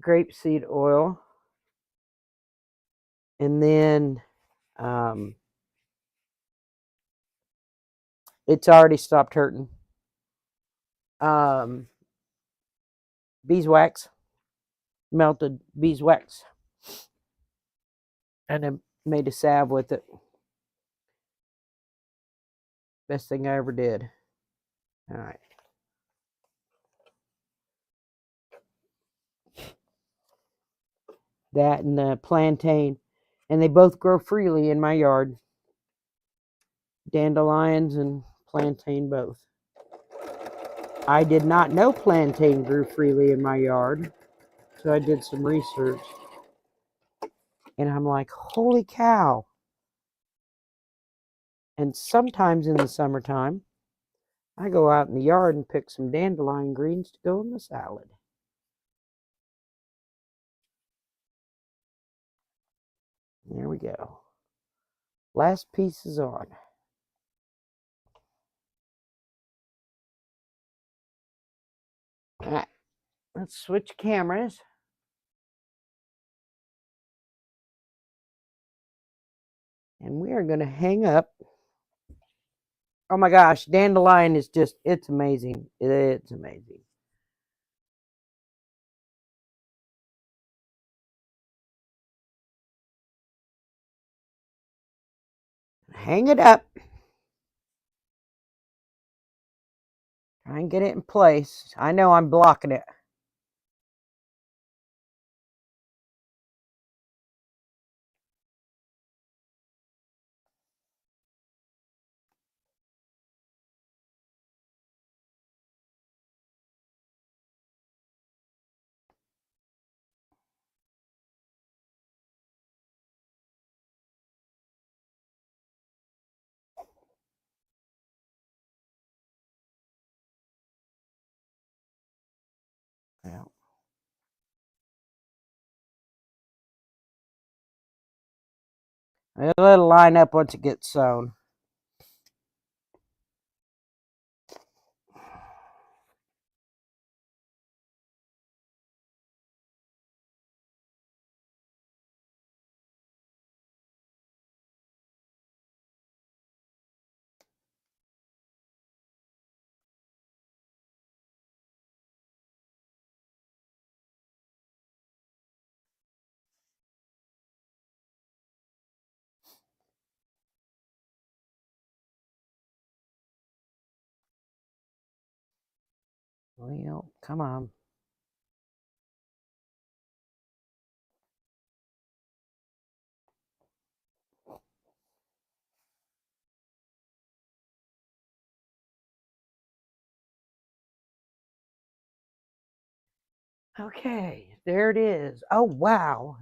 grapeseed oil. And then it's already stopped hurting. Beeswax, melted beeswax, and I made a salve with it. Best thing I ever did. All right. That and the plantain, and they both grow freely in my yard. Dandelions and plantain both. I did not know plantain grew freely in my yard, so I did some research. And I'm like, holy cow. And sometimes in the summertime, I go out in the yard and pick some dandelion greens to go in the salad. There we go. Last piece is on. All right, let's switch cameras. And we are going to hang up. Oh my gosh, dandelion is just, it's amazing. It's amazing. Hang it up. Try and get it in place. I know I'm blocking it. Yeah. Let it line up once it gets sewn. Well, come on. Okay, there it is. Oh, wow.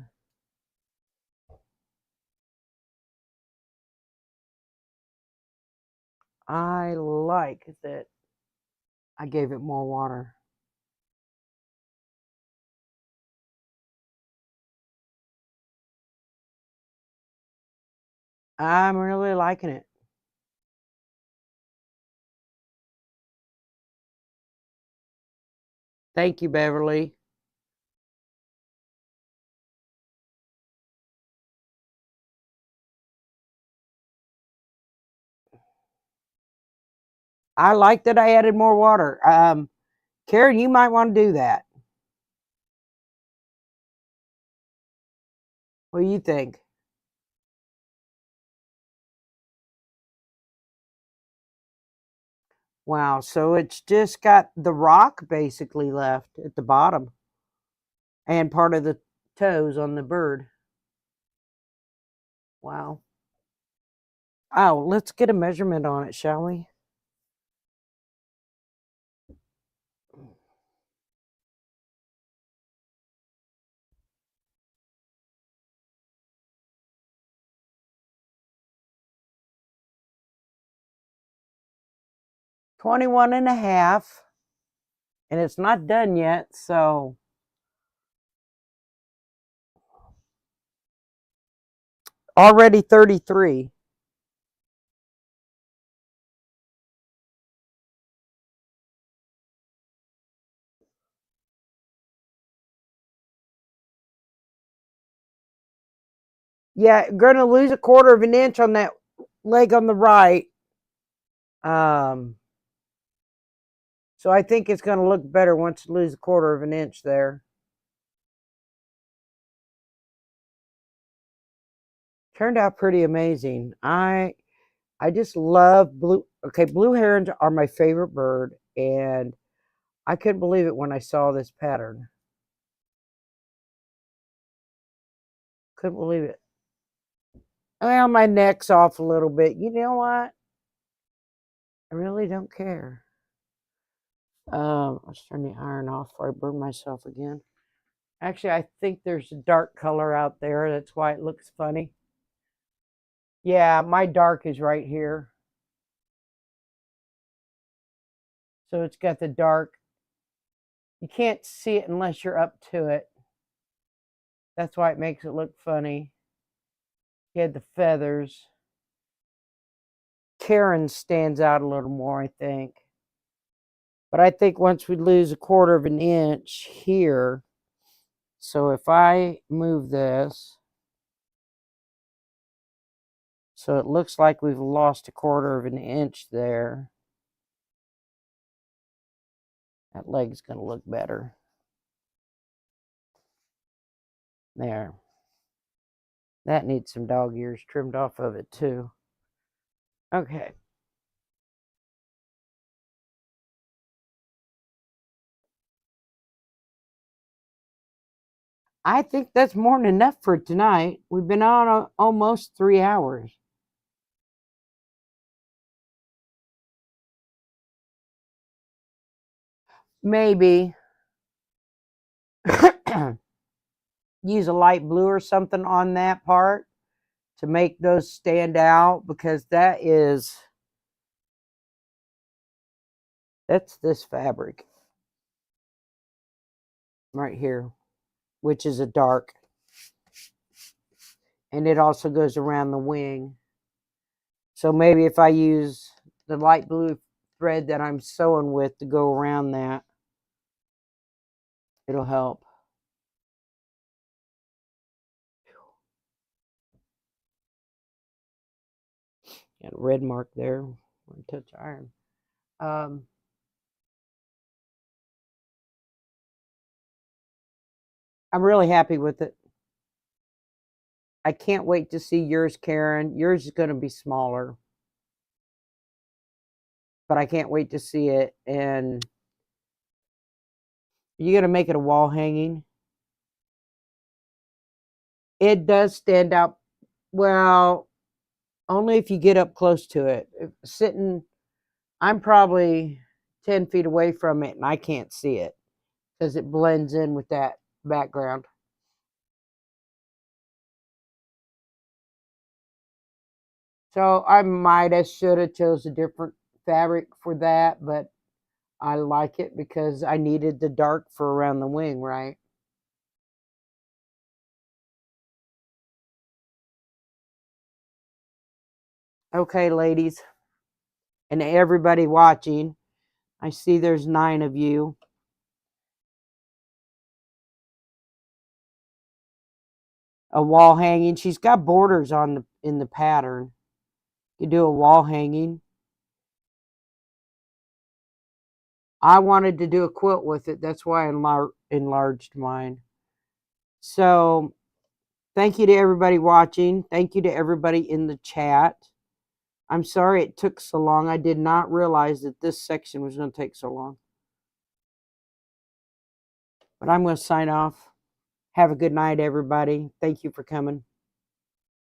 I like that I gave it more water. I'm really liking it. Thank you, Beverly. I like that I added more water. Karen, you might want to do that. What do you think? Wow, so it's just got the rock basically left at the bottom and part of the toes on the bird. Wow. Oh, let's get a measurement on it, shall we? "21 and a half, and it's not done yet, so already 33. Yeah, going to lose a quarter of an inch on that leg on the right. So I think it's going to look better once you lose a quarter of an inch there. Turned out pretty amazing. I just love blue. Okay, blue herons are my favorite bird, and I couldn't believe it when I saw this pattern. Couldn't believe it. Well, my neck's off a little bit. You know what? I really don't care. Let's turn the iron off before I burn myself again. Actually, I think there's a dark color out there. That's why it looks funny. Yeah, my dark is right here. So it's got the dark. You can't see it unless you're up to it. That's why it makes it look funny. He had the feathers. Karen stands out a little more, I think. But I think once we lose a quarter of an inch here, so if I move this, so it looks like we've lost a quarter of an inch there. That leg's going to look better. There. That needs some dog ears trimmed off of it too. Okay. I think that's more than enough for tonight. We've been on almost 3 hours. Maybe use a light blue or something on that part to make those stand out, because that's this fabric right here, which is a dark, and it also goes around the wing. So maybe if I use the light blue thread that I'm sewing with to go around that, it'll help. Got a red mark there. Touch iron. I'm really happy with it. I can't wait to see yours, Karen. Yours is going to be smaller, but I can't wait to see it. And you're going to make it a wall hanging. It does stand out. Well, only if you get up close to it. Sitting, I'm probably 10 feet away from it and I can't see it because it blends in with that background. So I might have, should have chose a different fabric for that, but I like it because I needed the dark for around the wing, right? Okay, ladies, and everybody watching, I see there's 9 of you. A wall hanging. She's got borders on in the pattern. You do a wall hanging. I wanted to do a quilt with it. That's why I enlarged mine. So thank you to everybody watching. Thank you to everybody in the chat. I'm sorry it took so long. I did not realize that this section was going to take so long. But I'm going to sign off. Have a good night, everybody. Thank you for coming.